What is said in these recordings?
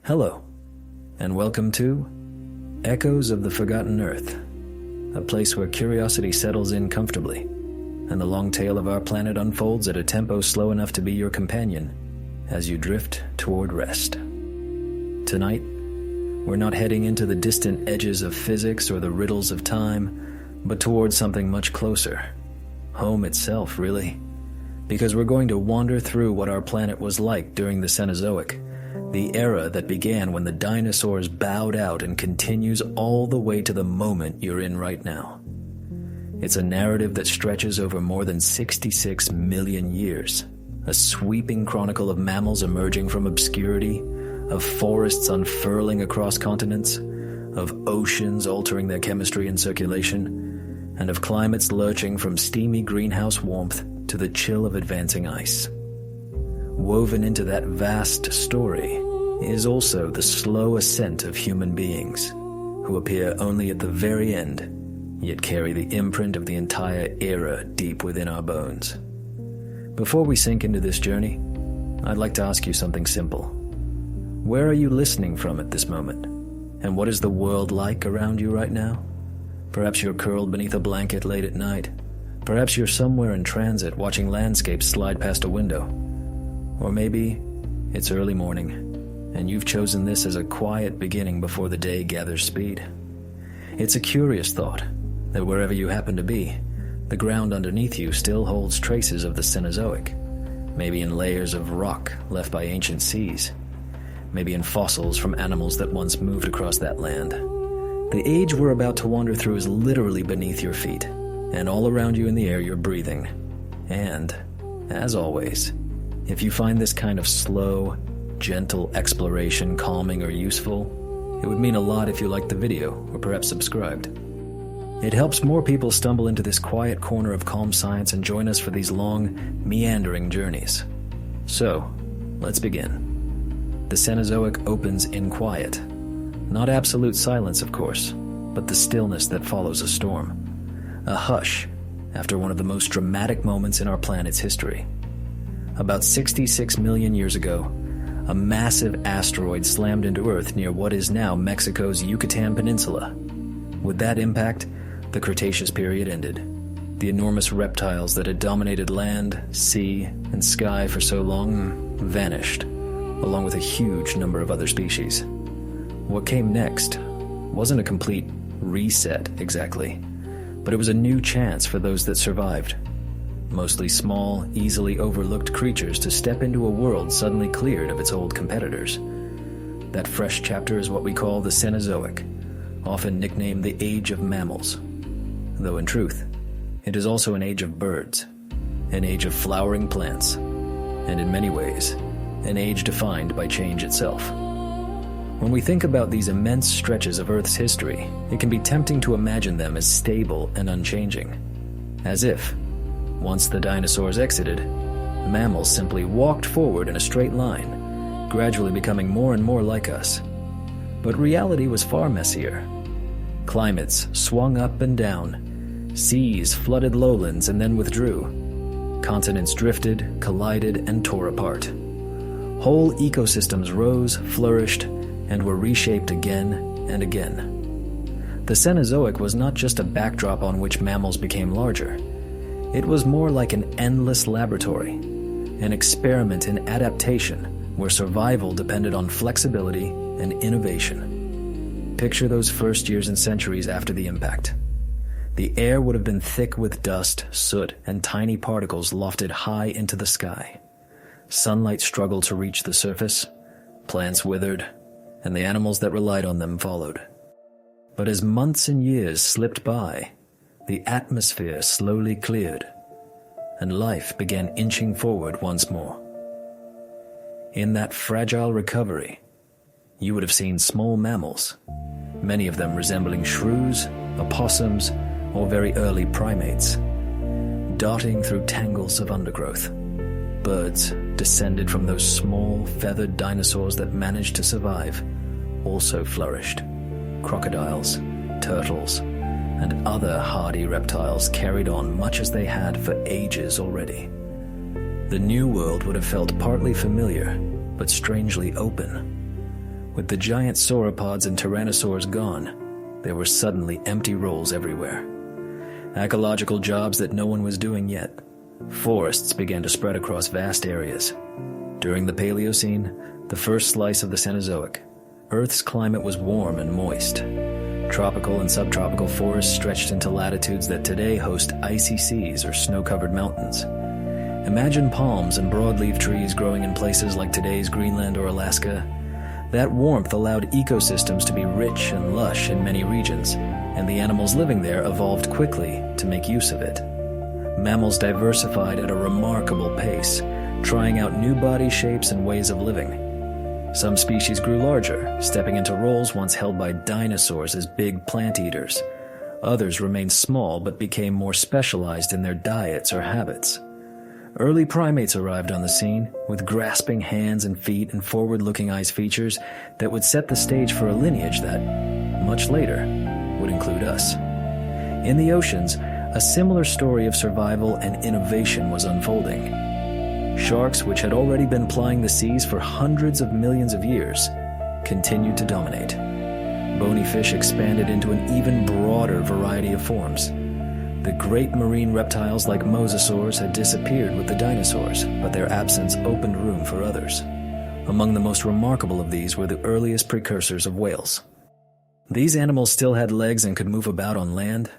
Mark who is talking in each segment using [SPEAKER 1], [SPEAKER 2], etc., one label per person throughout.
[SPEAKER 1] Hello, and welcome to Echoes of the Forgotten Earth, a place where curiosity settles in comfortably, and the long tale of our planet unfolds at a tempo slow enough to be your companion as you drift toward rest. Tonight, we're not heading into the distant edges of physics or the riddles of time, but towards something much closer. Home itself, really. Because we're going to wander through what our planet was like during the Cenozoic, the era that began when the dinosaurs bowed out and continues all the way to the moment you're in right now. It's a narrative that stretches over more than 66 million years, a sweeping chronicle of mammals emerging from obscurity, of forests unfurling across continents, of oceans altering their chemistry and circulation, and of climates lurching from steamy greenhouse warmth to the chill of advancing ice. Woven into that vast story is also the slow ascent of human beings, who appear only at the very end, yet carry the imprint of the entire era deep within our bones. Before we sink into this journey, I'd like to ask you something simple. Where are you listening from at this moment? And what is the world like around you right now? Perhaps you're curled beneath a blanket late at night. Perhaps you're somewhere in transit watching landscapes slide past a window. Or maybe it's early morning, and you've chosen this as a quiet beginning before the day gathers speed. It's a curious thought that wherever you happen to be, the ground underneath you still holds traces of the Cenozoic, maybe in layers of rock left by ancient seas, maybe in fossils from animals that once moved across that land. The age we're about to wander through is literally beneath your feet, and all around you in the air you're breathing. And, as always, if you find this kind of slow, gentle exploration calming or useful, it would mean a lot if you liked the video or perhaps subscribed. It helps more people stumble into this quiet corner of calm science and join us for these long, meandering journeys. So, let's begin. The Cenozoic opens in quiet. Not absolute silence, of course, but the stillness that follows a storm. A hush after one of the most dramatic moments in our planet's history. About 66 million years ago, a massive asteroid slammed into Earth near what is now Mexico's Yucatan Peninsula. With that impact, the Cretaceous period ended. The enormous reptiles that had dominated land, sea, and sky for so long vanished, along with a huge number of other species. What came next wasn't a complete reset exactly, but it was a new chance for those that survived. Mostly small, easily overlooked creatures to step into a world suddenly cleared of its old competitors. That fresh chapter is what we call the Cenozoic, often nicknamed the Age of Mammals. Though in truth, it is also an age of birds, an age of flowering plants, and in many ways, an age defined by change itself. When we think about these immense stretches of Earth's history, it can be tempting to imagine them as stable and unchanging, as if, once the dinosaurs exited, mammals simply walked forward in a straight line, gradually becoming more and more like us. But reality was far messier. Climates swung up and down, seas flooded lowlands and then withdrew. Continents drifted, collided, and tore apart. Whole ecosystems rose, flourished, and were reshaped again and again. The Cenozoic was not just a backdrop on which mammals became larger. It was more like an endless laboratory, an experiment in adaptation where survival depended on flexibility and innovation. Picture those first years and centuries after the impact. The air would have been thick with dust, soot, and tiny particles lofted high into the sky. Sunlight struggled to reach the surface, plants withered, and the animals that relied on them followed. But as months and years slipped by, the atmosphere slowly cleared, and life began inching forward once more. In that fragile recovery, you would have seen small mammals, many of them resembling shrews, opossums, or very early primates, darting through tangles of undergrowth. Birds descended from those small, feathered dinosaurs that managed to survive also flourished. Crocodiles, turtles, and other hardy reptiles carried on much as they had for ages already. The New World would have felt partly familiar, but strangely open. With the giant sauropods and tyrannosaurs gone, there were suddenly empty roles everywhere. Ecological jobs that no one was doing yet. Forests began to spread across vast areas. During the Paleocene, the first slice of the Cenozoic, Earth's climate was warm and moist. Tropical and subtropical forests stretched into latitudes that today host icy seas or snow-covered mountains. Imagine palms and broadleaf trees growing in places like today's Greenland or Alaska. That warmth allowed ecosystems to be rich and lush in many regions, and the animals living there evolved quickly to make use of it. Mammals diversified at a remarkable pace, trying out new body shapes and ways of living. Some species grew larger, stepping into roles once held by dinosaurs as big plant eaters. Others remained small but became more specialized in their diets or habits. Early primates arrived on the scene, with grasping hands and feet and forward-looking eyes features that would set the stage for a lineage that, much later, would include us. In the oceans, a similar story of survival and innovation was unfolding. Sharks, which had already been plying the seas for hundreds of millions of years, continued to dominate. Bony fish expanded into an even broader variety of forms. The great marine reptiles like mosasaurs had disappeared with the dinosaurs, but their absence opened room for others. Among the most remarkable of these were the earliest precursors of whales. These animals still had legs and could move about on land,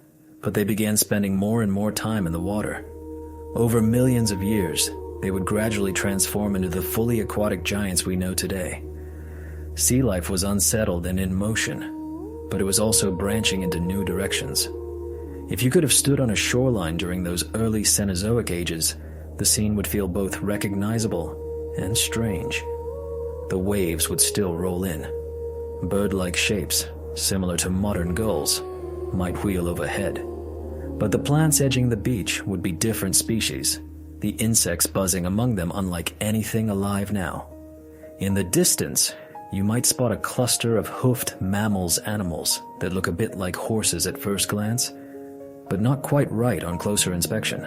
[SPEAKER 1] but they began spending more and more time in the water. Over millions of years, they would gradually transform into the fully aquatic giants we know today. Sea life was unsettled and in motion, but it was also branching into new directions. If you could have stood on a shoreline during those early Cenozoic ages, the scene would feel both recognizable and strange. The waves would still roll in. Bird-like shapes, similar to modern gulls, might wheel overhead. But the plants edging the beach would be different species, the insects buzzing among them unlike anything alive now. In the distance, you might spot a cluster of hoofed mammals animals that look a bit like horses at first glance, but not quite right on closer inspection.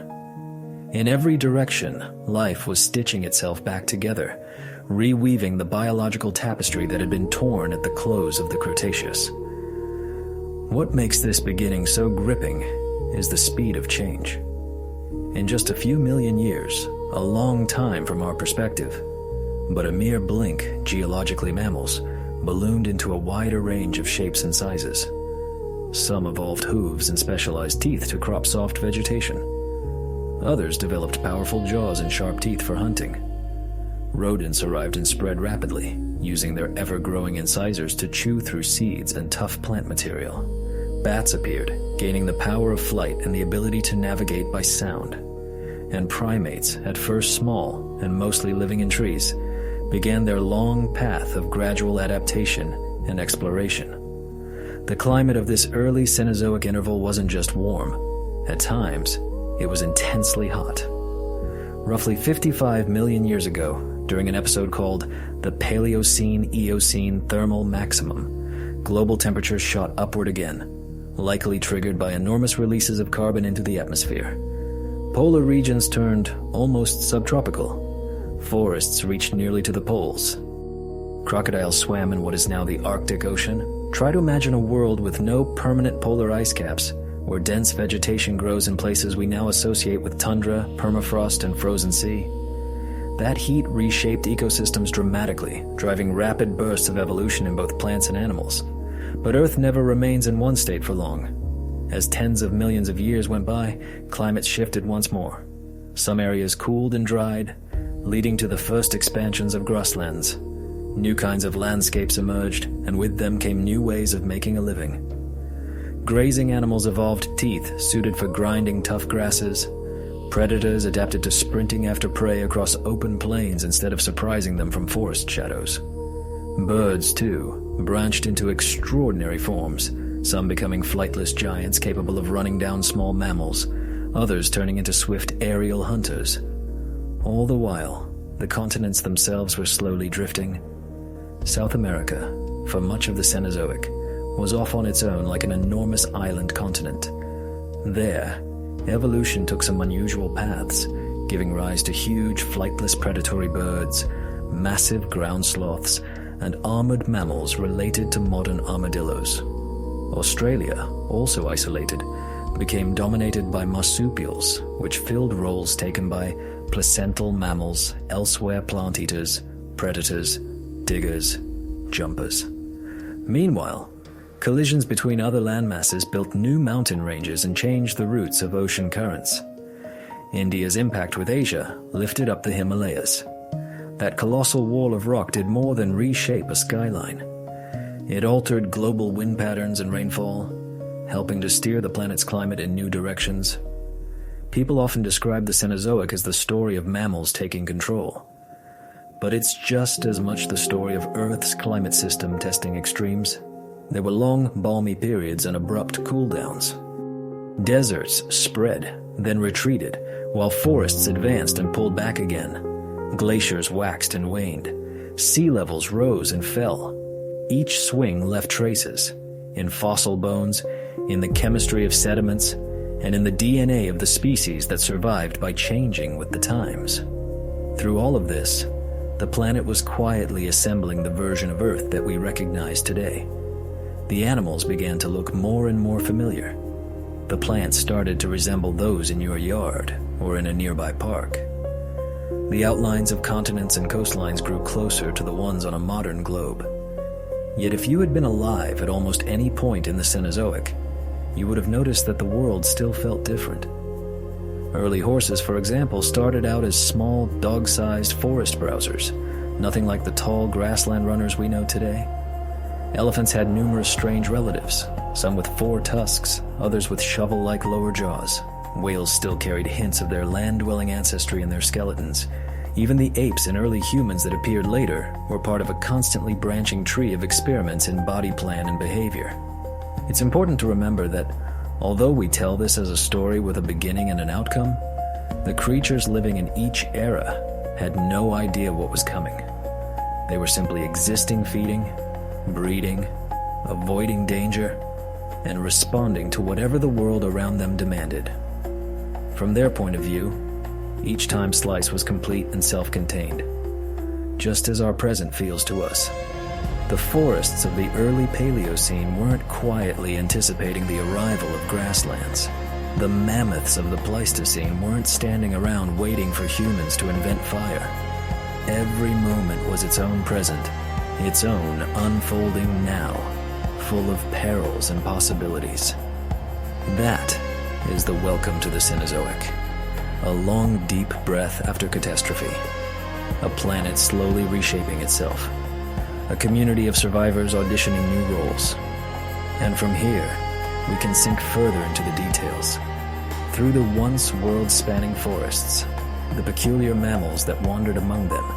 [SPEAKER 1] In every direction, life was stitching itself back together, reweaving the biological tapestry that had been torn at the close of the Cretaceous. What makes this beginning so gripping is the speed of change. In just a few million years, a long time from our perspective, but a mere blink, geologically mammals ballooned into a wider range of shapes and sizes. Some evolved hooves and specialized teeth to crop soft vegetation. Others developed powerful jaws and sharp teeth for hunting. Rodents arrived and spread rapidly, using their ever-growing incisors to chew through seeds and tough plant material. Bats appeared, gaining the power of flight and the ability to navigate by sound. And primates, at first small and mostly living in trees, began their long path of gradual adaptation and exploration. The climate of this early Cenozoic interval wasn't just warm. At times, it was intensely hot. Roughly 55 million years ago, during an episode called the Paleocene-Eocene Thermal Maximum, global temperatures shot upward again, likely triggered by enormous releases of carbon into the atmosphere. Polar regions turned almost subtropical. Forests reached nearly to the poles. Crocodiles swam in what is now the Arctic Ocean. Try to imagine a world with no permanent polar ice caps, where dense vegetation grows in places we now associate with tundra, permafrost, and frozen sea. That heat reshaped ecosystems dramatically, driving rapid bursts of evolution in both plants and animals. But Earth never remains in one state for long. As tens of millions of years went by, climates shifted once more. Some areas cooled and dried, leading to the first expansions of grasslands. New kinds of landscapes emerged, and with them came new ways of making a living. Grazing animals evolved teeth suited for grinding tough grasses. Predators adapted to sprinting after prey across open plains instead of surprising them from forest shadows. Birds, too, branched into extraordinary forms, some becoming flightless giants capable of running down small mammals, others turning into swift aerial hunters. All the while, the continents themselves were slowly drifting. South America, for much of the Cenozoic, was off on its own like an enormous island continent. There, evolution took some unusual paths, giving rise to huge flightless predatory birds, massive ground sloths, and armored mammals related to modern armadillos. Australia, also isolated, became dominated by marsupials, which filled roles taken by placental mammals, elsewhere plant-eaters, predators, diggers, jumpers. Meanwhile, collisions between other landmasses built new mountain ranges and changed the routes of ocean currents. India's impact with Asia lifted up the Himalayas. That colossal wall of rock did more than reshape a skyline. It altered global wind patterns and rainfall, helping to steer the planet's climate in new directions. People often describe the Cenozoic as the story of mammals taking control. But it's just as much the story of Earth's climate system testing extremes. There were long, balmy periods and abrupt cool-downs. Deserts spread, then retreated, while forests advanced and pulled back again. Glaciers waxed and waned. Sea levels rose and fell. Each swing left traces, in fossil bones, in the chemistry of sediments, and in the DNA of the species that survived by changing with the times. Through all of this, the planet was quietly assembling the version of Earth that we recognize today. The animals began to look more and more familiar. The plants started to resemble those in your yard or in a nearby park. The outlines of continents and coastlines grew closer to the ones on a modern globe. Yet if you had been alive at almost any point in the Cenozoic, you would have noticed that the world still felt different. Early horses, for example, started out as small, dog-sized forest browsers, nothing like the tall grassland runners we know today. Elephants had numerous strange relatives, some with 4 tusks, others with shovel-like lower jaws. Whales still carried hints of their land-dwelling ancestry in their skeletons. Even the apes and early humans that appeared later were part of a constantly branching tree of experiments in body plan and behavior. It's important to remember that although we tell this as a story with a beginning and an outcome, the creatures living in each era had no idea what was coming. They were simply existing, feeding, breeding, avoiding danger, and responding to whatever the world around them demanded. From their point of view, each time slice was complete and self-contained, just as our present feels to us. The forests of the early Paleocene weren't quietly anticipating the arrival of grasslands. The mammoths of the Pleistocene weren't standing around waiting for humans to invent fire. Every moment was its own present, its own unfolding now, full of perils and possibilities. That is the welcome to the Cenozoic. A long, deep breath after catastrophe. A planet slowly reshaping itself. A community of survivors auditioning new roles. And from here, we can sink further into the details. Through the once world-spanning forests, the peculiar mammals that wandered among them,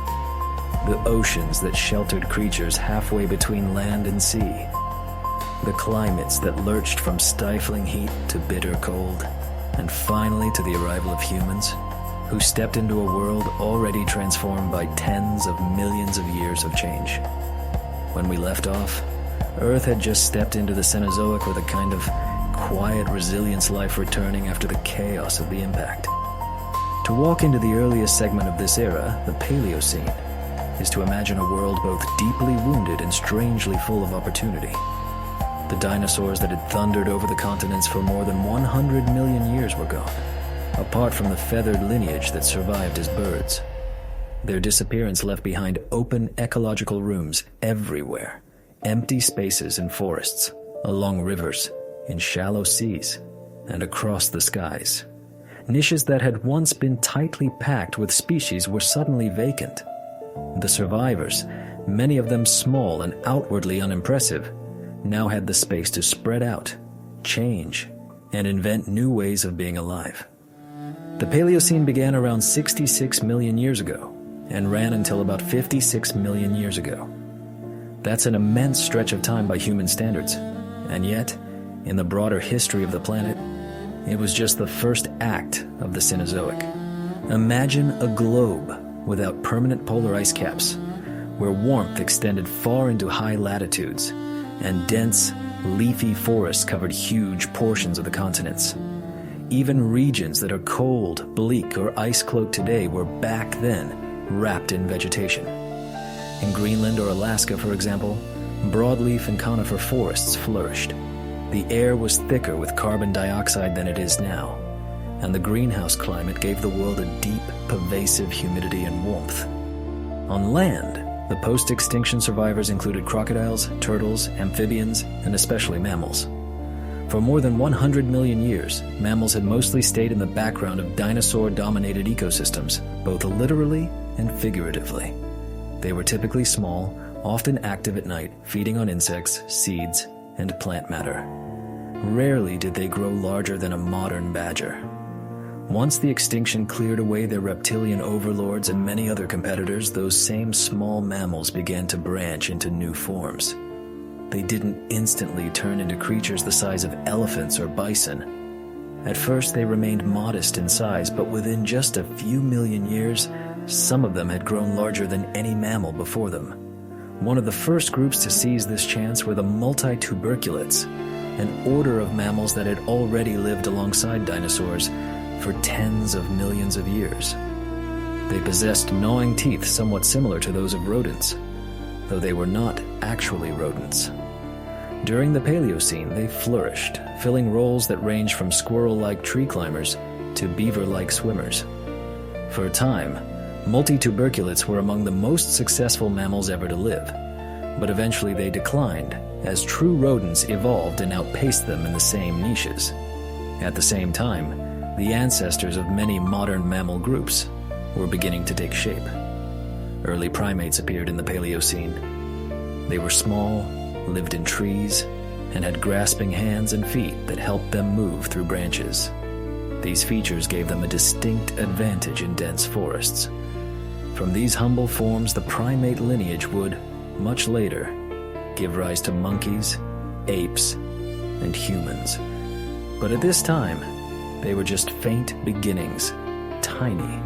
[SPEAKER 1] the oceans that sheltered creatures halfway between land and sea, the climates that lurched from stifling heat to bitter cold, and finally to the arrival of humans, who stepped into a world already transformed by tens of millions of years of change. When we left off, Earth had just stepped into the Cenozoic with a kind of quiet resilience life returning after the chaos of the impact. To walk into the earliest segment of this era, the Paleocene, is to imagine a world both deeply wounded and strangely full of opportunity. The dinosaurs that had thundered over the continents for more than 100 million years were gone, apart from the feathered lineage that survived as birds. Their disappearance left behind open ecological rooms everywhere, empty spaces in forests, along rivers, in shallow seas, and across the skies. Niches that had once been tightly packed with species were suddenly vacant. The survivors, many of them small and outwardly unimpressive, now had the space to spread out, change, and invent new ways of being alive. The Paleocene began around 66 million years ago and ran until about 56 million years ago. That's an immense stretch of time by human standards, and yet, in the broader history of the planet, it was just the first act of the Cenozoic. Imagine a globe without permanent polar ice caps, where warmth extended far into high latitudes, and dense, leafy forests covered huge portions of the continents. Even regions that are cold, bleak, or ice-cloaked today were back then wrapped in vegetation. In Greenland or Alaska, for example, broadleaf and conifer forests flourished. The air was thicker with carbon dioxide than it is now, and the greenhouse climate gave the world a deep, pervasive humidity and warmth. On land, the post-extinction survivors included crocodiles, turtles, amphibians, and especially mammals. For more than 100 million years, mammals had mostly stayed in the background of dinosaur-dominated ecosystems, both literally and figuratively. They were typically small, often active at night, feeding on insects, seeds, and plant matter. Rarely did they grow larger than a modern badger. Once the extinction cleared away their reptilian overlords and many other competitors, those same small mammals began to branch into new forms. They didn't instantly turn into creatures the size of elephants or bison. At first, they remained modest in size, but within just a few million years, some of them had grown larger than any mammal before them. One of the first groups to seize this chance were the multituberculates, an order of mammals that had already lived alongside dinosaurs for tens of millions of years. They possessed gnawing teeth somewhat similar to those of rodents, though they were not actually rodents. During the Paleocene, they flourished, filling roles that ranged from squirrel-like tree climbers to beaver-like swimmers. For a time, multituberculates were among the most successful mammals ever to live, but eventually they declined as true rodents evolved and outpaced them in the same niches. At the same time, the ancestors of many modern mammal groups were beginning to take shape. Early primates appeared in the Paleocene. They were small, lived in trees, and had grasping hands and feet that helped them move through branches. These features gave them a distinct advantage in dense forests. From these humble forms, the primate lineage would, much later, give rise to monkeys, apes, and humans. But at this time, they were just faint beginnings, tiny,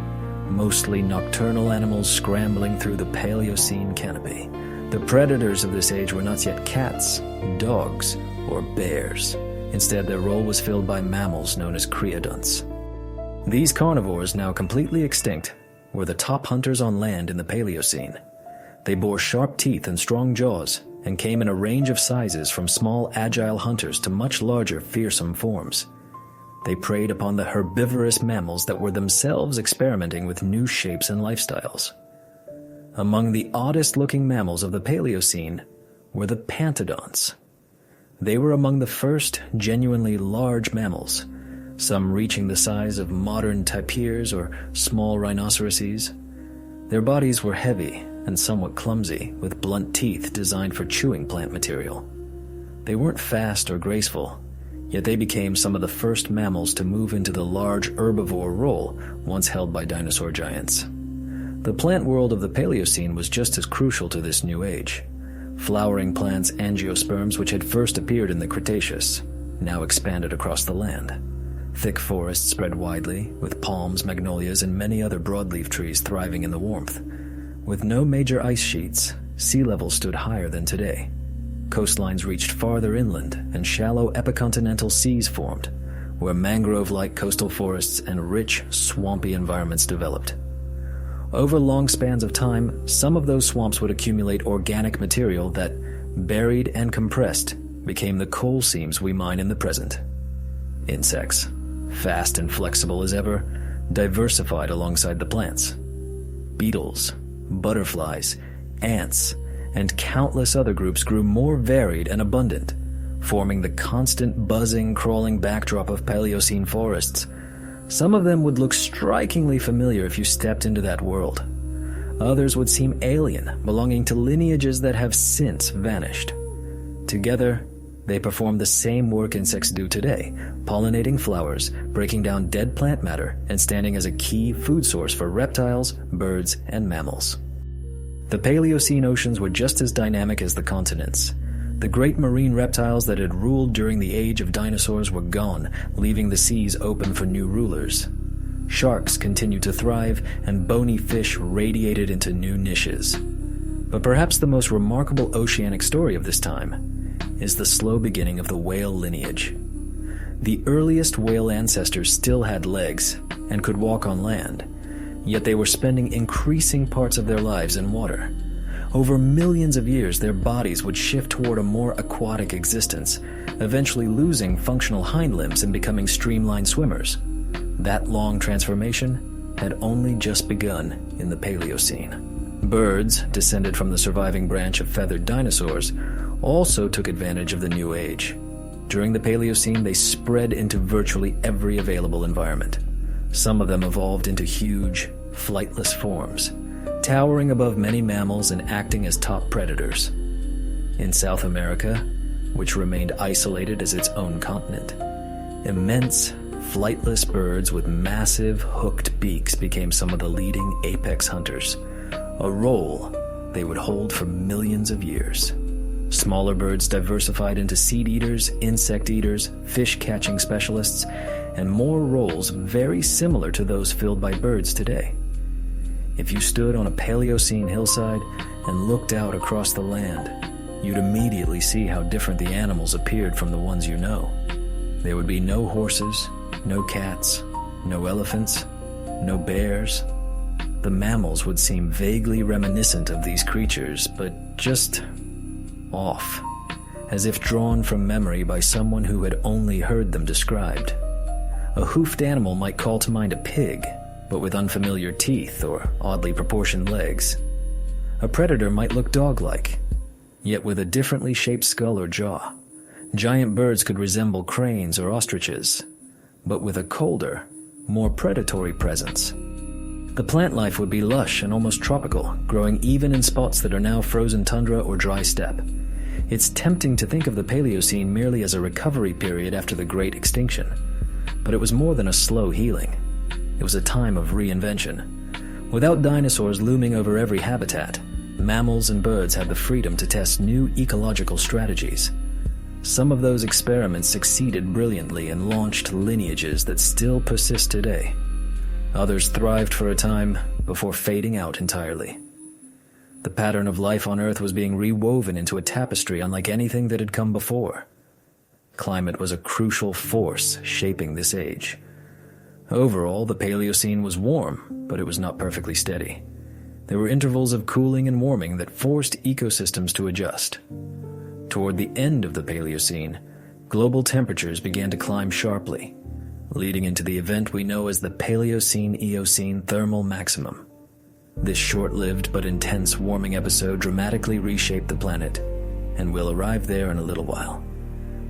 [SPEAKER 1] mostly nocturnal animals scrambling through the Paleocene canopy. The predators of this age were not yet cats, dogs, or bears. Instead, their role was filled by mammals known as creodonts. These carnivores, now completely extinct, were the top hunters on land in the Paleocene. They bore sharp teeth and strong jaws, and came in a range of sizes from small, agile hunters to much larger, fearsome forms. They preyed upon the herbivorous mammals that were themselves experimenting with new shapes and lifestyles. Among the oddest-looking mammals of the Paleocene were the pantodonts. They were among the first genuinely large mammals, some reaching the size of modern tapirs or small rhinoceroses. Their bodies were heavy and somewhat clumsy, with blunt teeth designed for chewing plant material. They weren't fast or graceful, yet they became some of the first mammals to move into the large herbivore role once held by dinosaur giants. The plant world of the Paleocene was just as crucial to this new age. Flowering plants, angiosperms, which had first appeared in the Cretaceous, now expanded across the land. Thick forests spread widely, with palms, magnolias, and many other broadleaf trees thriving in the warmth. With no major ice sheets, sea levels stood higher than today. Coastlines reached farther inland, and shallow epicontinental seas formed, where mangrove-like coastal forests and rich, swampy environments developed. Over long spans of time, some of those swamps would accumulate organic material that, buried and compressed, became the coal seams we mine in the present. Insects, fast and flexible as ever, diversified alongside the plants. Beetles, butterflies, ants, and countless other groups grew more varied and abundant, forming the constant buzzing, crawling backdrop of Paleocene forests. Some of them would look strikingly familiar if you stepped into that world. Others would seem alien, belonging to lineages that have since vanished. Together, they perform the same work insects do today, pollinating flowers, breaking down dead plant matter, and standing as a key food source for reptiles, birds, and mammals. The Paleocene oceans were just as dynamic as the continents. The great marine reptiles that had ruled during the age of dinosaurs were gone, leaving the seas open for new rulers. Sharks continued to thrive, and bony fish radiated into new niches. But perhaps the most remarkable oceanic story of this time is the slow beginning of the whale lineage. The earliest whale ancestors still had legs and could walk on land, yet they were spending increasing parts of their lives in water. Over millions of years, their bodies would shift toward a more aquatic existence, eventually losing functional hind limbs and becoming streamlined swimmers. That long transformation had only just begun in the Paleocene. Birds, descended from the surviving branch of feathered dinosaurs, also took advantage of the new age. During the Paleocene, they spread into virtually every available environment. Some of them evolved into huge, flightless forms, towering above many mammals and acting as top predators. In South America, which remained isolated as its own continent, immense, flightless birds with massive, hooked beaks became some of the leading apex hunters, a role they would hold for millions of years. Smaller birds diversified into seed eaters, insect eaters, fish-catching specialists, and more roles very similar to those filled by birds today. If you stood on a Paleocene hillside and looked out across the land, you'd immediately see how different the animals appeared from the ones you know. There would be no horses, no cats, no elephants, no bears. The mammals would seem vaguely reminiscent of these creatures, but just off, as if drawn from memory by someone who had only heard them described. A hoofed animal might call to mind a pig, but with unfamiliar teeth or oddly proportioned legs. A predator might look dog-like, yet with a differently shaped skull or jaw. Giant birds could resemble cranes or ostriches, but with a colder, more predatory presence. The plant life would be lush and almost tropical, growing even in spots that are now frozen tundra or dry steppe. It's tempting to think of the Paleocene merely as a recovery period after the Great Extinction, but it was more than a slow healing. It was a time of reinvention. Without dinosaurs looming over every habitat, mammals and birds had the freedom to test new ecological strategies. Some of those experiments succeeded brilliantly and launched lineages that still persist today. Others thrived for a time before fading out entirely. The pattern of life on Earth was being rewoven into a tapestry unlike anything that had come before. Climate was a crucial force shaping this age. Overall, the Paleocene was warm, but it was not perfectly steady. There were intervals of cooling and warming that forced ecosystems to adjust. Toward the end of the Paleocene, global temperatures began to climb sharply, leading into the event we know as the Paleocene-Eocene thermal maximum. This short-lived but intense warming episode dramatically reshaped the planet, and we'll arrive there in a little while.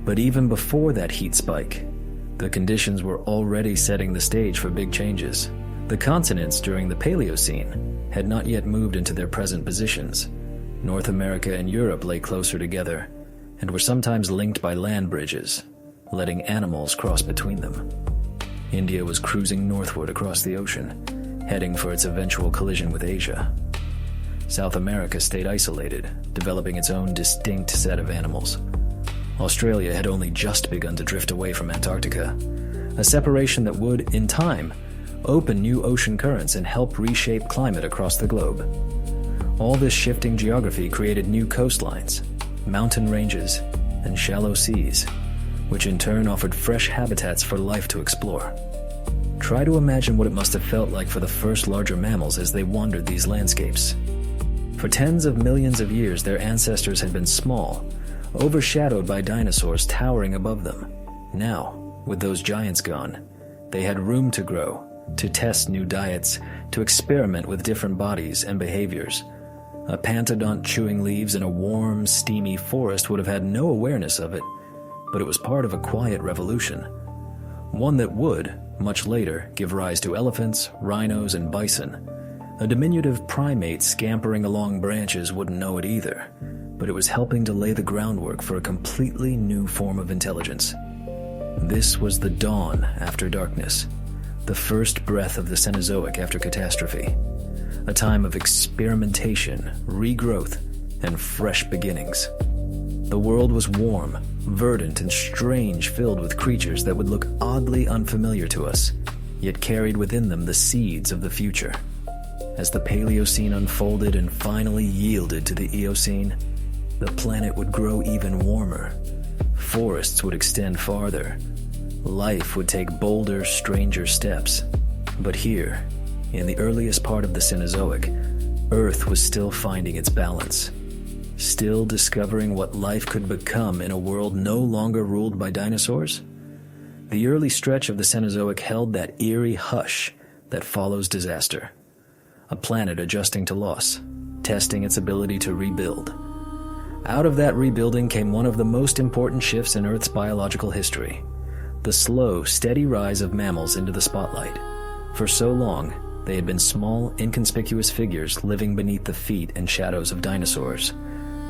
[SPEAKER 1] But even before that heat spike, the conditions were already setting the stage for big changes. The continents during the Paleocene had not yet moved into their present positions. North America and Europe lay closer together and were sometimes linked by land bridges, letting animals cross between them. India was cruising northward across the ocean, heading for its eventual collision with Asia. South America stayed isolated, developing its own distinct set of animals. Australia had only just begun to drift away from Antarctica, a separation that would, in time, open new ocean currents and help reshape climate across the globe. All this shifting geography created new coastlines, mountain ranges, and shallow seas, which in turn offered fresh habitats for life to explore. Try to imagine what it must have felt like for the first larger mammals as they wandered these landscapes. For tens of millions of years, their ancestors had been small, overshadowed by dinosaurs towering above them. Now, with those giants gone, they had room to grow, to test new diets, to experiment with different bodies and behaviors. A pantodont chewing leaves in a warm, steamy forest would have had no awareness of it, but it was part of a quiet revolution. One that would, much later, give rise to elephants, rhinos, and bison. A diminutive primate scampering along branches wouldn't know it either, but it was helping to lay the groundwork for a completely new form of intelligence. This was the dawn after darkness, the first breath of the Cenozoic after catastrophe, a time of experimentation, regrowth, and fresh beginnings. The world was warm, verdant, and strange, filled with creatures that would look oddly unfamiliar to us, yet carried within them the seeds of the future. As the Paleocene unfolded and finally yielded to the Eocene, the planet would grow even warmer. Forests would extend farther. Life would take bolder, stranger steps. But here, in the earliest part of the Cenozoic, Earth was still finding its balance, still discovering what life could become in a world no longer ruled by dinosaurs. The early stretch of the Cenozoic held that eerie hush that follows disaster. A planet adjusting to loss, testing its ability to rebuild. Out of that rebuilding came one of the most important shifts in Earth's biological history: the slow, steady rise of mammals into the spotlight. For so long, they had been small, inconspicuous figures living beneath the feet and shadows of dinosaurs.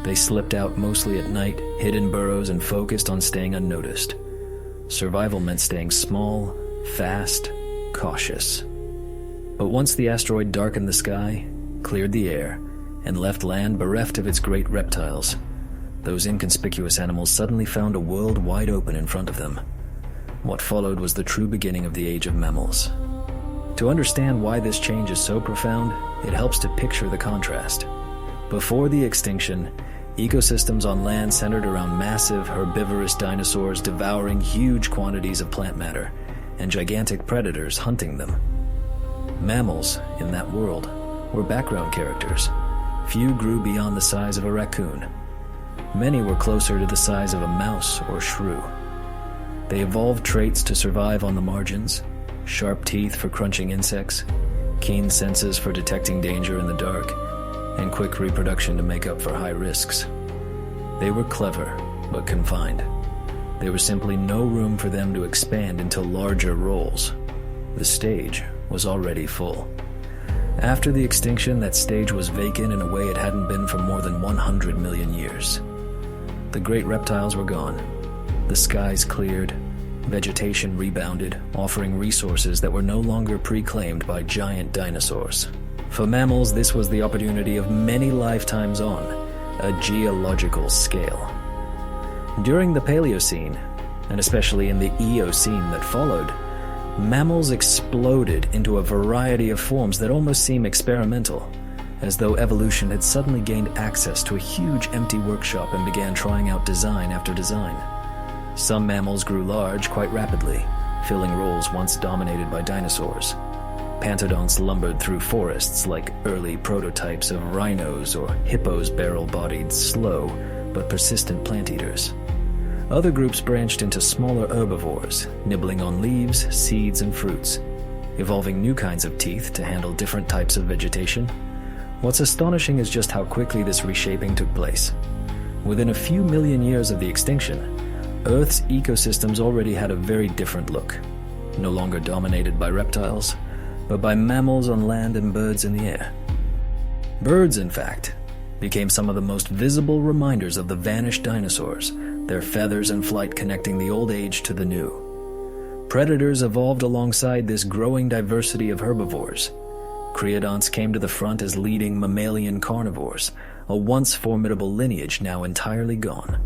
[SPEAKER 1] They slipped out mostly at night, hid in burrows, and focused on staying unnoticed. Survival meant staying small, fast, cautious. But once the asteroid darkened the sky, cleared the air, and left land bereft of its great reptiles, those inconspicuous animals suddenly found a world wide open in front of them. What followed was the true beginning of the age of mammals. To understand why this change is so profound, it helps to picture the contrast. Before the extinction, ecosystems on land centered around massive herbivorous dinosaurs devouring huge quantities of plant matter, and gigantic predators hunting them. Mammals, in that world, were background characters. Few grew beyond the size of a raccoon. Many were closer to the size of a mouse or shrew. They evolved traits to survive on the margins: sharp teeth for crunching insects, keen senses for detecting danger in the dark, and quick reproduction to make up for high risks. They were clever, but confined. There was simply no room for them to expand into larger roles. The stage was already full. After the extinction, that stage was vacant in a way it hadn't been for more than 100 million years. The great reptiles were gone. The skies cleared. Vegetation rebounded, offering resources that were no longer pre-claimed by giant dinosaurs. For mammals, this was the opportunity of many lifetimes on a geological scale. During the Paleocene, and especially in the Eocene that followed, mammals exploded into a variety of forms that almost seem experimental, as though evolution had suddenly gained access to a huge empty workshop and began trying out design after design. Some mammals grew large quite rapidly, filling roles once dominated by dinosaurs. Pantodonts lumbered through forests like early prototypes of rhinos or hippos, barrel-bodied, slow but persistent plant eaters. Other groups branched into smaller herbivores, nibbling on leaves, seeds, and fruits, evolving new kinds of teeth to handle different types of vegetation. What's astonishing is just how quickly this reshaping took place. Within a few million years of the extinction, Earth's ecosystems already had a very different look, no longer dominated by reptiles, but by mammals on land and birds in the air. Birds, in fact, became some of the most visible reminders of the vanished dinosaurs, their feathers and flight connecting the old age to the new. Predators evolved alongside this growing diversity of herbivores. Creodonts came to the front as leading mammalian carnivores, a once formidable lineage now entirely gone.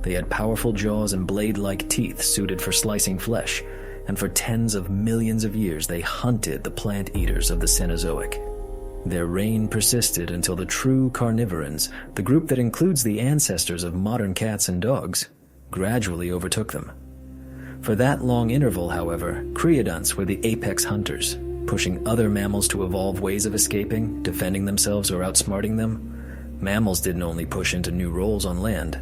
[SPEAKER 1] They had powerful jaws and blade-like teeth suited for slicing flesh, and for tens of millions of years they hunted the plant eaters of the Cenozoic. Their reign persisted until the true carnivorans, the group that includes the ancestors of modern cats and dogs, gradually overtook them. For that long interval, however, creodonts were the apex hunters, pushing other mammals to evolve ways of escaping, defending themselves, or outsmarting them. Mammals didn't only push into new roles on land.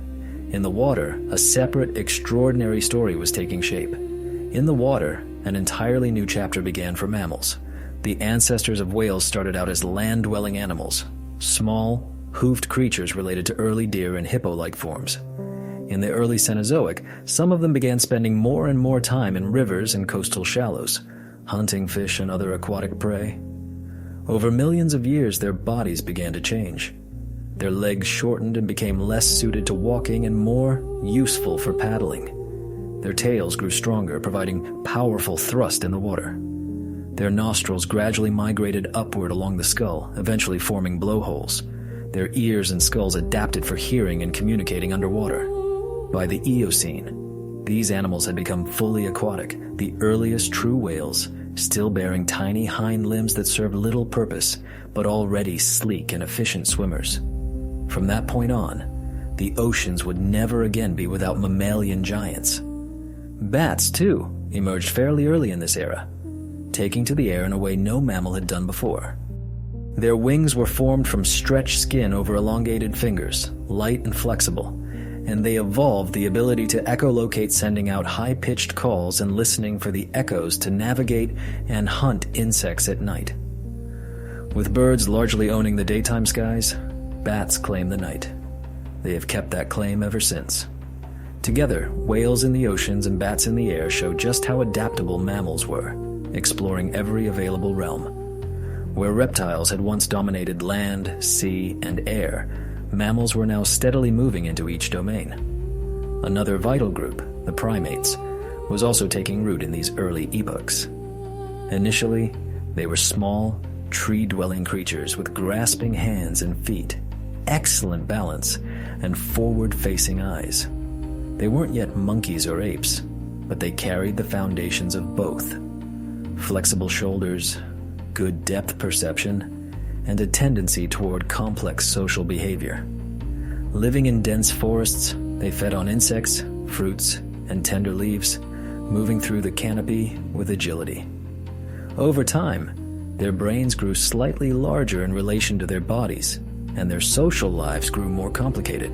[SPEAKER 1] In the water, a separate, extraordinary story was taking shape. In the water, an entirely new chapter began for mammals. The ancestors of whales started out as land-dwelling animals, small, hoofed creatures related to early deer and hippo-like forms. In the early Cenozoic, some of them began spending more and more time in rivers and coastal shallows, hunting fish and other aquatic prey. Over millions of years, their bodies began to change. Their legs shortened and became less suited to walking and more useful for paddling. Their tails grew stronger, providing powerful thrust in the water. Their nostrils gradually migrated upward along the skull, eventually forming blowholes. Their ears and skulls adapted for hearing and communicating underwater. By the Eocene, these animals had become fully aquatic, the earliest true whales, still bearing tiny hind limbs that served little purpose, but already sleek and efficient swimmers. From that point on, the oceans would never again be without mammalian giants. Bats, too, emerged fairly early in this era, taking to the air in a way no mammal had done before. Their wings were formed from stretched skin over elongated fingers, light and flexible, and they evolved the ability to echolocate, sending out high-pitched calls and listening for the echoes to navigate and hunt insects at night. With birds largely owning the daytime skies, bats claim the night. They have kept that claim ever since. Together, whales in the oceans and bats in the air show just how adaptable mammals were, exploring every available realm. Where reptiles had once dominated land, sea, and air, mammals were now steadily moving into each domain. Another vital group, the primates, was also taking root in these early epochs. Initially, they were small, tree-dwelling creatures with grasping hands and feet, excellent balance, and forward-facing eyes. They weren't yet monkeys or apes, but they carried the foundations of both: flexible shoulders, good depth perception, and a tendency toward complex social behavior. Living in dense forests, they fed on insects, fruits, and tender leaves, moving through the canopy with agility. Over time, their brains grew slightly larger in relation to their bodies, and their social lives grew more complicated.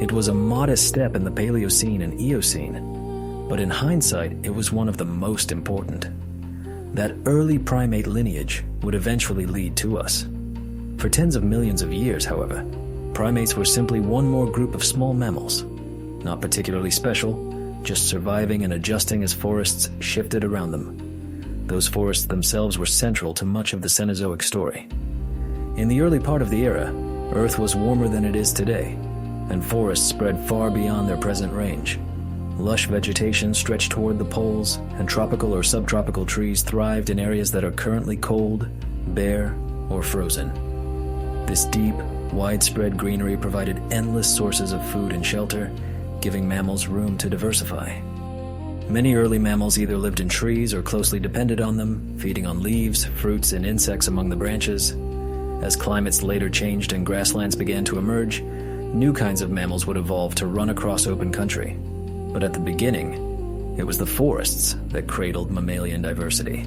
[SPEAKER 1] It was a modest step in the Paleocene and Eocene, but in hindsight, it was one of the most important. That early primate lineage would eventually lead to us. For tens of millions of years, however, primates were simply one more group of small mammals. Not particularly special, just surviving and adjusting as forests shifted around them. Those forests themselves were central to much of the Cenozoic story. In the early part of the era, Earth was warmer than it is today, and forests spread far beyond their present range. Lush vegetation stretched toward the poles, and tropical or subtropical trees thrived in areas that are currently cold, bare, or frozen. This deep, widespread greenery provided endless sources of food and shelter, giving mammals room to diversify. Many early mammals either lived in trees or closely depended on them, feeding on leaves, fruits, and insects among the branches. As climates later changed and grasslands began to emerge, new kinds of mammals would evolve to run across open country. But at the beginning, it was the forests that cradled mammalian diversity.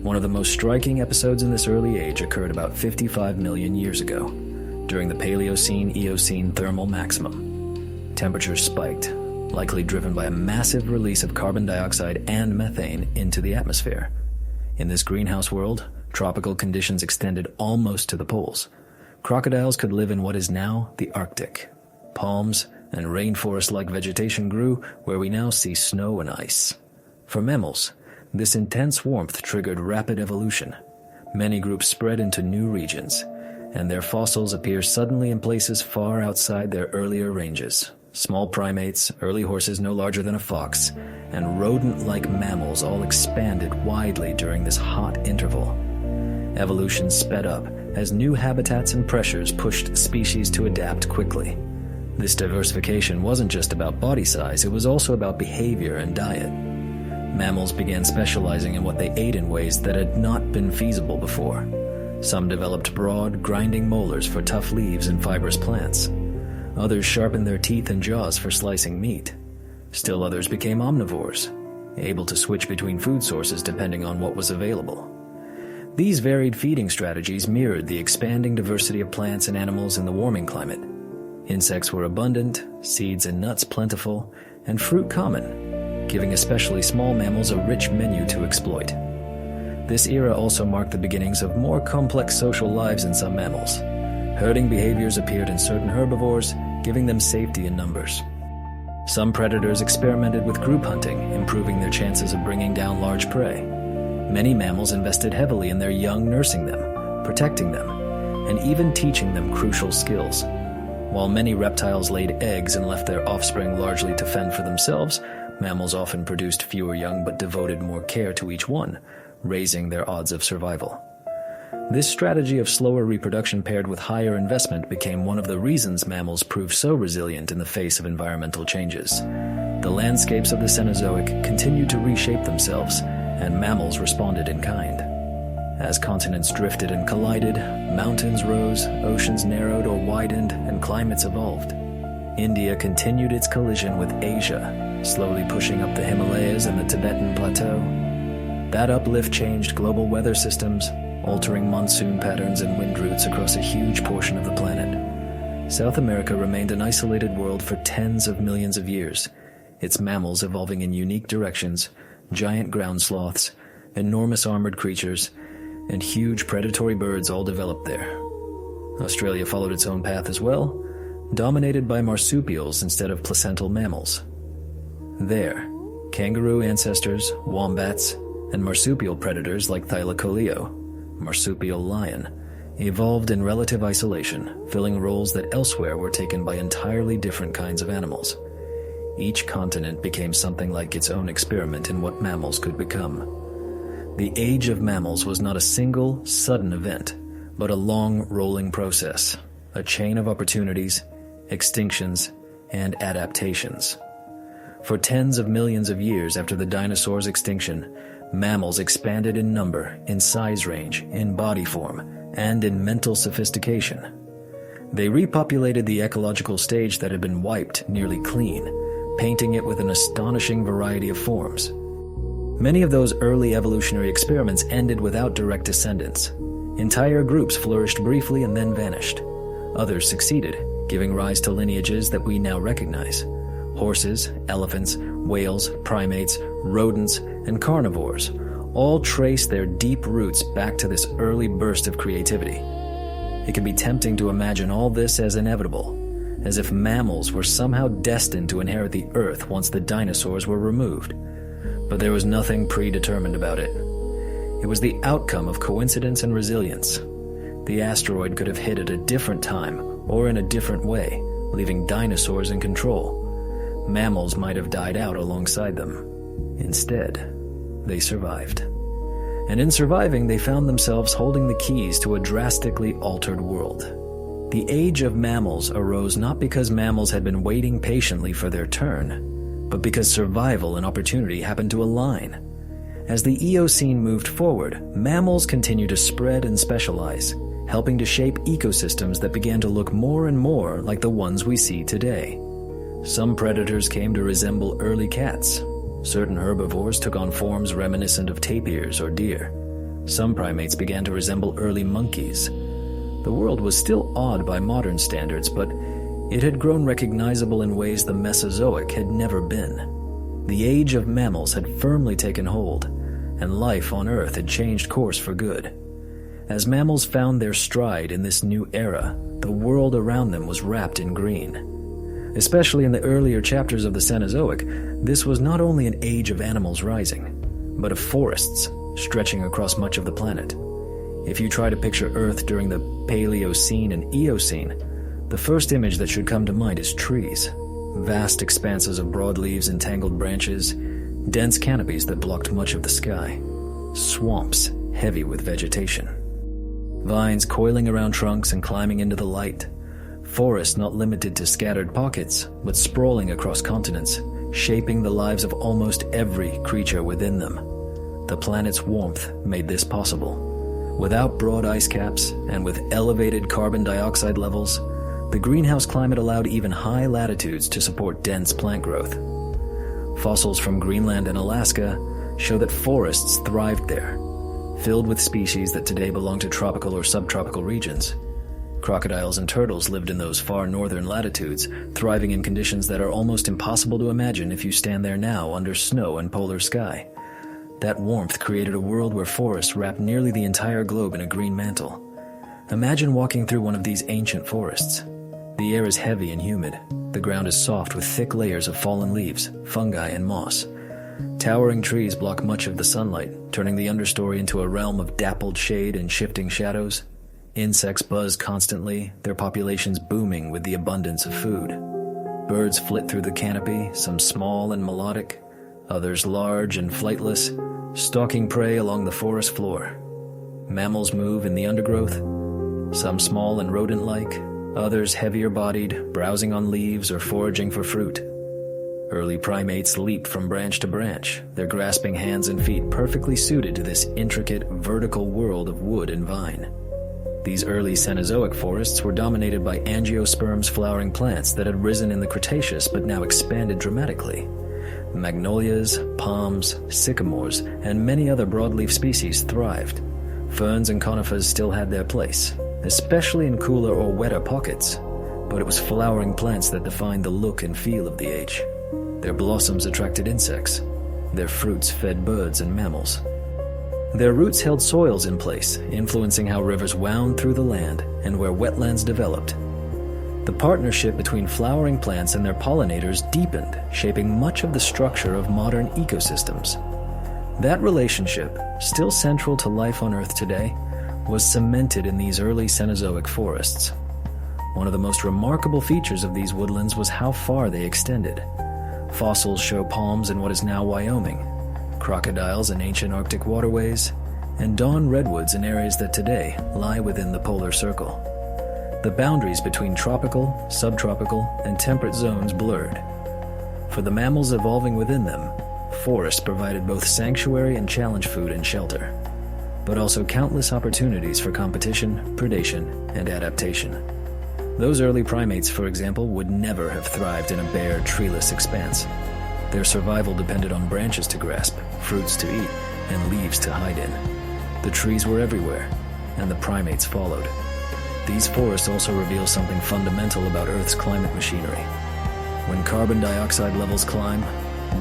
[SPEAKER 1] One of the most striking episodes in this early age occurred about 55 million years ago, during the Paleocene-Eocene thermal maximum. Temperatures spiked, likely driven by a massive release of carbon dioxide and methane into the atmosphere. In this greenhouse world, tropical conditions extended almost to the poles. Crocodiles could live in what is now the Arctic. Palms and rainforest-like vegetation grew where we now see snow and ice. For mammals, this intense warmth triggered rapid evolution. Many groups spread into new regions, and their fossils appear suddenly in places far outside their earlier ranges. Small primates, early horses no larger than a fox, and rodent-like mammals all expanded widely during this hot interval. Evolution sped up as new habitats and pressures pushed species to adapt quickly. This diversification wasn't just about body size, it was also about behavior and diet. Mammals began specializing in what they ate in ways that had not been feasible before. Some developed broad, grinding molars for tough leaves and fibrous plants. Others sharpened their teeth and jaws for slicing meat. Still others became omnivores, able to switch between food sources depending on what was available. These varied feeding strategies mirrored the expanding diversity of plants and animals in the warming climate. Insects were abundant, seeds and nuts plentiful, and fruit common, giving especially small mammals a rich menu to exploit. This era also marked the beginnings of more complex social lives in some mammals. Herding behaviors appeared in certain herbivores, giving them safety in numbers. Some predators experimented with group hunting, improving their chances of bringing down large prey. Many mammals invested heavily in their young, nursing them, protecting them, and even teaching them crucial skills. While many reptiles laid eggs and left their offspring largely to fend for themselves, mammals often produced fewer young but devoted more care to each one, raising their odds of survival. This strategy of slower reproduction paired with higher investment became one of the reasons mammals proved so resilient in the face of environmental changes. The landscapes of the Cenozoic continued to reshape themselves, and mammals responded in kind. As continents drifted and collided, mountains rose, oceans narrowed or widened, and climates evolved. India continued its collision with Asia, slowly pushing up the Himalayas and the Tibetan Plateau. That uplift changed global weather systems, altering monsoon patterns and wind routes across a huge portion of the planet. South America remained an isolated world for tens of millions of years, its mammals evolving in unique directions, giant ground sloths, enormous armored creatures, and huge predatory birds all developed there. Australia followed its own path as well, dominated by marsupials instead of placental mammals. There, kangaroo ancestors, wombats, and marsupial predators like Thylacoleo, marsupial lion, evolved in relative isolation, filling roles that elsewhere were taken by entirely different kinds of animals. Each continent became something like its own experiment in what mammals could become. The age of mammals was not a single, sudden event, but a long, rolling process, a chain of opportunities, extinctions, and adaptations. For tens of millions of years after the dinosaurs' extinction, mammals expanded in number, in size range, in body form, and in mental sophistication. They repopulated the ecological stage that had been wiped nearly clean, painting it with an astonishing variety of forms. Many of those early evolutionary experiments ended without direct descendants. Entire groups flourished briefly and then vanished. Others succeeded, giving rise to lineages that we now recognize. Horses, elephants, whales, primates, rodents, and carnivores all trace their deep roots back to this early burst of creativity. It can be tempting to imagine all this as inevitable, as if mammals were somehow destined to inherit the Earth once the dinosaurs were removed. But there was nothing predetermined about it. It was the outcome of coincidence and resilience. The asteroid could have hit at a different time or in a different way, leaving dinosaurs in control. Mammals might have died out alongside them. Instead, they survived. And in surviving, they found themselves holding the keys to a drastically altered world. The age of mammals arose not because mammals had been waiting patiently for their turn, but because survival and opportunity happened to align. As the Eocene moved forward, mammals continued to spread and specialize, helping to shape ecosystems that began to look more and more like the ones we see today. Some predators came to resemble early cats. Certain herbivores took on forms reminiscent of tapirs or deer. Some primates began to resemble early monkeys. The world was still awed by modern standards, but it had grown recognizable in ways the Mesozoic had never been. The age of mammals had firmly taken hold, and life on Earth had changed course for good. As mammals found their stride in this new era, the world around them was wrapped in green. Especially in the earlier chapters of the Cenozoic, this was not only an age of animals rising, but of forests stretching across much of the planet. If you try to picture Earth during the Paleocene and Eocene, the first image that should come to mind is trees. Vast expanses of broadleaves and tangled branches, dense canopies that blocked much of the sky, swamps heavy with vegetation, vines coiling around trunks and climbing into the light, forests not limited to scattered pockets, but sprawling across continents, shaping the lives of almost every creature within them. The planet's warmth made this possible. Without broad ice caps and with elevated carbon dioxide levels, the greenhouse climate allowed even high latitudes to support dense plant growth. Fossils from Greenland and Alaska show that forests thrived there, filled with species that today belong to tropical or subtropical regions. Crocodiles and turtles lived in those far northern latitudes, thriving in conditions that are almost impossible to imagine if you stand there now under snow and polar sky. That warmth created a world where forests wrapped nearly the entire globe in a green mantle. Imagine walking through one of these ancient forests. The air is heavy and humid. The ground is soft with thick layers of fallen leaves, fungi, and moss. Towering trees block much of the sunlight, turning the understory into a realm of dappled shade and shifting shadows. Insects buzz constantly, their populations booming with the abundance of food. Birds flit through the canopy, some small and melodic, others large and flightless, stalking prey along the forest floor. Mammals move in the undergrowth, some small and rodent-like, others heavier-bodied, browsing on leaves or foraging for fruit. Early primates leaped from branch to branch, their grasping hands and feet perfectly suited to this intricate, vertical world of wood and vine. These early Cenozoic forests were dominated by angiosperms flowering plants that had risen in the Cretaceous but now expanded dramatically. Magnolias, palms, sycamores, and many other broadleaf species thrived. Ferns and conifers still had their place, especially in cooler or wetter pockets, but it was flowering plants that defined the look and feel of the age. Their blossoms attracted insects. Their fruits fed birds and mammals. Their roots held soils in place, influencing how rivers wound through the land and where wetlands developed. The partnership between flowering plants and their pollinators deepened, shaping much of the structure of modern ecosystems. That relationship, still central to life on Earth today, was cemented in these early Cenozoic forests. One of the most remarkable features of these woodlands was how far they extended. Fossils show palms in what is now Wyoming, crocodiles in ancient Arctic waterways, and dawn redwoods in areas that today lie within the polar circle. The boundaries between tropical, subtropical, and temperate zones blurred. For the mammals evolving within them, forests provided both sanctuary and challenge food and shelter, but also countless opportunities for competition, predation, and adaptation. Those early primates, for example, would never have thrived in a bare, treeless expanse. Their survival depended on branches to grasp, fruits to eat, and leaves to hide in. The trees were everywhere, and the primates followed. These forests also reveal something fundamental about Earth's climate machinery. When carbon dioxide levels climb,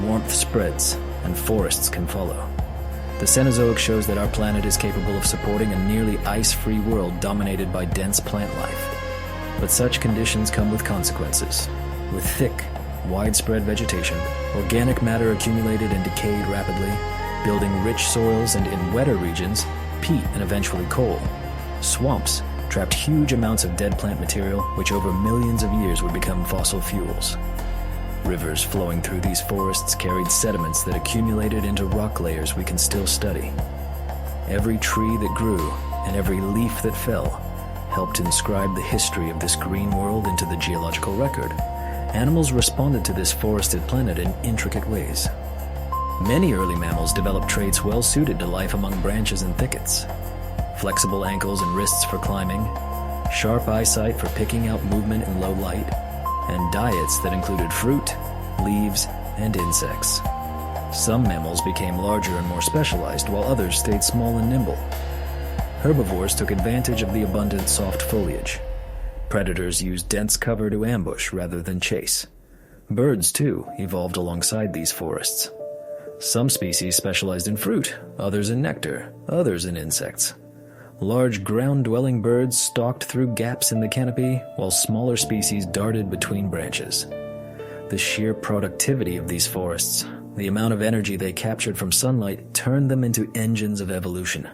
[SPEAKER 1] warmth spreads, and forests can follow. The Cenozoic shows that our planet is capable of supporting a nearly ice-free world dominated by dense plant life. But such conditions come with consequences. With thick, widespread vegetation, organic matter accumulated and decayed rapidly, building rich soils, and in wetter regions, peat and eventually coal. Swamps trapped huge amounts of dead plant material, which over millions of years would become fossil fuels. Rivers flowing through these forests carried sediments that accumulated into rock layers we can still study. Every tree that grew and every leaf that fell helped inscribe the history of this green world into the geological record. Animals responded to this forested planet in intricate ways. Many early mammals developed traits well suited to life among branches and thickets. Flexible ankles and wrists for climbing, sharp eyesight for picking out movement in low light, and diets that included fruit, leaves, and insects. Some mammals became larger and more specialized, while others stayed small and nimble. Herbivores took advantage of the abundant soft foliage. Predators used dense cover to ambush rather than chase. Birds, too, evolved alongside these forests. Some species specialized in fruit, others in nectar, others in insects. Large ground-dwelling birds stalked through gaps in the canopy, while smaller species darted between branches. The sheer productivity of these forests, the amount of energy they captured from sunlight, turned them into engines of evolution.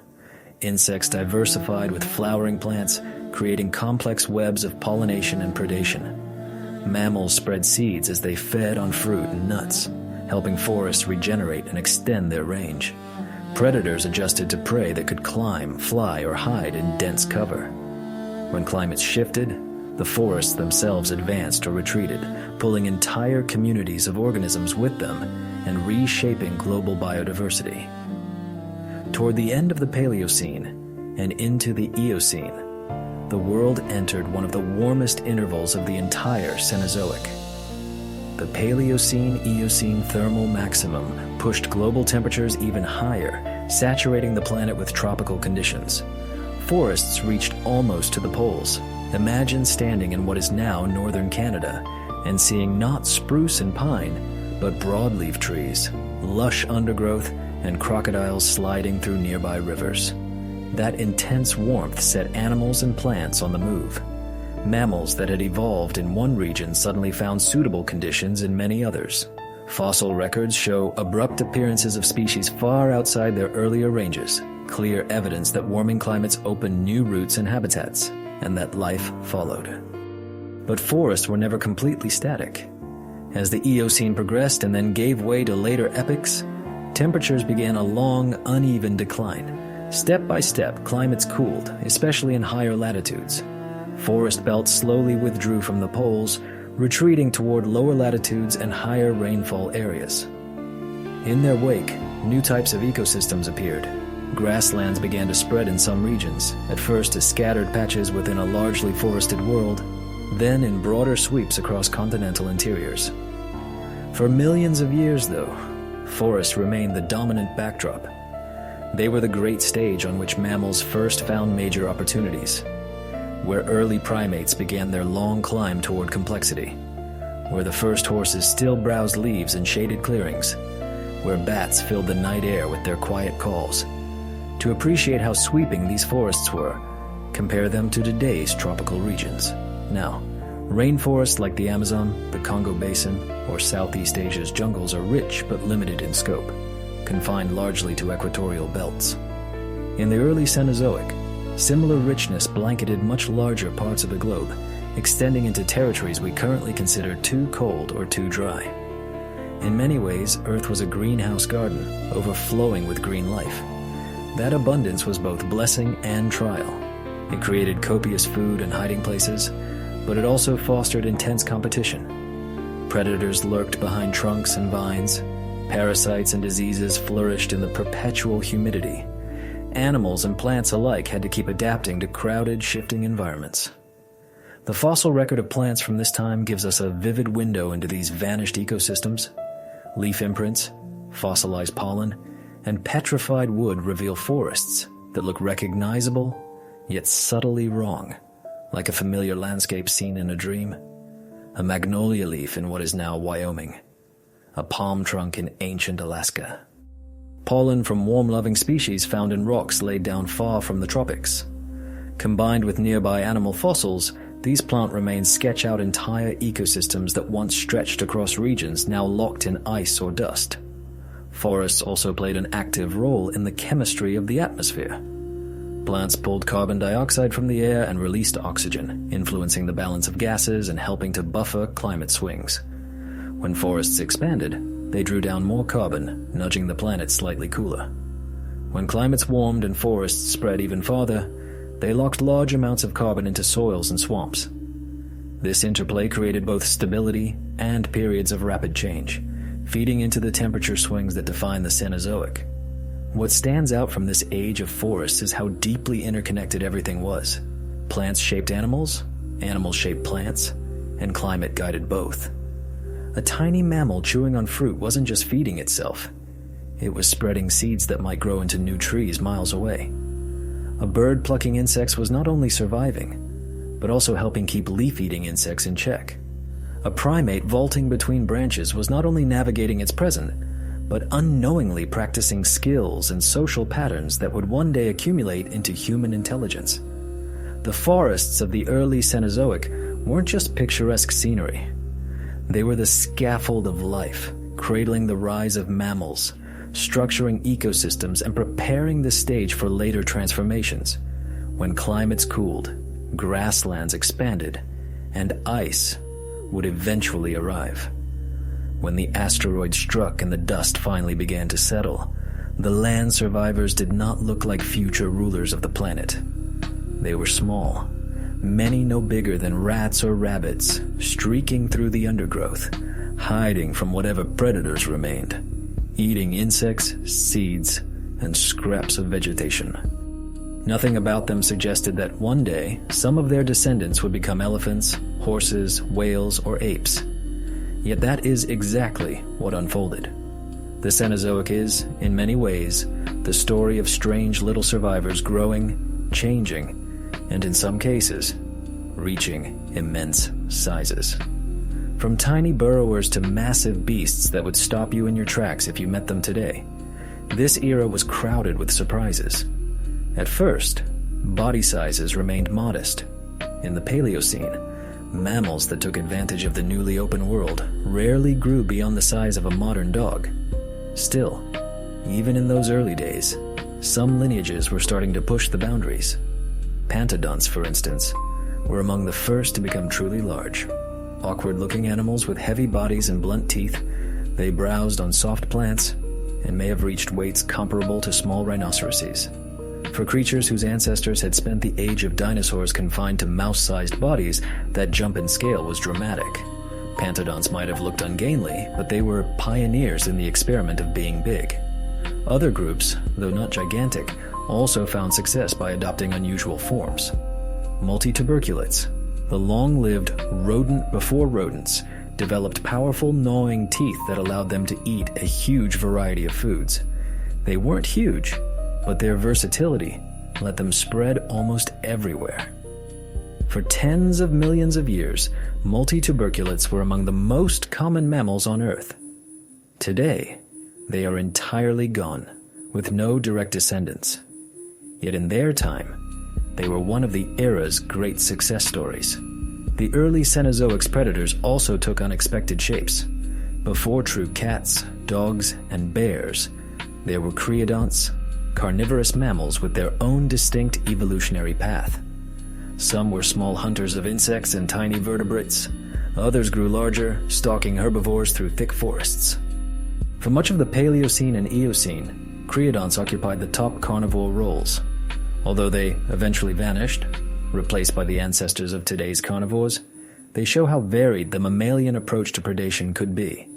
[SPEAKER 1] Insects diversified with flowering plants, creating complex webs of pollination and predation. Mammals spread seeds as they fed on fruit and nuts, helping forests regenerate and extend their range. Predators adjusted to prey that could climb, fly, or hide in dense cover. When climates shifted, the forests themselves advanced or retreated, pulling entire communities of organisms with them and reshaping global biodiversity. Toward the end of the Paleocene and into the Eocene, the world entered one of the warmest intervals of the entire Cenozoic. The Paleocene-Eocene thermal maximum pushed global temperatures even higher, saturating the planet with tropical conditions. Forests reached almost to the poles. Imagine standing in what is now northern Canada and seeing not spruce and pine, but broadleaf trees, lush undergrowth, and crocodiles sliding through nearby rivers. That intense warmth set animals and plants on the move. Mammals that had evolved in one region suddenly found suitable conditions in many others. Fossil records show abrupt appearances of species far outside their earlier ranges, clear evidence that warming climates opened new routes and habitats, and that life followed. But forests were never completely static. As the Eocene progressed and then gave way to later epochs, temperatures began a long, uneven decline. Step by step, climates cooled, especially in higher latitudes. Forest belts slowly withdrew from the poles, retreating toward lower latitudes and higher rainfall areas. In their wake, new types of ecosystems appeared. Grasslands began to spread in some regions, at first as scattered patches within a largely forested world, then in broader sweeps across continental interiors. For millions of years, though, forests remained the dominant backdrop. They were the great stage on which mammals first found major opportunities, where early primates began their long climb toward complexity, where the first horses still browsed leaves in shaded clearings, where bats filled the night air with their quiet calls. To appreciate how sweeping these forests were, compare them to today's tropical regions. Now, rainforests like the Amazon, the Congo Basin, or Southeast Asia's jungles are rich but limited in scope, confined largely to equatorial belts. In the early Cenozoic, similar richness blanketed much larger parts of the globe, extending into territories we currently consider too cold or too dry. In many ways, Earth was a greenhouse garden, overflowing with green life. That abundance was both blessing and trial. It created copious food and hiding places, but it also fostered intense competition. Predators lurked behind trunks and vines. Parasites and diseases flourished in the perpetual humidity. Animals and plants alike had to keep adapting to crowded, shifting environments. The fossil record of plants from this time gives us a vivid window into these vanished ecosystems. Leaf imprints, fossilized pollen, and petrified wood reveal forests that look recognizable, yet subtly wrong, like a familiar landscape seen in a dream. A magnolia leaf in what is now Wyoming. A palm trunk in ancient Alaska. Pollen from warm-loving species found in rocks laid down far from the tropics. Combined with nearby animal fossils, these plant remains sketch out entire ecosystems that once stretched across regions now locked in ice or dust. Forests also played an active role in the chemistry of the atmosphere. Plants pulled carbon dioxide from the air and released oxygen, influencing the balance of gases and helping to buffer climate swings. When forests expanded, they drew down more carbon, nudging the planet slightly cooler. When climates warmed and forests spread even farther, they locked large amounts of carbon into soils and swamps. This interplay created both stability and periods of rapid change, feeding into the temperature swings that define the Cenozoic. What stands out from this age of forests is how deeply interconnected everything was. Plants shaped animals, animals shaped plants, and climate guided both. A tiny mammal chewing on fruit wasn't just feeding itself. It was spreading seeds that might grow into new trees miles away. A bird plucking insects was not only surviving, but also helping keep leaf-eating insects in check. A primate vaulting between branches was not only navigating its present, but unknowingly practicing skills and social patterns that would one day accumulate into human intelligence. The forests of the early Cenozoic weren't just picturesque scenery. They were the scaffold of life, cradling the rise of mammals, structuring ecosystems, and preparing the stage for later transformations. When climates cooled, grasslands expanded, and ice would eventually arrive. When the asteroid struck and the dust finally began to settle, the land survivors did not look like future rulers of the planet. They were small, many no bigger than rats or rabbits, streaking through the undergrowth, hiding from whatever predators remained, eating insects, seeds, and scraps of vegetation. Nothing about them suggested that one day, some of their descendants would become elephants, horses, whales, or apes. Yet that is exactly what unfolded. The Cenozoic is, in many ways, the story of strange little survivors growing, changing, and in some cases, reaching immense sizes. From tiny burrowers to massive beasts that would stop you in your tracks if you met them today, this era was crowded with surprises. At first, body sizes remained modest. In the Paleocene, mammals that took advantage of the newly open world rarely grew beyond the size of a modern dog. Still, even in those early days, some lineages were starting to push the boundaries. Pantodonts, for instance, were among the first to become truly large. Awkward-looking animals with heavy bodies and blunt teeth, they browsed on soft plants and may have reached weights comparable to small rhinoceroses. For creatures whose ancestors had spent the age of dinosaurs confined to mouse-sized bodies, that jump in scale was dramatic. Pantodonts might have looked ungainly, but they were pioneers in the experiment of being big. Other groups, though not gigantic, also found success by adopting unusual forms. Multituberculates, the long-lived rodent before rodents, developed powerful gnawing teeth that allowed them to eat a huge variety of foods. They weren't huge, but their versatility let them spread almost everywhere. For tens of millions of years, multituberculates were among the most common mammals on Earth. Today, they are entirely gone, with no direct descendants. Yet in their time, they were one of the era's great success stories. The early Cenozoic predators also took unexpected shapes. Before true cats, dogs, and bears, there were creodonts, carnivorous mammals with their own distinct evolutionary path. Some were small hunters of insects and tiny vertebrates. Others grew larger, stalking herbivores through thick forests. For much of the Paleocene and Eocene, creodonts occupied the top carnivore roles. Although they eventually vanished, replaced by the ancestors of today's carnivores, they show how varied the mammalian approach to predation could be.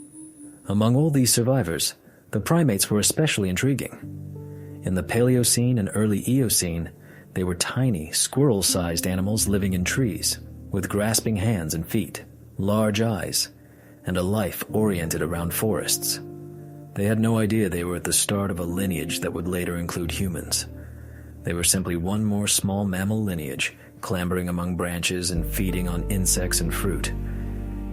[SPEAKER 1] Among all these survivors, the primates were especially intriguing. In the Paleocene and early Eocene, they were tiny, squirrel-sized animals living in trees, with grasping hands and feet, large eyes, and a life oriented around forests. They had no idea they were at the start of a lineage that would later include humans. They were simply one more small mammal lineage, clambering among branches and feeding on insects and fruit.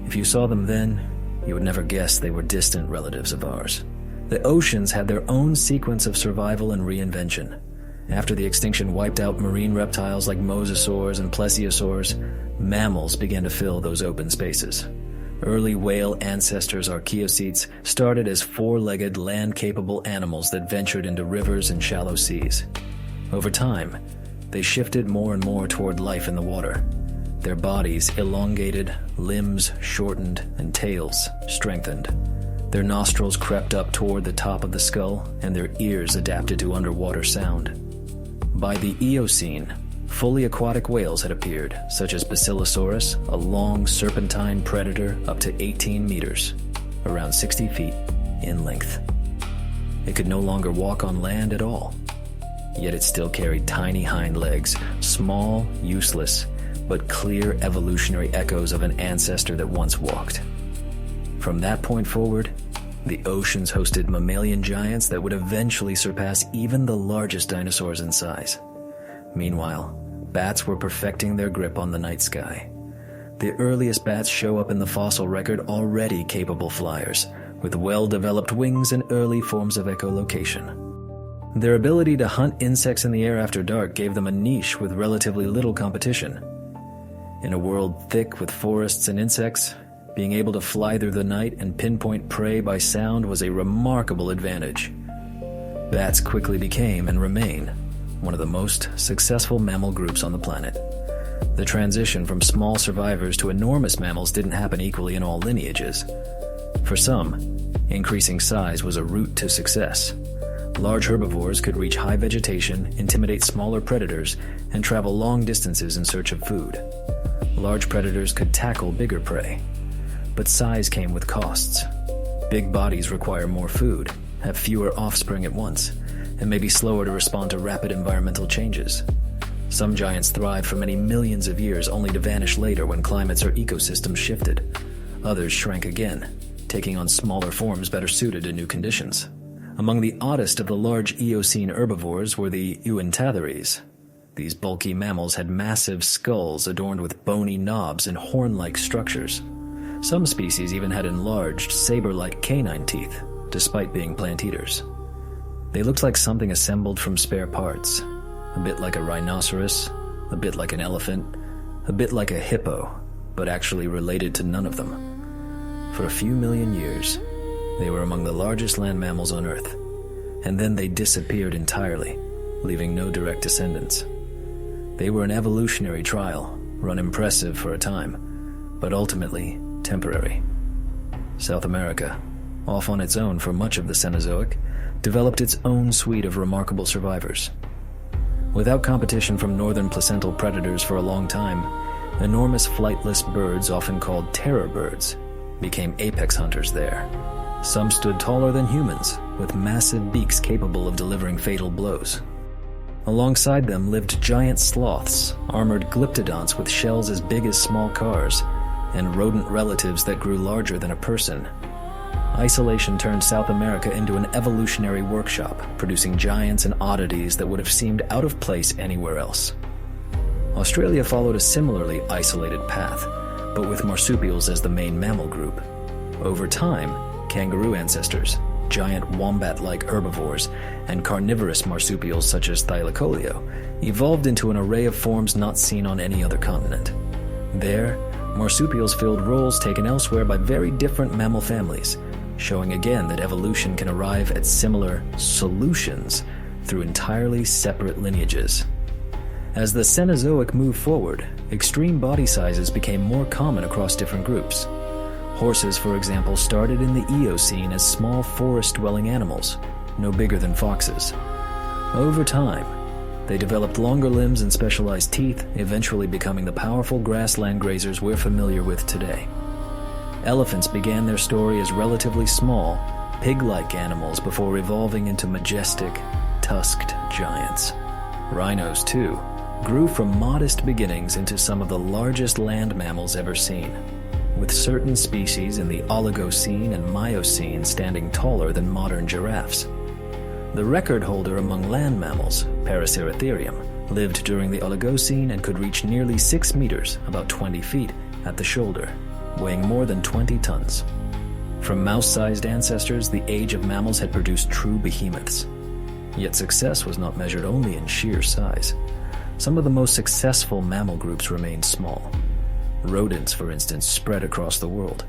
[SPEAKER 1] If you saw them then, you would never guess they were distant relatives of ours. The oceans had their own sequence of survival and reinvention. After the extinction wiped out marine reptiles like mosasaurs and plesiosaurs, mammals began to fill those open spaces. Early whale ancestors archaeocetes started as four-legged, land-capable animals that ventured into rivers and shallow seas. Over time, they shifted more and more toward life in the water. Their bodies elongated, limbs shortened, and tails strengthened. Their nostrils crept up toward the top of the skull, and their ears adapted to underwater sound. By the Eocene, fully aquatic whales had appeared, such as Basilosaurus, a long serpentine predator up to 18 meters, around 60 feet in length. It could no longer walk on land at all, yet it still carried tiny hind legs, small, useless, but clear evolutionary echoes of an ancestor that once walked. From that point forward, the oceans hosted mammalian giants that would eventually surpass even the largest dinosaurs in size. Meanwhile, bats were perfecting their grip on the night sky. The earliest bats show up in the fossil record already capable flyers, with well-developed wings and early forms of echolocation. Their ability to hunt insects in the air after dark gave them a niche with relatively little competition. In a world thick with forests and insects, being able to fly through the night and pinpoint prey by sound was a remarkable advantage. Bats quickly became, and remain, one of the most successful mammal groups on the planet. The transition from small survivors to enormous mammals didn't happen equally in all lineages. For some, increasing size was a route to success. Large herbivores could reach high vegetation, intimidate smaller predators, and travel long distances in search of food. Large predators could tackle bigger prey. But size came with costs. Big bodies require more food, have fewer offspring at once, and may be slower to respond to rapid environmental changes. Some giants thrived for many millions of years only to vanish later when climates or ecosystems shifted. Others shrank again, taking on smaller forms better suited to new conditions. Among the oddest of the large Eocene herbivores were the Uintatheres. These bulky mammals had massive skulls adorned with bony knobs and horn-like structures. Some species even had enlarged, saber-like canine teeth, despite being plant eaters. They looked like something assembled from spare parts, a bit like a rhinoceros, a bit like an elephant, a bit like a hippo, but actually related to none of them. For a few million years, they were among the largest land mammals on Earth, and then they disappeared entirely, leaving no direct descendants. They were an evolutionary trial, run impressive for a time, but ultimately temporary. South America, off on its own for much of the Cenozoic, developed its own suite of remarkable survivors. Without competition from northern placental predators for a long time, enormous flightless birds, often called terror birds, became apex hunters there. Some stood taller than humans, with massive beaks capable of delivering fatal blows. Alongside them lived giant sloths, armored glyptodonts with shells as big as small cars, and rodent relatives that grew larger than a person. isolation turned South America into an evolutionary workshop, producing giants and oddities that would have seemed out of place anywhere else. Australia followed a similarly isolated path, but with marsupials as the main mammal group. Over time, kangaroo ancestors, giant wombat-like herbivores, and carnivorous marsupials such as Thylacoleo evolved into an array of forms not seen on any other continent. There, marsupials filled roles taken elsewhere by very different mammal families, showing again that evolution can arrive at similar solutions through entirely separate lineages. As the Cenozoic moved forward, extreme body sizes became more common across different groups. Horses, for example, started in the Eocene as small forest-dwelling animals, no bigger than foxes. Over time, they developed longer limbs and specialized teeth, eventually becoming the powerful grassland grazers we're familiar with today. Elephants began their story as relatively small, pig-like animals before evolving into majestic, tusked giants. Rhinos, too, grew from modest beginnings into some of the largest land mammals ever seen, with certain species in the Oligocene and Miocene standing taller than modern giraffes. The record holder among land mammals, Paraceratherium, lived during the Oligocene and could reach nearly 6 meters, about 20 feet, at the shoulder, weighing more than 20 tons. From mouse-sized ancestors, the age of mammals had produced true behemoths. Yet success was not measured only in sheer size. Some of the most successful mammal groups remained small. Rodents, for instance, spread across the world,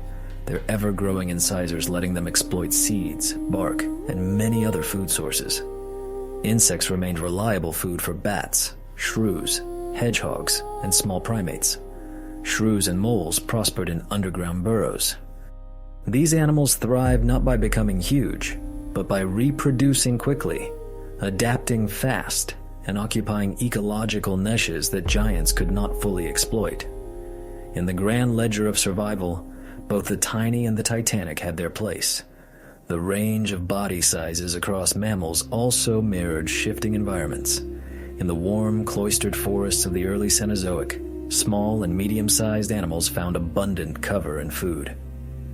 [SPEAKER 1] their ever-growing incisors letting them exploit seeds, bark, and many other food sources. Insects remained reliable food for bats, shrews, hedgehogs, and small primates. Shrews and moles prospered in underground burrows. These animals thrived not by becoming huge, but by reproducing quickly, adapting fast, and occupying ecological niches that giants could not fully exploit. In the grand ledger of survival, both the tiny and the titanic had their place. The range of body sizes across mammals also mirrored shifting environments. In the warm, cloistered forests of the early Cenozoic, small and medium-sized animals found abundant cover and food.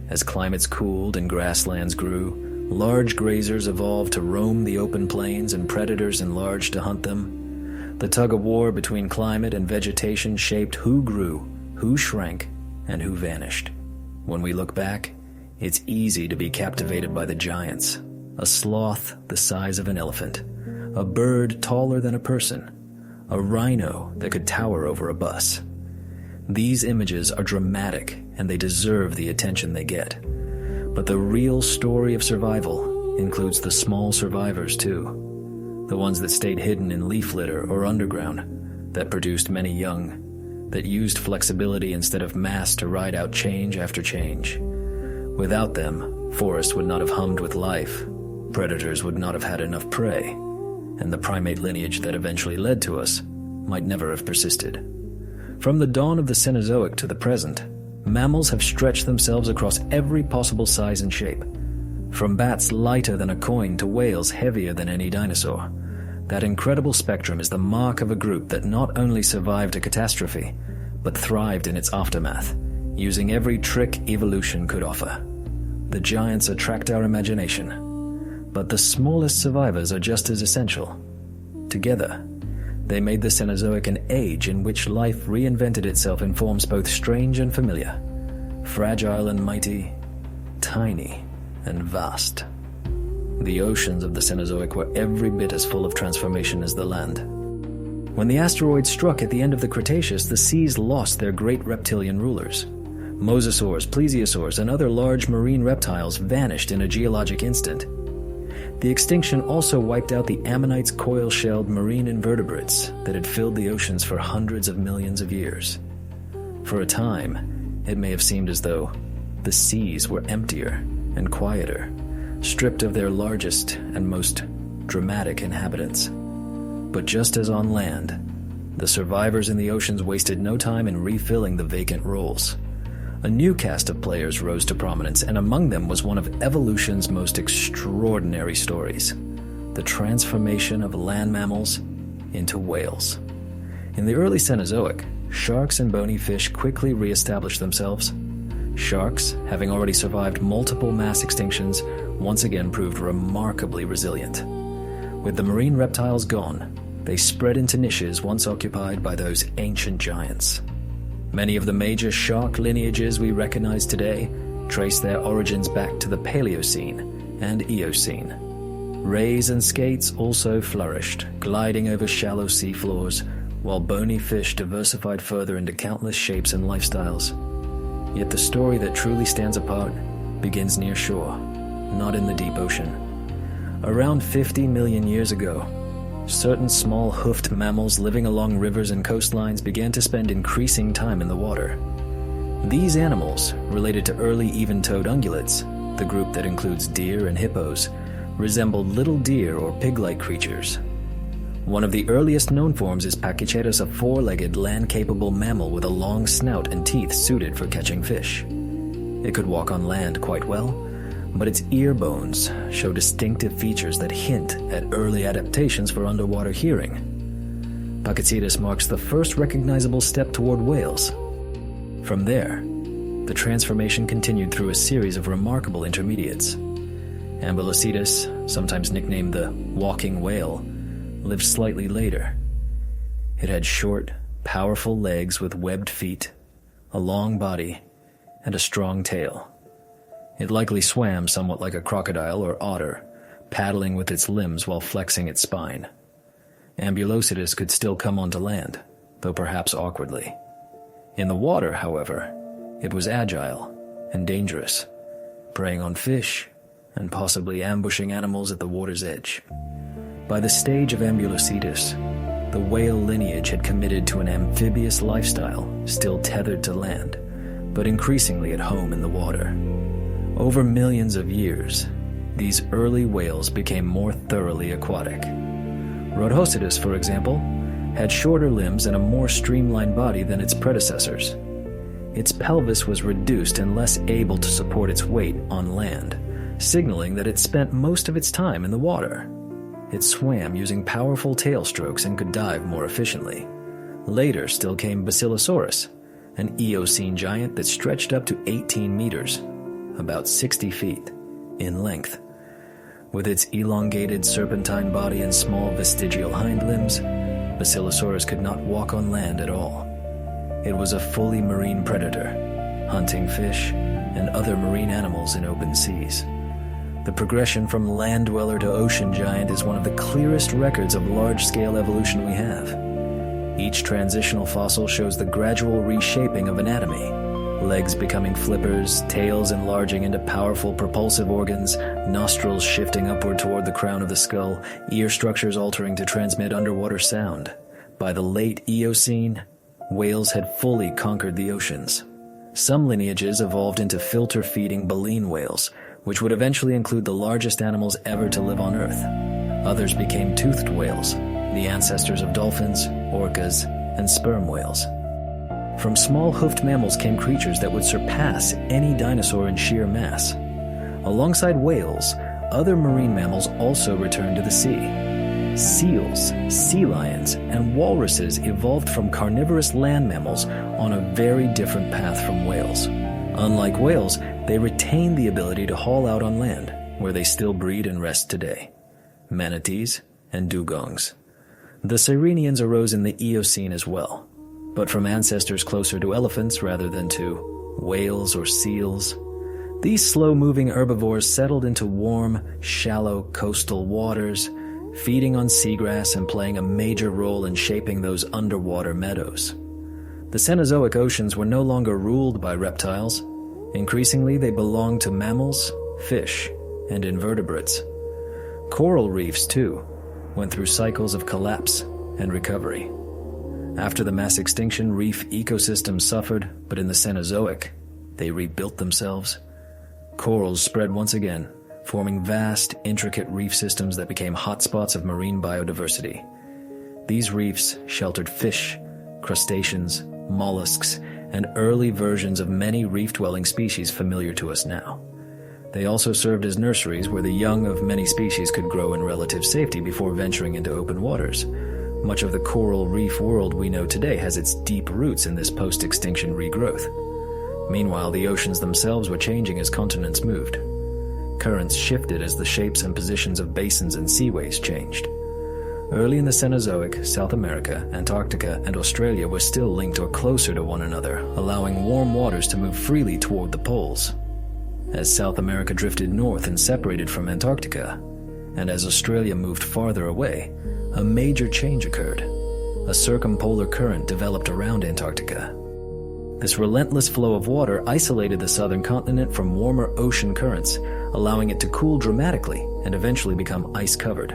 [SPEAKER 1] As climates cooled and grasslands grew, large grazers evolved to roam the open plains and predators enlarged to hunt them. The tug-of-war between climate and vegetation shaped who grew, who shrank, and who vanished. When we look back, it's easy to be captivated by the giants. A sloth the size of an elephant, a bird taller than a person, a rhino that could tower over a bus. These images are dramatic and they deserve the attention they get. But the real story of survival includes the small survivors too. The ones that stayed hidden in leaf litter or underground, that produced many young, that used flexibility instead of mass to ride out change after change. Without them, forests would not have hummed with life, predators would not have had enough prey, and the primate lineage that eventually led to us might never have persisted. From the dawn of the Cenozoic to the present, mammals have stretched themselves across every possible size and shape. From bats lighter than a coin to whales heavier than any dinosaur. That incredible spectrum is the mark of a group that not only survived a catastrophe, but thrived in its aftermath, using every trick evolution could offer. The giants attract our imagination, but the smallest survivors are just as essential. Together, they made the Cenozoic an age in which life reinvented itself in forms both strange and familiar, fragile and mighty, tiny and vast. The oceans of the Cenozoic were every bit as full of transformation as the land. When the asteroid struck at the end of the Cretaceous, the seas lost their great reptilian rulers. Mosasaurs, plesiosaurs, and other large marine reptiles vanished in a geologic instant. The extinction also wiped out the ammonites' coil-shelled marine invertebrates that had filled the oceans for hundreds of millions of years. For a time, it may have seemed as though the seas were emptier and quieter, stripped of their largest and most dramatic inhabitants. But just as on land, the survivors in the oceans wasted no time in refilling the vacant roles. A new cast of players rose to prominence, and among them was one of evolution's most extraordinary stories, the transformation of land mammals into whales. In the early Cenozoic, sharks and bony fish quickly re-established themselves. Sharks, having already survived multiple mass extinctions, once again proved remarkably resilient. With the marine reptiles gone, they spread into niches once occupied by those ancient giants. Many of the major shark lineages we recognize today trace their origins back to the Paleocene and Eocene. Rays and skates also flourished, gliding over shallow seafloors, while bony fish diversified further into countless shapes and lifestyles. Yet the story that truly stands apart begins near shore, not in the deep ocean. Around 50 million years ago, certain small hoofed mammals living along rivers and coastlines began to spend increasing time in the water. These animals, related to early even-toed ungulates, the group that includes deer and hippos, resembled little deer or pig-like creatures. One of the earliest known forms is Pachycetus, a four-legged, land-capable mammal with a long snout and teeth suited for catching fish. It could walk on land quite well, but its ear bones show distinctive features that hint at early adaptations for underwater hearing. Pachycetus marks the first recognizable step toward whales. From there, the transformation continued through a series of remarkable intermediates. Ambulocetus, sometimes nicknamed the walking whale, lived slightly later. It had short, powerful legs with webbed feet, a long body, and a strong tail. It likely swam somewhat like a crocodile or otter, paddling with its limbs while flexing its spine. Ambulocetus could still come onto land, though perhaps awkwardly. In the water, however, it was agile and dangerous, preying on fish and possibly ambushing animals at the water's edge. By the stage of Ambulocetus, the whale lineage had committed to an amphibious lifestyle, still tethered to land, but increasingly at home in the water. Over millions of years, these early whales became more thoroughly aquatic. Rhodhocetus, for example, had shorter limbs and a more streamlined body than its predecessors. Its pelvis was reduced and less able to support its weight on land, signaling that it spent most of its time in the water. It swam using powerful tail strokes and could dive more efficiently. Later still came Basilosaurus, an Eocene giant that stretched up to 18 meters, about 60 feet, in length. With its elongated serpentine body and small vestigial hind limbs, Basilosaurus could not walk on land at all. It was a fully marine predator, hunting fish and other marine animals in open seas. The progression from land dweller to ocean giant is one of the clearest records of large-scale evolution we have. Each transitional fossil shows the gradual reshaping of anatomy, legs becoming flippers, tails enlarging into powerful propulsive organs, nostrils shifting upward toward the crown of the skull, ear structures altering to transmit underwater sound. By the late Eocene, whales had fully conquered the oceans. Some lineages evolved into filter-feeding baleen whales, which would eventually include the largest animals ever to live on Earth. Others became toothed whales, the ancestors of dolphins, orcas, and sperm whales. From small hoofed mammals came creatures that would surpass any dinosaur in sheer mass. Alongside whales, other marine mammals also returned to the sea. Seals, sea lions, and walruses evolved from carnivorous land mammals on a very different path from whales. Unlike whales, they retained the ability to haul out on land, where they still breed and rest today. Manatees and dugongs. The Sirenians arose in the Eocene as well, but from ancestors closer to elephants rather than to whales or seals. These slow-moving herbivores settled into warm, shallow coastal waters, feeding on seagrass and playing a major role in shaping those underwater meadows. The Cenozoic oceans were no longer ruled by reptiles. Increasingly, they belonged to mammals, fish, and invertebrates. Coral reefs, too, went through cycles of collapse and recovery. After the mass extinction, reef ecosystems suffered, but in the Cenozoic, they rebuilt themselves. Corals spread once again, forming vast, intricate reef systems that became hotspots of marine biodiversity. These reefs sheltered fish, crustaceans, mollusks, and early versions of many reef-dwelling species familiar to us now. They also served as nurseries where the young of many species could grow in relative safety before venturing into open waters. Much of the coral reef world we know today has its deep roots in this post-extinction regrowth. Meanwhile, the oceans themselves were changing as continents moved. Currents shifted as the shapes and positions of basins and seaways changed. Early in the Cenozoic, South America, Antarctica, and Australia were still linked or closer to one another, allowing warm waters to move freely toward the poles. As South America drifted north and separated from Antarctica, and as Australia moved farther away, a major change occurred. A circumpolar current developed around Antarctica. This relentless flow of water isolated the southern continent from warmer ocean currents, allowing it to cool dramatically and eventually become ice-covered.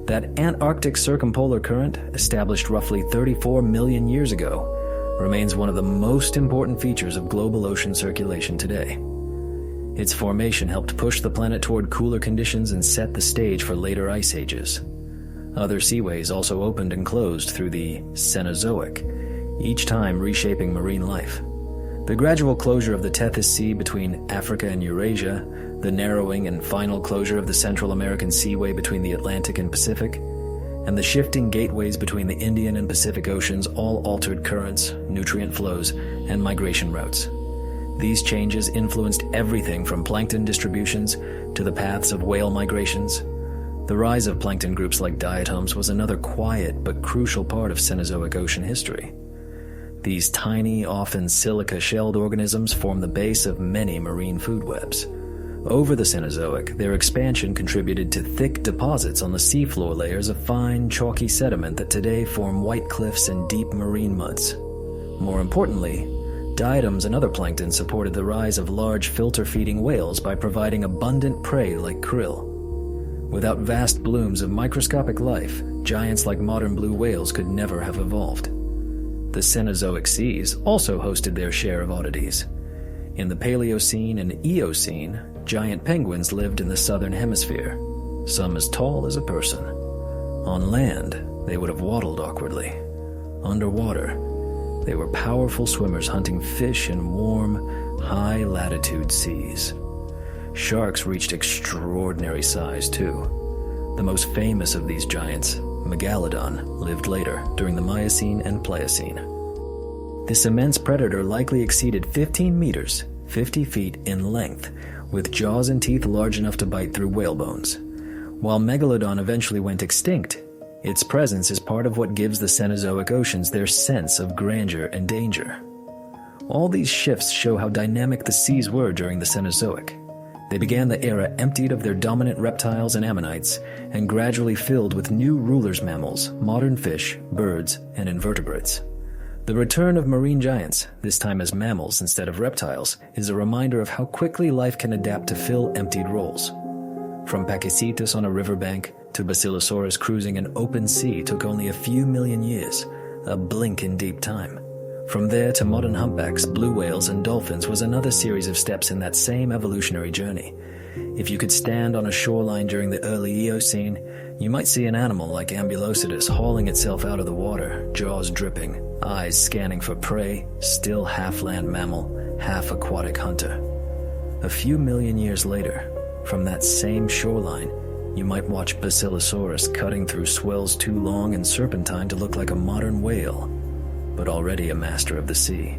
[SPEAKER 1] That Antarctic circumpolar current, established roughly 34 million years ago, remains one of the most important features of global ocean circulation today. Its formation helped push the planet toward cooler conditions and set the stage for later ice ages. Other seaways also opened and closed through the Cenozoic, each time reshaping marine life. The gradual closure of the Tethys Sea between Africa and Eurasia, the narrowing and final closure of the Central American Seaway between the Atlantic and Pacific, and the shifting gateways between the Indian and Pacific Oceans all altered currents, nutrient flows, and migration routes. These changes influenced everything from plankton distributions to the paths of whale migrations. The rise of plankton groups like diatoms was another quiet but crucial part of Cenozoic ocean history. These tiny, often silica-shelled organisms form the base of many marine food webs. Over the Cenozoic, their expansion contributed to thick deposits on the seafloor layers of fine, chalky sediment that today form white cliffs and deep marine muds. More importantly, diatoms and other plankton supported the rise of large filter-feeding whales by providing abundant prey like krill. Without vast blooms of microscopic life, giants like modern blue whales could never have evolved. The Cenozoic seas also hosted their share of oddities. In the Paleocene and Eocene, giant penguins lived in the southern hemisphere, some as tall as a person. On land, they would have waddled awkwardly. Underwater, they were powerful swimmers hunting fish in warm, high-latitude seas. Sharks reached extraordinary size, too. The most famous of these giants, Megalodon, lived later, during the Miocene and Pliocene. This immense predator likely exceeded 15 meters, 50 feet in length, with jaws and teeth large enough to bite through whale bones. While Megalodon eventually went extinct, its presence is part of what gives the Cenozoic oceans their sense of grandeur and danger. All these shifts show how dynamic the seas were during the Cenozoic. They began the era emptied of their dominant reptiles and ammonites, and gradually filled with new rulers mammals, modern fish, birds, and invertebrates. The return of marine giants, this time as mammals instead of reptiles, is a reminder of how quickly life can adapt to fill emptied roles. From Pachycetus on a riverbank to Basilosaurus cruising an open sea took only a few million years, a blink in deep time. From there to modern humpbacks, blue whales, and dolphins was another series of steps in that same evolutionary journey. If you could stand on a shoreline during the early Eocene, you might see an animal like Ambulocetus hauling itself out of the water, jaws dripping, eyes scanning for prey, still half-land mammal, half-aquatic hunter. A few million years later, from that same shoreline, you might watch Basilosaurus cutting through swells too long and serpentine to look like a modern whale, but already a master of the sea.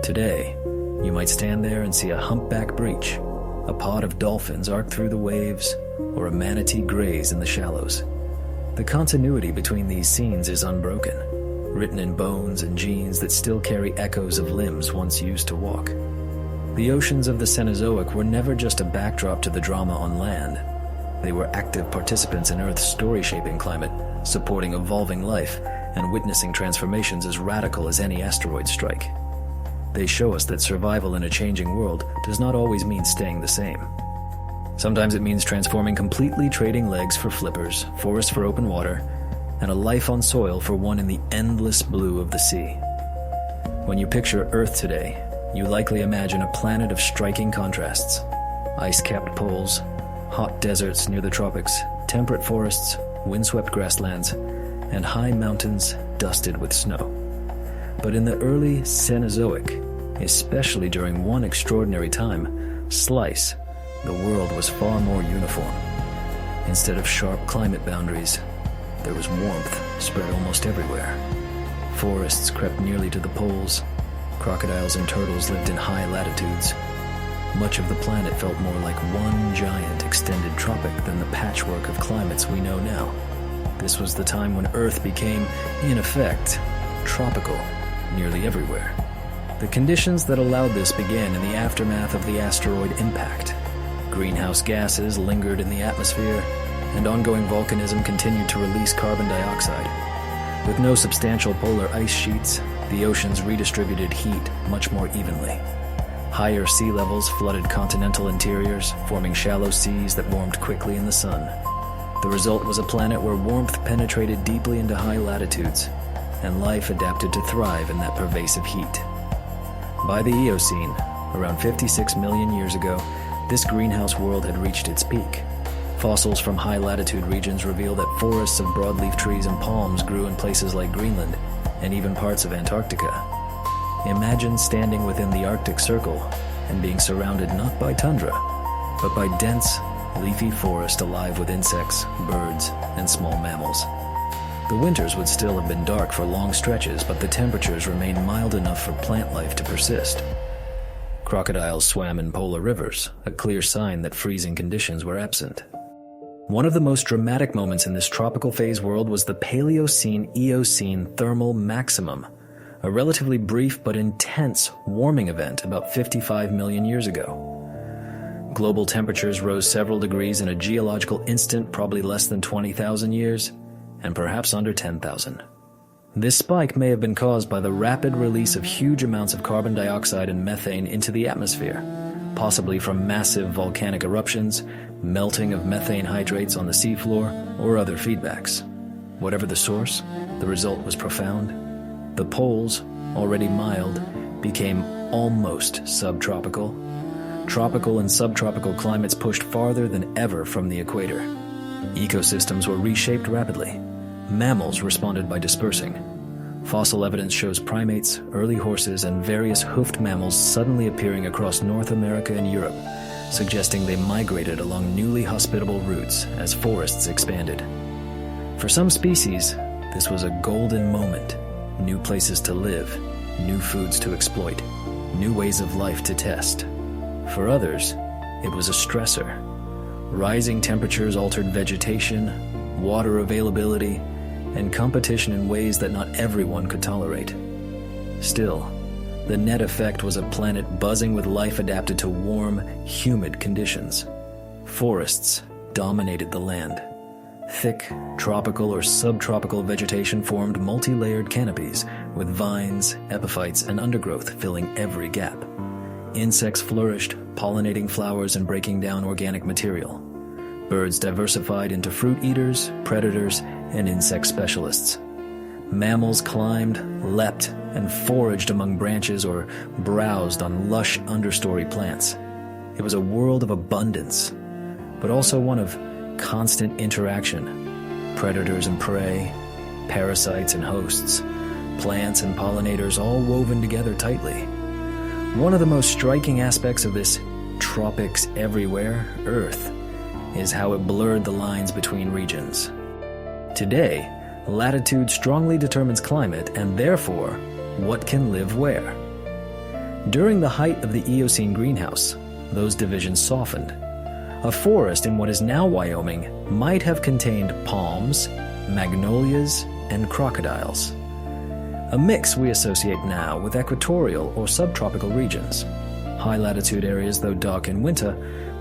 [SPEAKER 1] Today, you might stand there and see a humpback breach, a pod of dolphins arc through the waves, or a manatee graze in the shallows. The continuity between these scenes is unbroken, written in bones and genes that still carry echoes of limbs once used to walk. The oceans of the Cenozoic were never just a backdrop to the drama on land. They were active participants in Earth's story-shaping climate, supporting evolving life and witnessing transformations as radical as any asteroid strike. They show us that survival in a changing world does not always mean staying the same. Sometimes it means transforming completely, trading legs for flippers, forests for open water, and a life on soil for one in the endless blue of the sea. When you picture Earth today, you likely imagine a planet of striking contrasts. Ice-capped poles, hot deserts near the tropics, temperate forests, windswept grasslands, and high mountains dusted with snow. But in the early Cenozoic, especially during one extraordinary time, slice, the world was far more uniform. Instead of sharp climate boundaries, there was warmth spread almost everywhere. Forests crept nearly to the poles, Crocodiles and turtles lived in high latitudes. Much of the planet felt more like one giant extended tropic than the patchwork of climates we know now. This was the time when Earth became, in effect, tropical nearly everywhere. The conditions that allowed this began in the aftermath of the asteroid impact. Greenhouse gases lingered in the atmosphere, and ongoing volcanism continued to release carbon dioxide. With no substantial polar ice sheets, the oceans redistributed heat much more evenly. Higher sea levels flooded continental interiors, forming shallow seas that warmed quickly in the sun. The result was a planet where warmth penetrated deeply into high latitudes, and life adapted to thrive in that pervasive heat. By the Eocene, around 56 million years ago, this greenhouse world had reached its peak. Fossils from high-latitude regions reveal that forests of broadleaf trees and palms grew in places like Greenland and even parts of Antarctica. Imagine standing within the Arctic Circle and being surrounded not by tundra, but by dense, leafy forest alive with insects, birds, and small mammals. The winters would still have been dark for long stretches, but the temperatures remained mild enough for plant life to persist. Crocodiles swam in polar rivers, a clear sign that freezing conditions were absent. One of the most dramatic moments in this tropical phase world was the Paleocene-Eocene thermal maximum, a relatively brief but intense warming event about 55 million years ago. Global temperatures rose several degrees in a geological instant probably less than 20,000 years, and perhaps under 10,000. This spike may have been caused by the rapid release of huge amounts of carbon dioxide and methane into the atmosphere, possibly from massive volcanic eruptions, melting of methane hydrates on the seafloor, or other feedbacks. Whatever the source, the result was profound. The poles, already mild, became almost subtropical. Tropical and subtropical climates pushed farther than ever from the equator. Ecosystems were reshaped rapidly. Mammals responded by dispersing. Fossil evidence shows primates, early horses, and various hoofed mammals suddenly appearing across North America and Europe, suggesting they migrated along newly hospitable routes as forests expanded. For some species, this was a golden moment. New places to live, new foods to exploit, new ways of life to test. For others, it was a stressor. Rising temperatures altered vegetation, water availability, and competition in ways that not everyone could tolerate. Still, the net effect was a planet buzzing with life adapted to warm, humid conditions. Forests dominated the land. Thick, tropical or subtropical vegetation formed multi-layered canopies with vines, epiphytes, and undergrowth filling every gap. Insects flourished, pollinating flowers and breaking down organic material. Birds diversified into fruit eaters, predators, and insect specialists. Mammals climbed, leapt, and foraged among branches or browsed on lush understory plants. It was a world of abundance, but also one of constant interaction. Predators and prey, parasites and hosts, plants and pollinators all woven together tightly. One of the most striking aspects of this tropics everywhere Earth is how it blurred the lines between regions. Today, latitude strongly determines climate and therefore what can live where. During the height of the Eocene greenhouse, those divisions softened. A forest in what is now Wyoming might have contained palms, magnolias, and crocodiles. A mix we associate now with equatorial or subtropical regions. High-latitude areas, though dark in winter,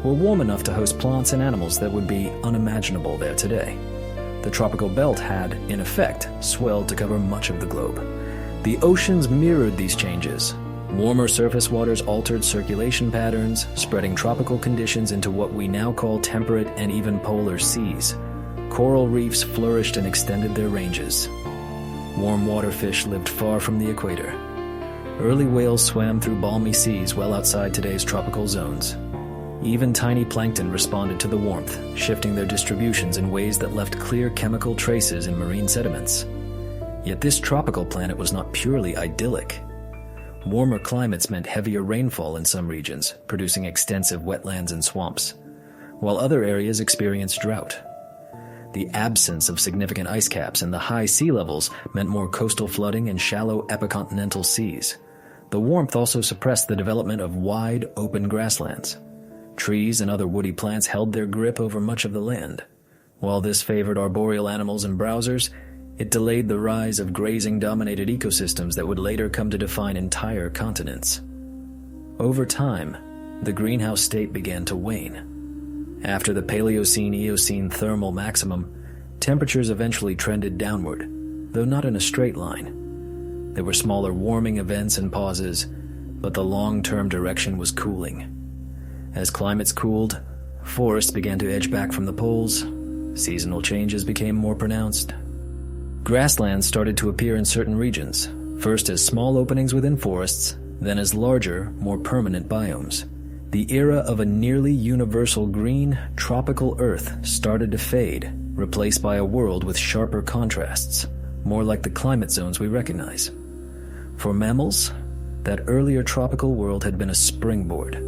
[SPEAKER 1] were warm enough to host plants and animals that would be unimaginable there today. The tropical belt had, in effect, swelled to cover much of the globe. The oceans mirrored these changes. Warmer surface waters altered circulation patterns, spreading tropical conditions into what we now call temperate and even polar seas. Coral reefs flourished and extended their ranges. Warm water fish lived far from the equator. Early whales swam through balmy seas well outside today's tropical zones. Even tiny plankton responded to the warmth, shifting their distributions in ways that left clear chemical traces in marine sediments. Yet this tropical planet was not purely idyllic. Warmer climates meant heavier rainfall in some regions, producing extensive wetlands and swamps, while other areas experienced drought. The absence of significant ice caps and the high sea levels meant more coastal flooding and shallow epicontinental seas. The warmth also suppressed the development of wide, open grasslands. Trees and other woody plants held their grip over much of the land. While this favored arboreal animals and browsers, it delayed the rise of grazing-dominated ecosystems that would later come to define entire continents. Over time, the greenhouse state began to wane. After the Paleocene-Eocene thermal maximum, temperatures eventually trended downward, though not in a straight line. There were smaller warming events and pauses, but the long-term direction was cooling. As climates cooled, forests began to edge back from the poles, seasonal changes became more pronounced. Grasslands started to appear in certain regions, first as small openings within forests, then as larger, more permanent biomes. The era of a nearly universal green, tropical Earth started to fade, replaced by a world with sharper contrasts, more like the climate zones we recognize. For mammals, that earlier tropical world had been a springboard.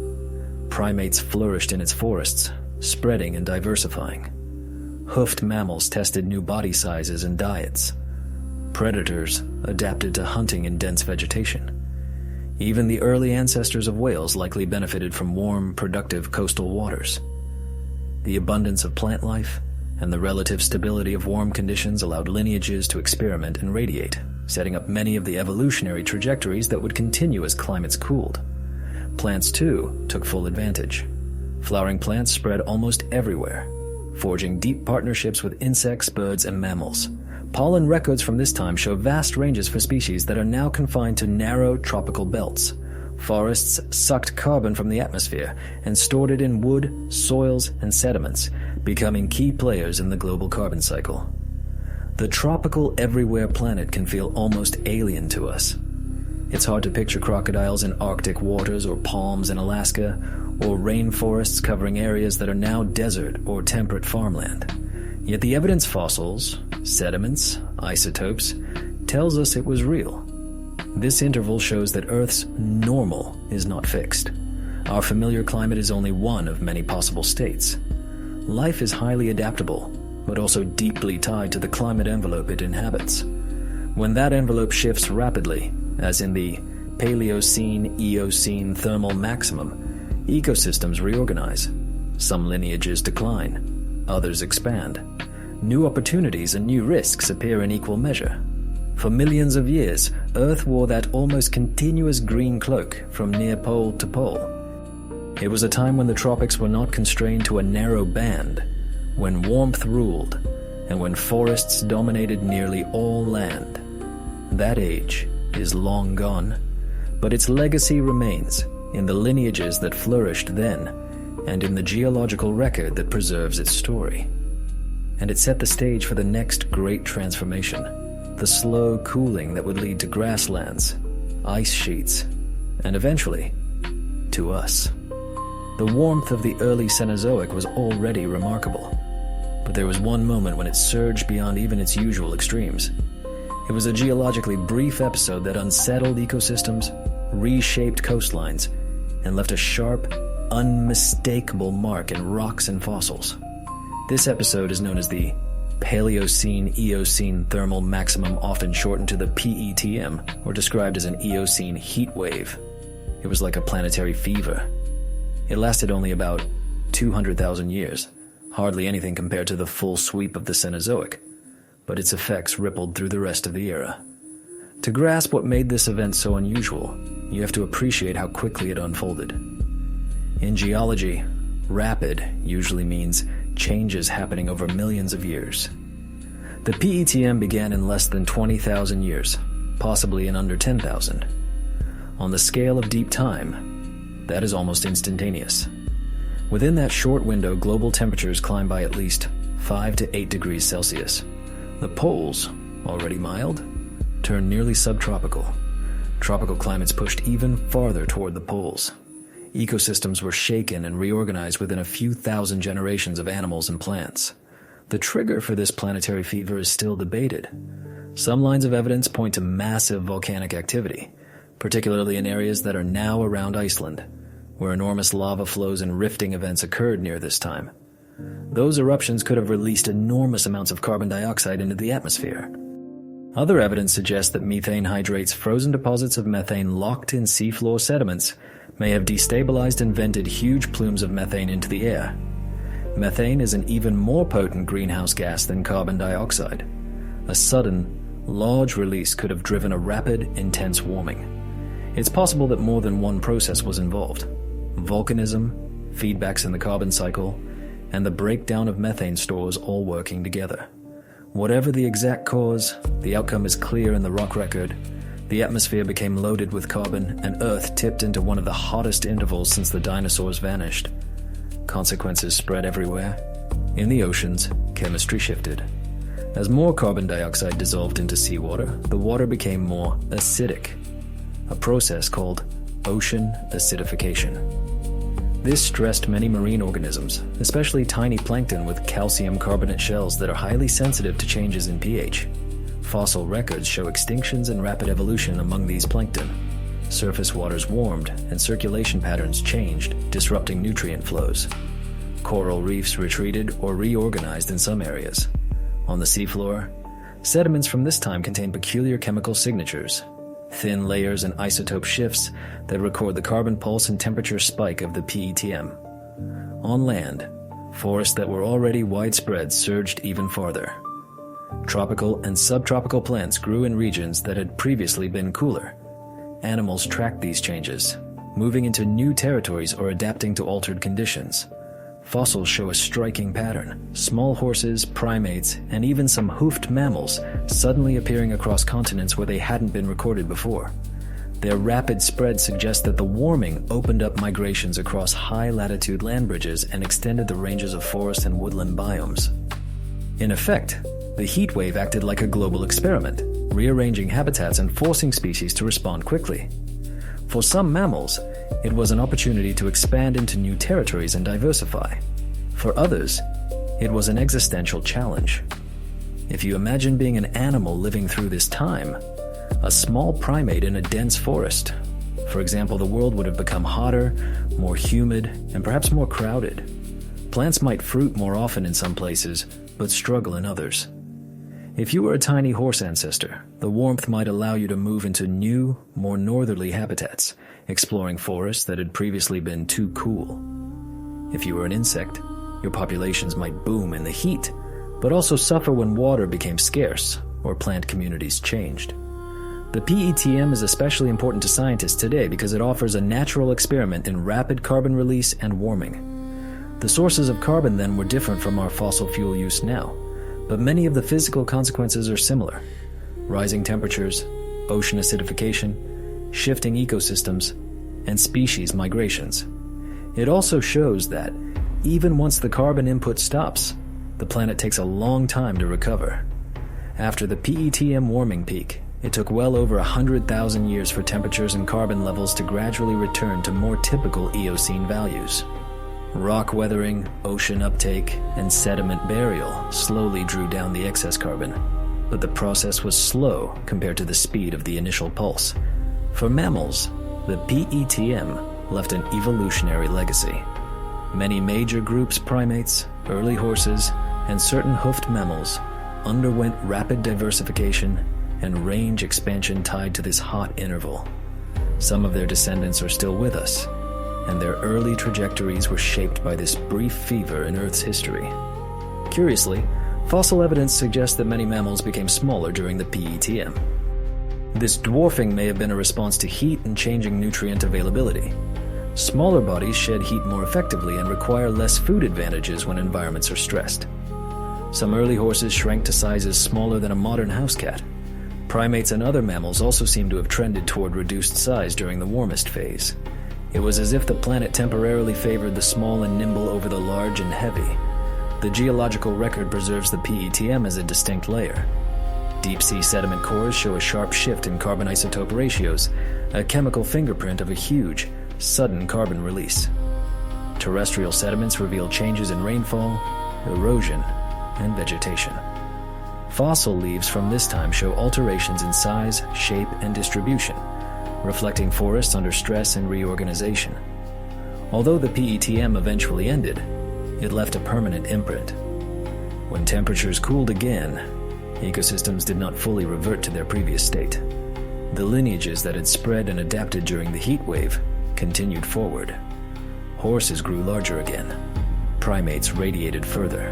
[SPEAKER 1] Primates flourished in its forests, spreading and diversifying. Hoofed mammals tested new body sizes and diets. Predators adapted to hunting in dense vegetation. Even the early ancestors of whales likely benefited from warm, productive coastal waters. The abundance of plant life and the relative stability of warm conditions allowed lineages to experiment and radiate, setting up many of the evolutionary trajectories that would continue as climates cooled. Plants, too, took full advantage. Flowering plants spread almost everywhere, forging deep partnerships with insects, birds, and mammals. Pollen records from this time show vast ranges for species that are now confined to narrow tropical belts. Forests sucked carbon from the atmosphere and stored it in wood, soils, and sediments, becoming key players in the global carbon cycle. The tropical everywhere planet can feel almost alien to us. It's hard to picture crocodiles in Arctic waters or palms in Alaska, or rainforests covering areas that are now desert or temperate farmland. Yet the evidence fossils, sediments, isotopes, tells us it was real. This interval shows that Earth's normal is not fixed. Our familiar climate is only one of many possible states. Life is highly adaptable, but also deeply tied to the climate envelope it inhabits. When that envelope shifts rapidly, as in the Paleocene-Eocene thermal maximum, ecosystems reorganize. Some lineages decline, others expand. New opportunities and new risks appear in equal measure. For millions of years, Earth wore that almost continuous green cloak from near pole to pole. It was a time when the tropics were not constrained to a narrow band, when warmth ruled, and when forests dominated nearly all land. That age is long gone, but its legacy remains in the lineages that flourished then and in the geological record that preserves its story. And it set the stage for the next great transformation, the slow cooling that would lead to grasslands, ice sheets, and eventually, to us. The warmth of the early Cenozoic was already remarkable, but there was one moment when it surged beyond even its usual extremes. It was a geologically brief episode that unsettled ecosystems, reshaped coastlines, and left a sharp, unmistakable mark in rocks and fossils. This episode is known as the Paleocene-Eocene thermal maximum, often shortened to the PETM, or described as an Eocene heat wave. It was like a planetary fever. It lasted only about 200,000 years, hardly anything compared to the full sweep of the Cenozoic, but its effects rippled through the rest of the era. To grasp what made this event so unusual, you have to appreciate how quickly it unfolded. In geology, rapid usually means changes happening over millions of years. The PETM began in less than 20,000 years, possibly in under 10,000. On the scale of deep time, that is almost instantaneous. Within that short window, global temperatures climbed by at least 5 to 8 degrees Celsius. The poles, already mild, turned nearly subtropical. Tropical climates pushed even farther toward the poles. Ecosystems were shaken and reorganized within a few thousand generations of animals and plants. The trigger for this planetary fever is still debated. Some lines of evidence point to massive volcanic activity, particularly in areas that are now around Iceland, where enormous lava flows and rifting events occurred near this time. Those eruptions could have released enormous amounts of carbon dioxide into the atmosphere. Other evidence suggests that methane hydrates, frozen deposits of methane locked in seafloor sediments, may have destabilized and vented huge plumes of methane into the air. Methane is an even more potent greenhouse gas than carbon dioxide. A sudden, large release could have driven a rapid, intense warming. It's possible that more than one process was involved: volcanism, feedbacks in the carbon cycle, and the breakdown of methane stores all working together. Whatever the exact cause, the outcome is clear in the rock record. The atmosphere became loaded with carbon, and Earth tipped into one of the hottest intervals since the dinosaurs vanished. Consequences spread everywhere. In the oceans, chemistry shifted. As more carbon dioxide dissolved into seawater, the water became more acidic, a process called ocean acidification. This stressed many marine organisms, especially tiny plankton with calcium carbonate shells that are highly sensitive to changes in pH. Fossil records show extinctions and rapid evolution among these plankton. Surface waters warmed and circulation patterns changed, disrupting nutrient flows. Coral reefs retreated or reorganized in some areas. On the seafloor, sediments from this time contain peculiar chemical signatures, thin layers and isotope shifts that record the carbon pulse and temperature spike of the PETM. On land, forests that were already widespread surged even farther. Tropical and subtropical plants grew in regions that had previously been cooler. Animals tracked these changes, moving into new territories or adapting to altered conditions. Fossils show a striking pattern: small horses, primates, and even some hoofed mammals suddenly appearing across continents where they hadn't been recorded before. Their rapid spread suggests that the warming opened up migrations across high-latitude land bridges and extended the ranges of forest and woodland biomes. In effect, the heat wave acted like a global experiment, rearranging habitats and forcing species to respond quickly. For some mammals, it was an opportunity to expand into new territories and diversify. For others, it was an existential challenge. If you imagine being an animal living through this time, a small primate in a dense forest, for example, the world would have become hotter, more humid, and perhaps more crowded. Plants might fruit more often in some places, but struggle in others. If you were a tiny horse ancestor, the warmth might allow you to move into new, more northerly habitats, exploring forests that had previously been too cool. If you were an insect, your populations might boom in the heat, but also suffer when water became scarce or plant communities changed. The PETM is especially important to scientists today because it offers a natural experiment in rapid carbon release and warming. The sources of carbon then were different from our fossil fuel use now, but many of the physical consequences are similar: rising temperatures, ocean acidification, shifting ecosystems, and species migrations. It also shows that, even once the carbon input stops, the planet takes a long time to recover. After the PETM warming peak, it took well over 100,000 years for temperatures and carbon levels to gradually return to more typical Eocene values. Rock weathering, ocean uptake, and sediment burial slowly drew down the excess carbon, but the process was slow compared to the speed of the initial pulse. For mammals, the PETM left an evolutionary legacy. Many major groups, primates, early horses, and certain hoofed mammals, underwent rapid diversification and range expansion tied to this hot interval. Some of their descendants are still with us, and their early trajectories were shaped by this brief fever in Earth's history. Curiously, fossil evidence suggests that many mammals became smaller during the PETM. This dwarfing may have been a response to heat and changing nutrient availability. Smaller bodies shed heat more effectively and require less food advantages when environments are stressed. Some early horses shrank to sizes smaller than a modern house cat. Primates and other mammals also seem to have trended toward reduced size during the warmest phase. It was as if the planet temporarily favored the small and nimble over the large and heavy. The geological record preserves the PETM as a distinct layer. Deep-sea sediment cores show a sharp shift in carbon isotope ratios, a chemical fingerprint of a huge, sudden carbon release. Terrestrial sediments reveal changes in rainfall, erosion, and vegetation. Fossil leaves from this time show alterations in size, shape, and distribution, reflecting forests under stress and reorganization. Although the PETM eventually ended, it left a permanent imprint. When temperatures cooled again, Ecosystems did not fully revert to their previous state. The lineages that had spread and adapted during the heat wave continued forward. Horses grew larger again. Primates radiated further.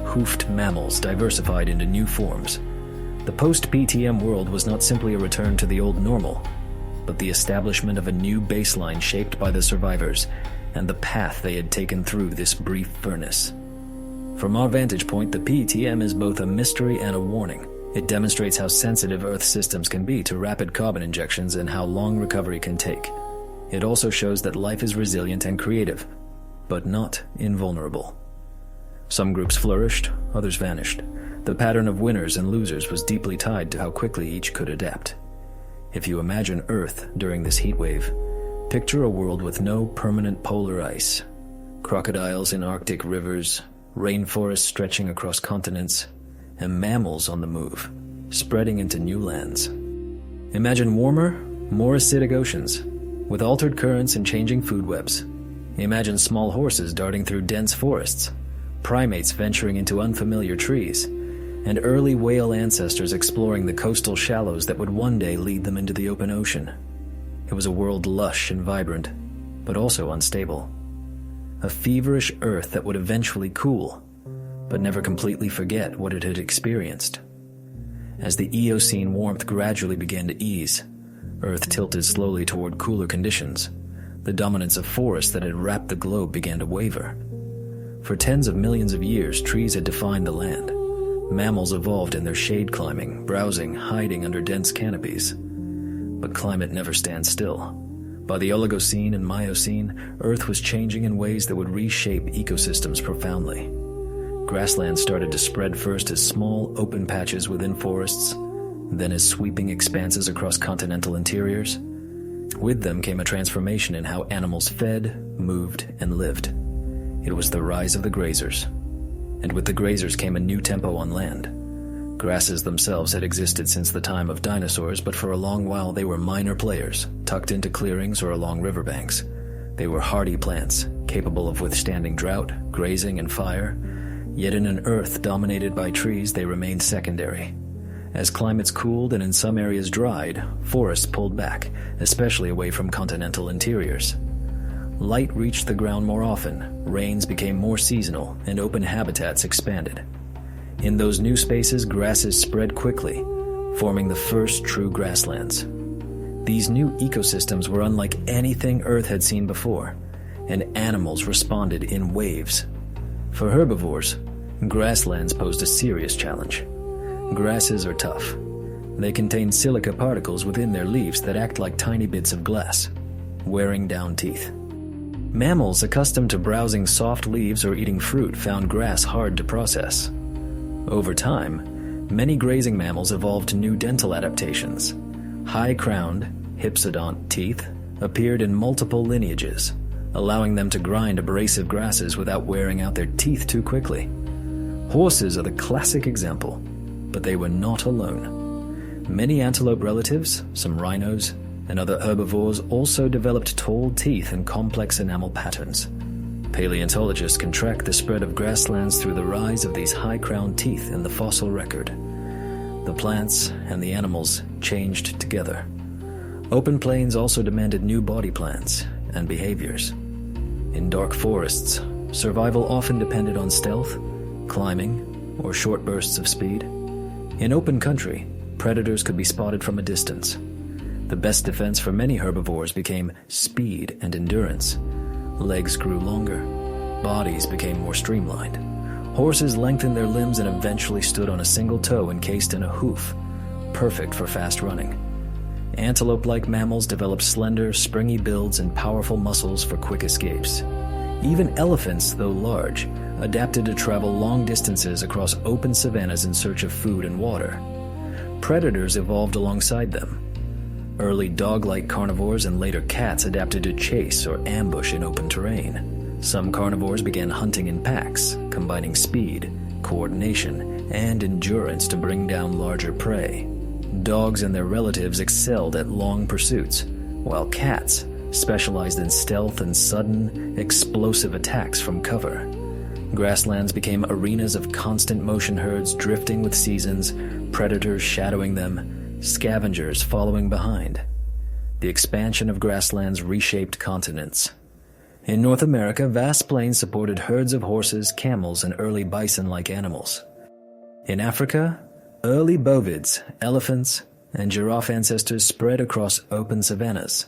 [SPEAKER 1] Hoofed mammals diversified into new forms. The post-PTM world was not simply a return to the old normal, but the establishment of a new baseline shaped by the survivors and the path they had taken through this brief furnace. From our vantage point, the PTM is both a mystery and a warning. It demonstrates how sensitive Earth systems can be to rapid carbon injections and how long recovery can take. It also shows that life is resilient and creative, but not invulnerable. Some groups flourished, others vanished. The pattern of winners and losers was deeply tied to how quickly each could adapt. If you imagine Earth during this heat wave, picture a world with no permanent polar ice, crocodiles in Arctic rivers, rainforests stretching across continents, and mammals on the move, spreading into new lands. Imagine warmer, more acidic oceans, with altered currents and changing food webs. Imagine small horses darting through dense forests, primates venturing into unfamiliar trees, and early whale ancestors exploring the coastal shallows that would one day lead them into the open ocean. It was a world lush and vibrant, but also unstable. A feverish Earth that would eventually cool, but never completely forget what it had experienced. As the Eocene warmth gradually began to ease, Earth tilted slowly toward cooler conditions. The dominance of forests that had wrapped the globe began to waver. For tens of millions of years, trees had defined the land. Mammals evolved in their shade climbing, browsing, hiding under dense canopies. But climate never stands still. By the Oligocene and Miocene, Earth was changing in ways that would reshape ecosystems profoundly. Grasslands started to spread first as small, open patches within forests, then as sweeping expanses across continental interiors. With them came a transformation in how animals fed, moved, and lived. It was the rise of the grazers. And with the grazers came a new tempo on land. Grasses themselves had existed since the time of dinosaurs, but for a long while they were minor players, tucked into clearings or along riverbanks. They were hardy plants, capable of withstanding drought, grazing, and fire. Yet in an Earth dominated by trees, they remained secondary. As climates cooled and in some areas dried, forests pulled back, especially away from continental interiors. Light reached the ground more often, rains became more seasonal, and open habitats expanded. In those new spaces, grasses spread quickly, forming the first true grasslands. These new ecosystems were unlike anything Earth had seen before, and animals responded in waves. For herbivores, grasslands posed a serious challenge. Grasses are tough. They contain silica particles within their leaves that act like tiny bits of glass, wearing down teeth. Mammals accustomed to browsing soft leaves or eating fruit found grass hard to process. Over time, many grazing mammals evolved new dental adaptations. High-crowned, hypsodont teeth appeared in multiple lineages, allowing them to grind abrasive grasses without wearing out their teeth too quickly. Horses are the classic example, but they were not alone. Many antelope relatives, some rhinos, and other herbivores also developed tall teeth and complex enamel patterns. Paleontologists can track the spread of grasslands through the rise of these high-crowned teeth in the fossil record. The plants and the animals changed together. Open plains also demanded new body plans and behaviors. In dark forests, survival often depended on stealth, climbing, or short bursts of speed. In open country, predators could be spotted from a distance. The best defense for many herbivores became speed and endurance. Legs grew longer. Bodies became more streamlined. Horses lengthened their limbs and eventually stood on a single toe encased in a hoof, perfect for fast running. Antelope-like mammals developed slender, springy builds and powerful muscles for quick escapes. Even elephants, though large, adapted to travel long distances across open savannas in search of food and water. Predators evolved alongside them. Early dog-like carnivores and later cats adapted to chase or ambush in open terrain. Some carnivores began hunting in packs, combining speed, coordination, and endurance to bring down larger prey. Dogs and their relatives excelled at long pursuits, while cats specialized in stealth and sudden, explosive attacks from cover. Grasslands became arenas of constant motion, herds drifting with seasons, predators shadowing them, scavengers following behind. The expansion of grasslands reshaped continents. In North America, vast plains supported herds of horses, camels, and early bison-like animals. In Africa, early bovids, elephants, and giraffe ancestors spread across open savannas.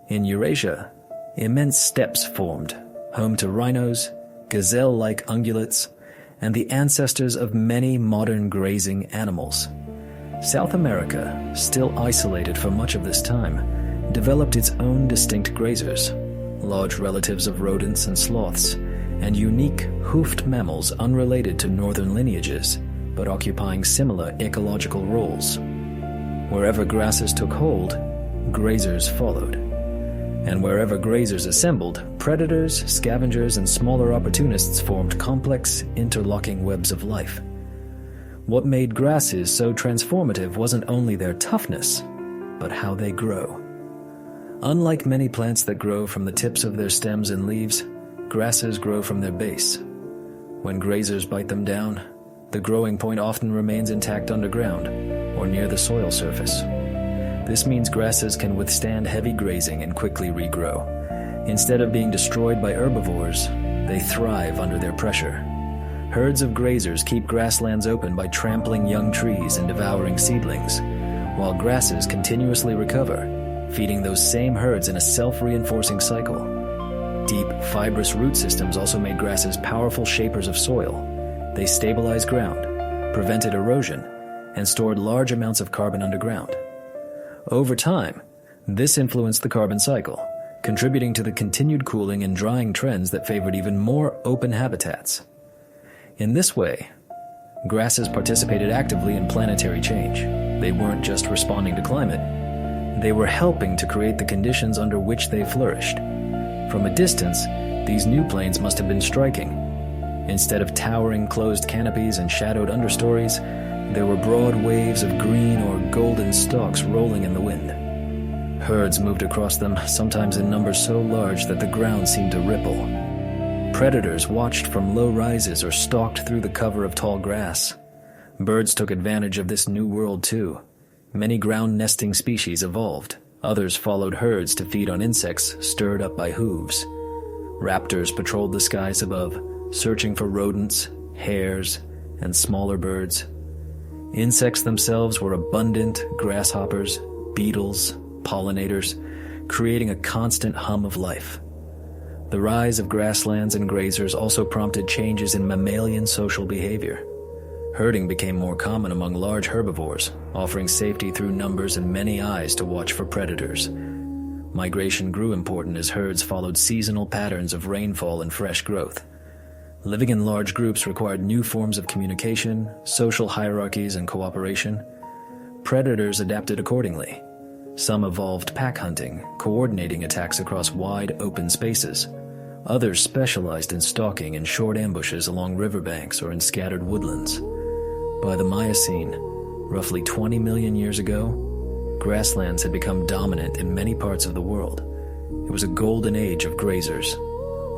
[SPEAKER 1] In Eurasia, immense steppes formed, home to rhinos, gazelle-like ungulates, and the ancestors of many modern grazing animals. South America, still isolated for much of this time, developed its own distinct grazers, large relatives of rodents and sloths, and unique hoofed mammals unrelated to northern lineages, but occupying similar ecological roles. Wherever grasses took hold, grazers followed. And wherever grazers assembled, predators, scavengers, and smaller opportunists formed complex, interlocking webs of life. What made grasses so transformative wasn't only their toughness, but how they grow. Unlike many plants that grow from the tips of their stems and leaves, grasses grow from their base. When grazers bite them down, the growing point often remains intact underground or near the soil surface. This means grasses can withstand heavy grazing and quickly regrow. Instead of being destroyed by herbivores, they thrive under their pressure. Herds of grazers keep grasslands open by trampling young trees and devouring seedlings, while grasses continuously recover, feeding those same herds in a self-reinforcing cycle. Deep, fibrous root systems also made grasses powerful shapers of soil. They stabilized ground, prevented erosion, and stored large amounts of carbon underground. Over time, this influenced the carbon cycle, contributing to the continued cooling and drying trends that favored even more open habitats. In this way, grasses participated actively in planetary change. They weren't just responding to climate, they were helping to create the conditions under which they flourished. From a distance, these new plains must have been striking. Instead of towering closed canopies and shadowed understories, there were broad waves of green or golden stalks rolling in the wind. Herds moved across them, sometimes in numbers so large that the ground seemed to ripple. Predators watched from low rises or stalked through the cover of tall grass. Birds took advantage of this new world too. Many ground-nesting species evolved. Others followed herds to feed on insects stirred up by hooves. Raptors patrolled the skies above, searching for rodents, hares, and smaller birds. Insects themselves were abundant: grasshoppers, beetles, pollinators, creating a constant hum of life. The rise of grasslands and grazers also prompted changes in mammalian social behavior. Herding became more common among large herbivores, offering safety through numbers and many eyes to watch for predators. Migration grew important as herds followed seasonal patterns of rainfall and fresh growth. Living in large groups required new forms of communication, social hierarchies, and cooperation. Predators adapted accordingly. Some evolved pack hunting, coordinating attacks across wide, open spaces. Others specialized in stalking in short ambushes along riverbanks or in scattered woodlands. By the Miocene, roughly 20 million years ago, grasslands had become dominant in many parts of the world. It was a golden age of grazers.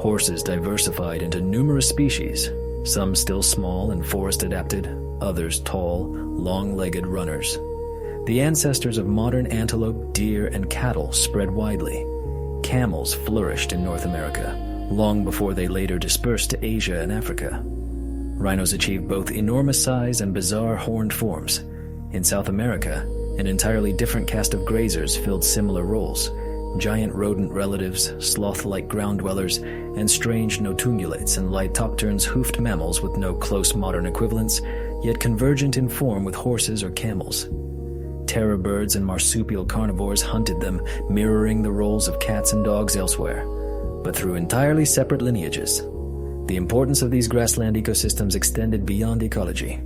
[SPEAKER 1] Horses diversified into numerous species, some still small and forest-adapted, others tall, long-legged runners. The ancestors of modern antelope, deer, and cattle spread widely. Camels flourished in North America, long before they later dispersed to Asia and Africa. Rhinos achieved both enormous size and bizarre horned forms. In South America, an entirely different caste of grazers filled similar roles: giant rodent relatives, sloth-like ground dwellers, and strange notungulates and litopterns, hoofed mammals with no close modern equivalents, yet convergent in form with horses or camels. Terror birds and marsupial carnivores hunted them, mirroring the roles of cats and dogs elsewhere, but through entirely separate lineages. The importance of these grassland ecosystems extended beyond ecology.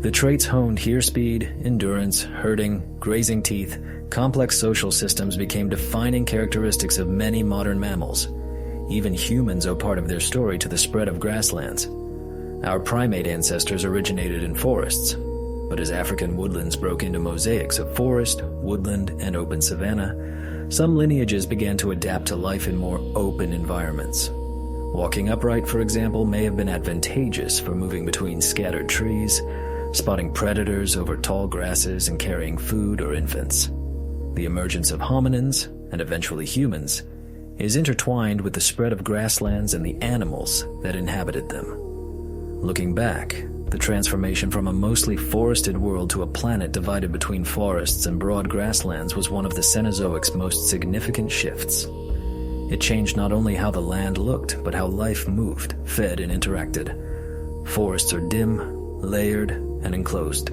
[SPEAKER 1] The traits honed here: speed, endurance, herding, grazing teeth, complex social systems became defining characteristics of many modern mammals. Even humans owe part of their story to the spread of grasslands. Our primate ancestors originated in forests, but as African woodlands broke into mosaics of forest, woodland, and open savanna, some lineages began to adapt to life in more open environments. Walking upright, for example, may have been advantageous for moving between scattered trees, spotting predators over tall grasses, and carrying food or infants. The emergence of hominins, and eventually humans, is intertwined with the spread of grasslands and the animals that inhabited them. Looking back, the transformation from a mostly forested world to a planet divided between forests and broad grasslands was one of the Cenozoic's most significant shifts. It changed not only how the land looked, but how life moved, fed, and interacted. Forests are dim, layered, and enclosed.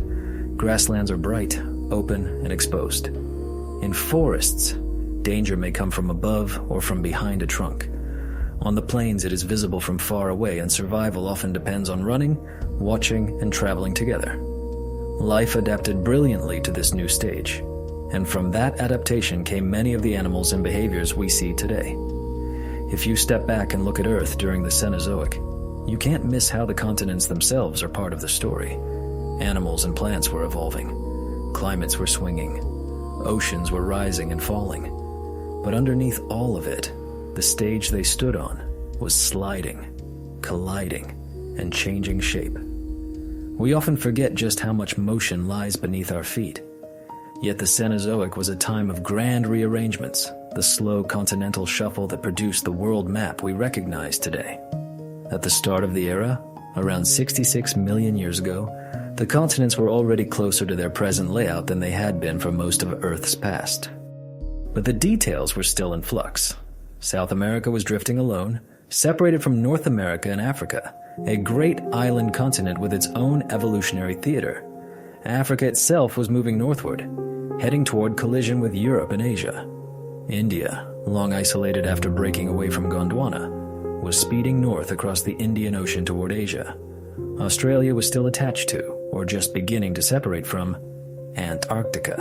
[SPEAKER 1] Grasslands are bright, open, and exposed. In forests, danger may come from above or from behind a trunk. On the plains, it is visible from far away, and survival often depends on running, watching, and traveling together. Life adapted brilliantly to this new stage, and from that adaptation came many of the animals and behaviors we see today. If you step back and look at Earth during the Cenozoic, you can't miss how the continents themselves are part of the story. Animals and plants were evolving. Climates were swinging. Oceans were rising and falling. But underneath all of it, the stage they stood on was sliding, colliding, and changing shape. We often forget just how much motion lies beneath our feet. Yet the Cenozoic was a time of grand rearrangements, the slow continental shuffle that produced the world map we recognize today. At the start of the era, around 66 million years ago, the continents were already closer to their present layout than they had been for most of Earth's past. But the details were still in flux. South America was drifting alone, separated from North America and Africa, a great island continent with its own evolutionary theater. Africa itself was moving northward, heading toward collision with Europe and Asia. India, long isolated after breaking away from Gondwana, was speeding north across the Indian Ocean toward Asia. Australia was still attached to, or just beginning to separate from, Antarctica,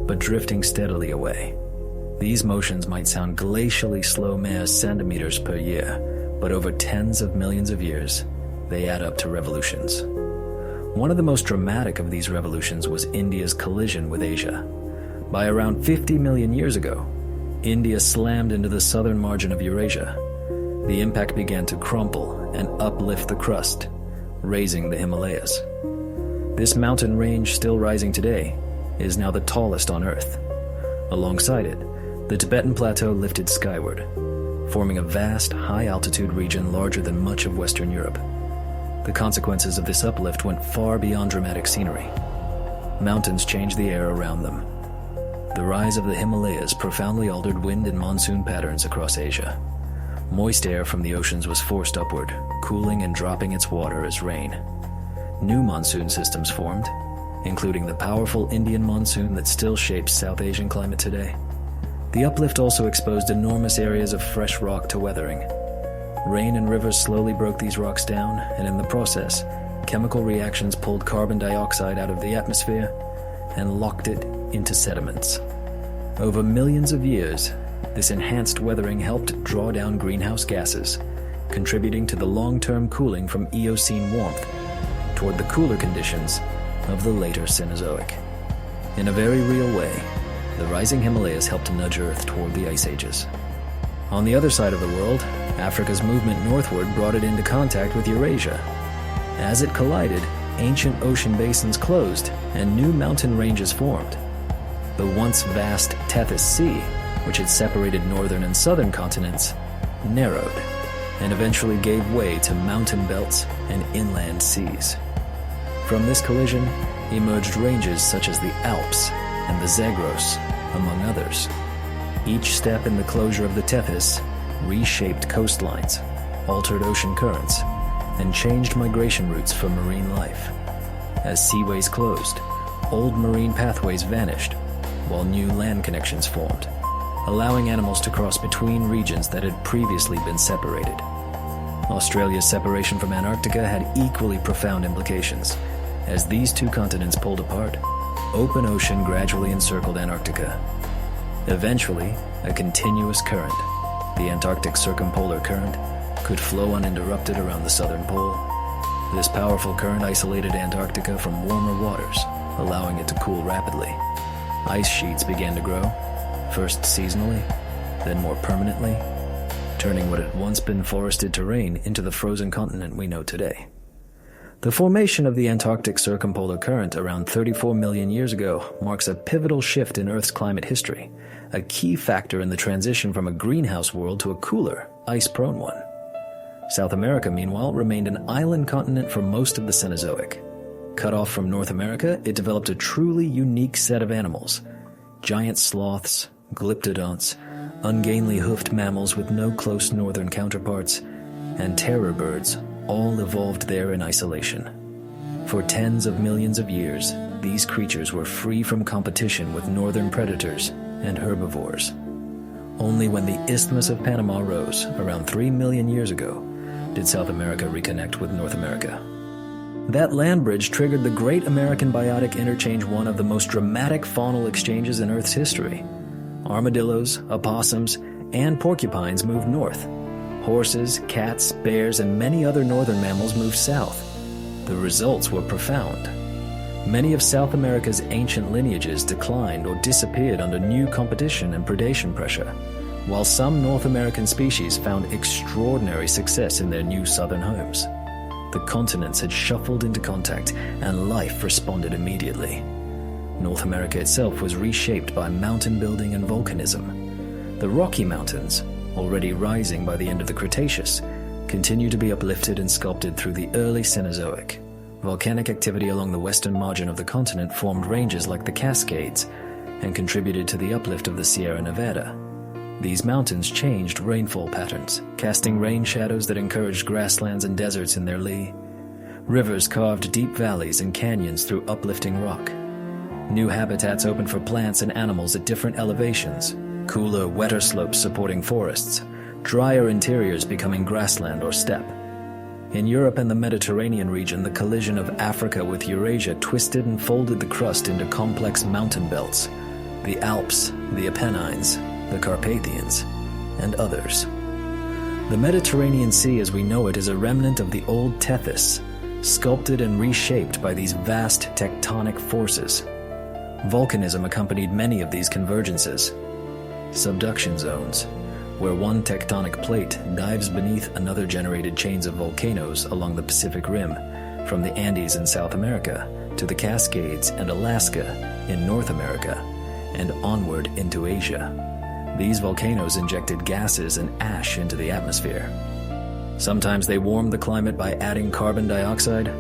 [SPEAKER 1] but drifting steadily away. These motions might sound glacially slow mere centimeters per year, but over tens of millions of years, they add up to revolutions. One of the most dramatic of these revolutions was India's collision with Asia. By around 50 million years ago, India slammed into the southern margin of Eurasia. The impact began to crumple and uplift the crust, raising the Himalayas. This mountain range, still rising today, is now the tallest on Earth. Alongside it, the Tibetan Plateau lifted skyward, forming a vast, high-altitude region larger than much of Western Europe. The consequences of this uplift went far beyond dramatic scenery. Mountains changed the air around them. The rise of the Himalayas profoundly altered wind and monsoon patterns across Asia. Moist air from the oceans was forced upward, cooling and dropping its water as rain. New monsoon systems formed, including the powerful Indian monsoon that still shapes South Asian climate today. The uplift also exposed enormous areas of fresh rock to weathering. Rain and rivers slowly broke these rocks down, and in the process, chemical reactions pulled carbon dioxide out of the atmosphere and locked it into sediments. Over millions of years, this enhanced weathering helped draw down greenhouse gases, contributing to the long-term cooling from Eocene warmth toward the cooler conditions of the later Cenozoic. In a very real way, the rising Himalayas helped nudge Earth toward the ice ages. On the other side of the world, Africa's movement northward brought it into contact with Eurasia. As it collided, ancient ocean basins closed and new mountain ranges formed. The once vast Tethys Sea, which had separated northern and southern continents, narrowed and eventually gave way to mountain belts and inland seas. From this collision emerged ranges such as the Alps and the Zagros, among others. Each step in the closure of the Tethys reshaped coastlines, altered ocean currents, and changed migration routes for marine life. As seaways closed, old marine pathways vanished, while new land connections formed, allowing animals to cross between regions that had previously been separated. Australia's separation from Antarctica had equally profound implications. As these two continents pulled apart, open ocean gradually encircled Antarctica. Eventually, a continuous current, the Antarctic Circumpolar Current, could flow uninterrupted around the southern pole. This powerful current isolated Antarctica from warmer waters, allowing it to cool rapidly. Ice sheets began to grow, first seasonally, then more permanently, turning what had once been forested terrain into the frozen continent we know today. The formation of the Antarctic circumpolar current around 34 million years ago marks a pivotal shift in Earth's climate history, a key factor in the transition from a greenhouse world to a cooler, ice-prone one. South America, meanwhile, remained an island continent for most of the Cenozoic. Cut off from North America, it developed a truly unique set of animals: giant sloths, glyptodonts, ungainly hoofed mammals with no close northern counterparts, and terror birds, all evolved there in isolation. For tens of millions of years, these creatures were free from competition with northern predators and herbivores. Only when the Isthmus of Panama rose, around 3 million years ago, did South America reconnect with North America. That land bridge triggered the Great American Biotic Interchange, one of the most dramatic faunal exchanges in Earth's history. Armadillos, opossums, and porcupines moved north. Horses, cats, bears, and many other northern mammals moved south. The results were profound. Many of South America's ancient lineages declined or disappeared under new competition and predation pressure, while some North American species found extraordinary success in their new southern homes. The continents had shuffled into contact, and life responded immediately. North America itself was reshaped by mountain building and volcanism. The Rocky Mountains, already rising by the end of the Cretaceous, continue to be uplifted and sculpted through the early Cenozoic. Volcanic activity along the western margin of the continent formed ranges like the Cascades and contributed to the uplift of the Sierra Nevada. These mountains changed rainfall patterns, casting rain shadows that encouraged grasslands and deserts in their lee. Rivers carved deep valleys and canyons through uplifting rock. New habitats opened for plants and animals at different elevations, cooler, wetter slopes supporting forests, drier interiors becoming grassland or steppe. In Europe and the Mediterranean region, the collision of Africa with Eurasia twisted and folded the crust into complex mountain belts: the Alps, the Apennines, the Carpathians, and others. The Mediterranean Sea as we know it is a remnant of the old Tethys, sculpted and reshaped by these vast tectonic forces. Volcanism accompanied many of these convergences. Subduction zones, where one tectonic plate dives beneath another, generated chains of volcanoes along the Pacific Rim, from the Andes in South America to the Cascades and Alaska in North America, and onward into Asia. These volcanoes injected gases and ash into the atmosphere. Sometimes they warmed the climate by adding carbon dioxide.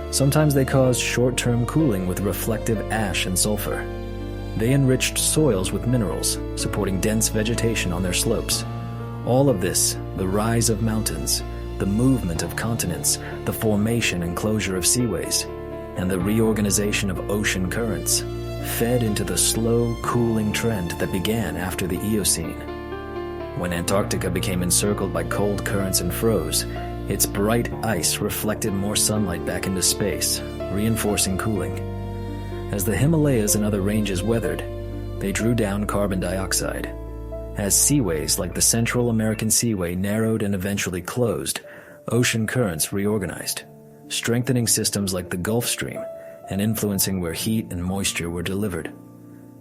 [SPEAKER 1] Sometimes they caused short-term cooling with reflective ash and sulfur. They enriched soils with minerals, supporting dense vegetation on their slopes. All of this, the rise of mountains, the movement of continents, the formation and closure of seaways, and the reorganization of ocean currents, fed into the slow cooling trend that began after the Eocene. When Antarctica became encircled by cold currents and froze, its bright ice reflected more sunlight back into space, reinforcing cooling. As the Himalayas and other ranges weathered, they drew down carbon dioxide. As seaways like the Central American Seaway narrowed and eventually closed, ocean currents reorganized, strengthening systems like the Gulf Stream and influencing where heat and moisture were delivered.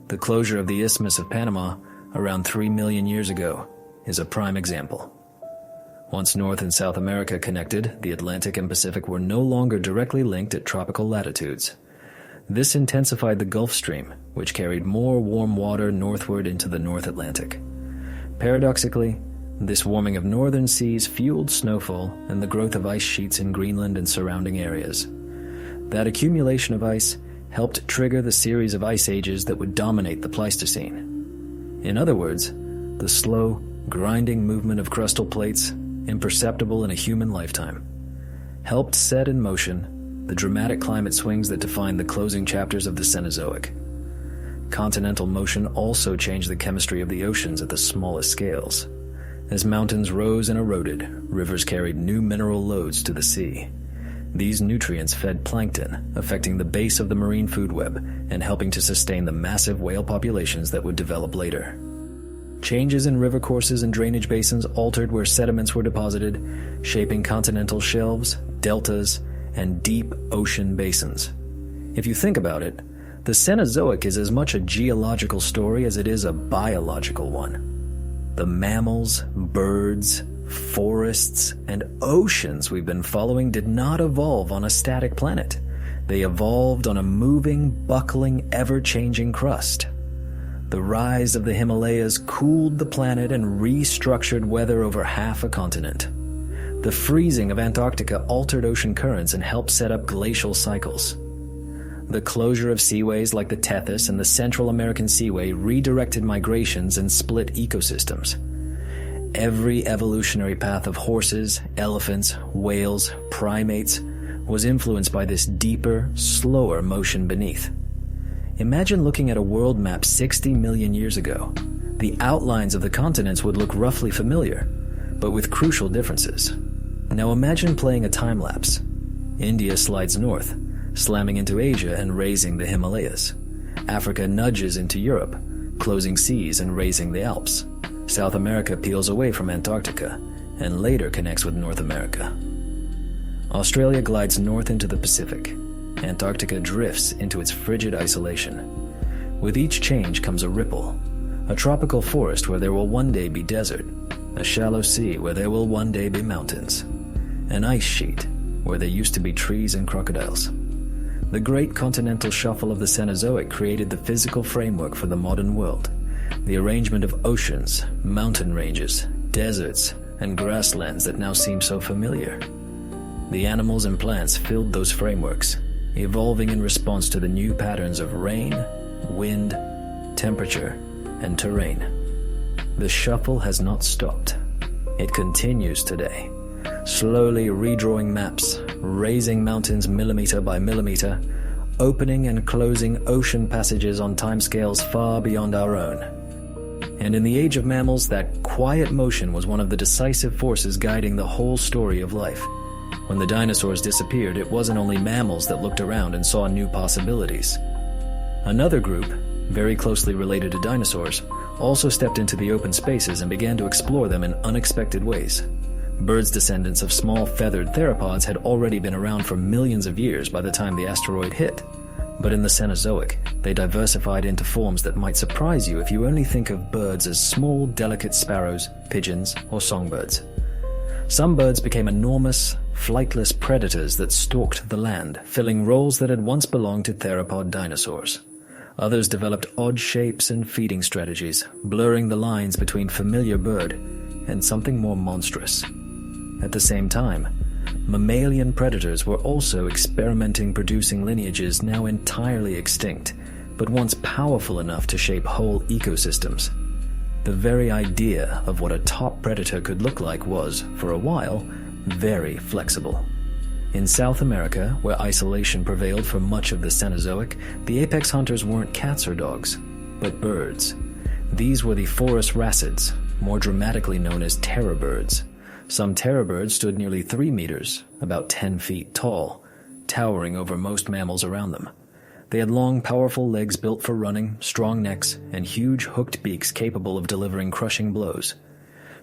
[SPEAKER 1] The closure of the Isthmus of Panama around 3 million years ago is a prime example. Once North and South America connected, the Atlantic and Pacific were no longer directly linked at tropical latitudes. This intensified the Gulf Stream, which carried more warm water northward into the North Atlantic. Paradoxically, this warming of northern seas fueled snowfall and the growth of ice sheets in Greenland and surrounding areas. That accumulation of ice helped trigger the series of ice ages that would dominate the Pleistocene. In other words, the slow, grinding movement of crustal plates, imperceptible in a human lifetime, helped set in motion the dramatic climate swings that defined the closing chapters of the Cenozoic. Continental motion also changed the chemistry of the oceans at the smallest scales. As mountains rose and eroded, rivers carried new mineral loads to the sea. These nutrients fed plankton, affecting the base of the marine food web and helping to sustain the massive whale populations that would develop later. Changes in river courses and drainage basins altered where sediments were deposited, shaping continental shelves, deltas, and deep ocean basins. If you think about it, the Cenozoic is as much a geological story as it is a biological one. The mammals, birds, forests, and oceans we've been following did not evolve on a static planet. They evolved on a moving, buckling, ever-changing crust. The rise of the Himalayas cooled the planet and restructured weather over half a continent. The freezing of Antarctica altered ocean currents and helped set up glacial cycles. The closure of seaways like the Tethys and the Central American Seaway redirected migrations and split ecosystems. Every evolutionary path of horses, elephants, whales, primates was influenced by this deeper, slower motion beneath. Imagine looking at a world map 60 million years ago. The outlines of the continents would look roughly familiar, but with crucial differences. Now imagine playing a time-lapse. India slides north, slamming into Asia and raising the Himalayas. Africa nudges into Europe, closing seas and raising the Alps. South America peels away from Antarctica, and later connects with North America. Australia glides north into the Pacific. Antarctica drifts into its frigid isolation. With each change comes a ripple, a tropical forest where there will one day be desert, a shallow sea where there will one day be mountains, an ice sheet where there used to be trees and crocodiles. The great continental shuffle of the Cenozoic created the physical framework for the modern world, the arrangement of oceans, mountain ranges, deserts, and grasslands that now seem so familiar. The animals and plants filled those frameworks, evolving in response to the new patterns of rain, wind, temperature, and terrain. The shuffle has not stopped. It continues today, slowly redrawing maps, raising mountains millimeter by millimeter, opening and closing ocean passages on timescales far beyond our own. And in the age of mammals, that quiet motion was one of the decisive forces guiding the whole story of life. When the dinosaurs disappeared, it wasn't only mammals that looked around and saw new possibilities. Another group, very closely related to dinosaurs, also stepped into the open spaces and began to explore them in unexpected ways. Birds descendants of small feathered theropods had already been around for millions of years by the time the asteroid hit. But in the Cenozoic, they diversified into forms that might surprise you if you only think of birds as small, delicate sparrows, pigeons, or songbirds. Some birds became enormous, flightless predators that stalked the land, filling roles that had once belonged to theropod dinosaurs. Others developed odd shapes and feeding strategies, blurring the lines between familiar bird and something more monstrous. At the same time, mammalian predators were also experimenting, producing lineages now entirely extinct, but once powerful enough to shape whole ecosystems. The very idea of what a top predator could look like was, for a while, very flexible. In South America, where isolation prevailed for much of the Cenozoic, the apex hunters weren't cats or dogs, but birds. These were the Forus racids, more dramatically known as terror birds. Some terror birds stood nearly 3 meters, about 10 feet tall, towering over most mammals around them. They had long, powerful legs built for running, strong necks, and huge hooked beaks capable of delivering crushing blows.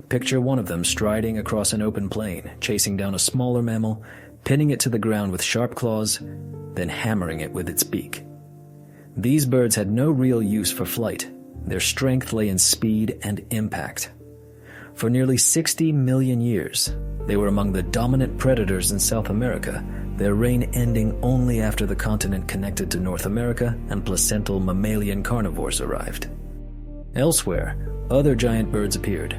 [SPEAKER 1] Picture one of them striding across an open plain, chasing down a smaller mammal, pinning it to the ground with sharp claws, then hammering it with its beak. These birds had no real use for flight. Their strength lay in speed and impact. For nearly 60 million years, they were among the dominant predators in South America, their reign ending only after the continent connected to North America and placental mammalian carnivores arrived. Elsewhere, other giant birds appeared.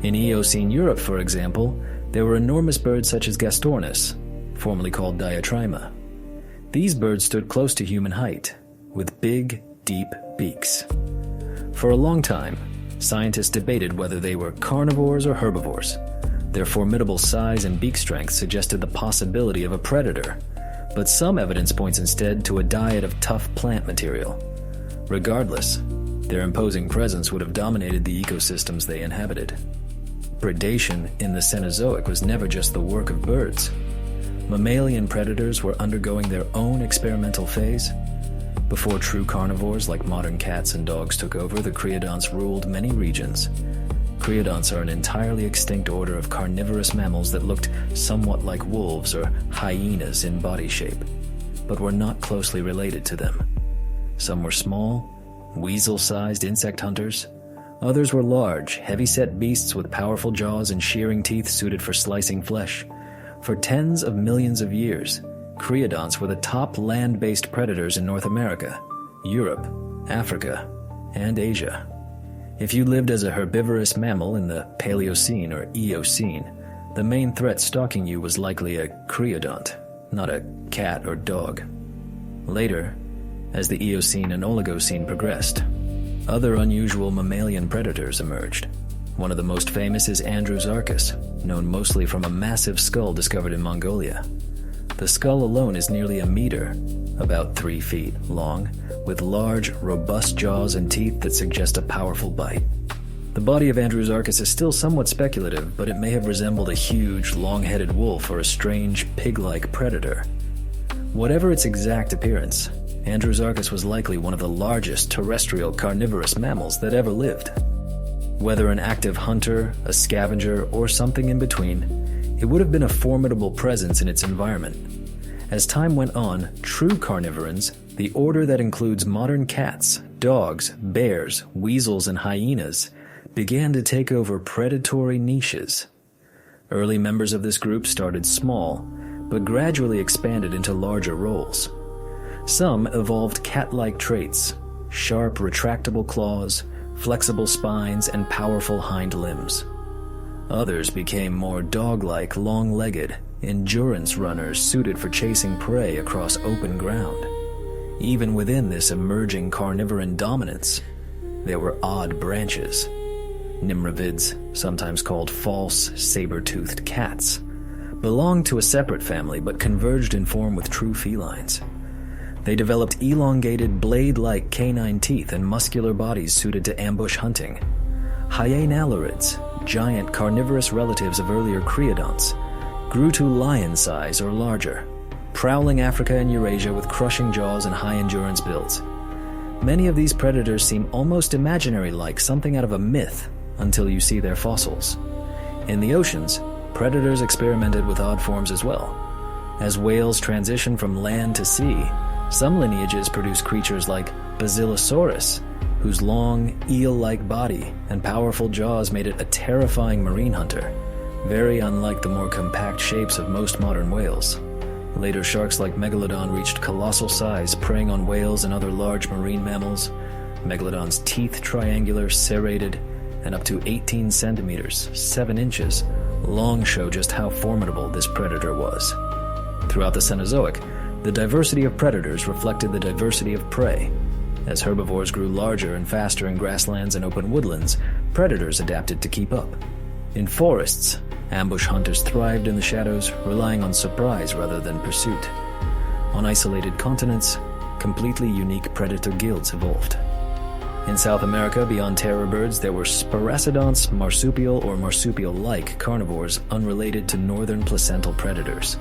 [SPEAKER 1] In Eocene Europe, for example, there were enormous birds such as Gastornis, formerly called Diatryma. These birds stood close to human height, with big, deep beaks. For a long time, scientists debated whether they were carnivores or herbivores. Their formidable size and beak strength suggested the possibility of a predator, but some evidence points instead to a diet of tough plant material. Regardless, their imposing presence would have dominated the ecosystems they inhabited. Predation in the Cenozoic was never just the work of birds. Mammalian predators were undergoing their own experimental phase. Before true carnivores like modern cats and dogs took over, the creodonts ruled many regions. Creodonts are an entirely extinct order of carnivorous mammals that looked somewhat like wolves or hyenas in body shape, but were not closely related to them. Some were small, weasel-sized insect hunters, Others were large, heavy-set beasts with powerful jaws and shearing teeth suited for slicing flesh. For tens of millions of years, creodonts were the top land-based predators in North America, Europe, Africa, and Asia. If you lived as a herbivorous mammal in the Paleocene or Eocene, the main threat stalking you was likely a creodont, not a cat or dog. Later, as the Eocene and Oligocene progressed, other unusual mammalian predators emerged. One of the most famous is Andrewsarchus, known mostly from a massive skull discovered in Mongolia. The skull alone is nearly a meter, about 3 feet long, with large, robust jaws and teeth that suggest a powerful bite. The body of Andrewsarchus is still somewhat speculative, but it may have resembled a huge, long-headed wolf or a strange, pig-like predator. Whatever its exact appearance, Andrewsarchus was likely one of the largest terrestrial carnivorous mammals that ever lived. Whether an active hunter, a scavenger, or something in between, it would have been a formidable presence in its environment. As time went on, true carnivorans, the order that includes modern cats, dogs, bears, weasels, and hyenas, began to take over predatory niches. Early members of this group started small, but gradually expanded into larger roles. Some evolved cat-like traits, sharp, retractable claws, flexible spines, and powerful hind limbs. Others became more dog-like, long-legged, endurance runners suited for chasing prey across open ground. Even within this emerging carnivoran dominance, there were odd branches. Nimravids, sometimes called false saber-toothed cats, belonged to a separate family but converged in form with true felines. They developed elongated, blade-like canine teeth and muscular bodies suited to ambush hunting. Hyenalurids, giant carnivorous relatives of earlier creodonts, grew to lion size or larger, prowling Africa and Eurasia with crushing jaws and high-endurance builds. Many of these predators seem almost imaginary-like, something out of a myth, until you see their fossils. In the oceans, predators experimented with odd forms as well. As whales transition from land to sea, some lineages produce creatures like Basilosaurus, whose long, eel-like body and powerful jaws made it a terrifying marine hunter, very unlike the more compact shapes of most modern whales. Later, sharks like Megalodon reached colossal size, preying on whales and other large marine mammals. Megalodon's teeth, triangular, serrated, and up to 18 centimeters, 7 inches, long, show just how formidable this predator was. Throughout the Cenozoic, the diversity of predators reflected the diversity of prey. As herbivores grew larger and faster in grasslands and open woodlands, predators adapted to keep up. In forests, ambush hunters thrived in the shadows, relying on surprise rather than pursuit. On isolated continents, completely unique predator guilds evolved. In South America, beyond terror birds, there were sparacidonts, marsupial or marsupial-like carnivores unrelated to northern placental predators.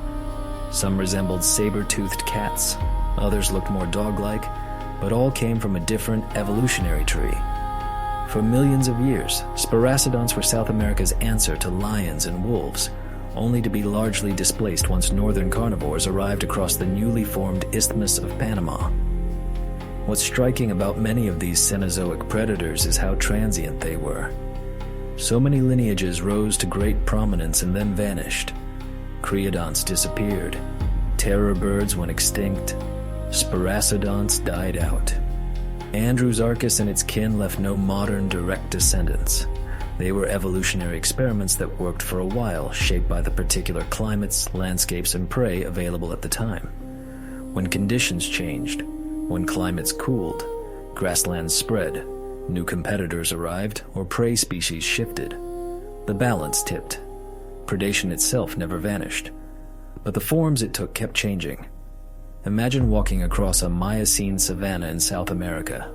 [SPEAKER 1] Some resembled saber-toothed cats, others looked more dog-like, but all came from a different evolutionary tree. For millions of years, sparacidonts were South America's answer to lions and wolves, only to be largely displaced once northern carnivores arrived across the newly formed Isthmus of Panama. What's striking about many of these Cenozoic predators is how transient they were. So many lineages rose to great prominence and then vanished. Creodonts disappeared, terror birds went extinct, sparacidonts died out. Andrewsarchus and its kin left no modern direct descendants. They were evolutionary experiments that worked for a while, shaped by the particular climates, landscapes, and prey available at the time. When conditions changed, when climates cooled, grasslands spread, new competitors arrived, or prey species shifted. The balance tipped. Predation itself never vanished, but the forms it took kept changing. Imagine walking across a Miocene savanna in South America.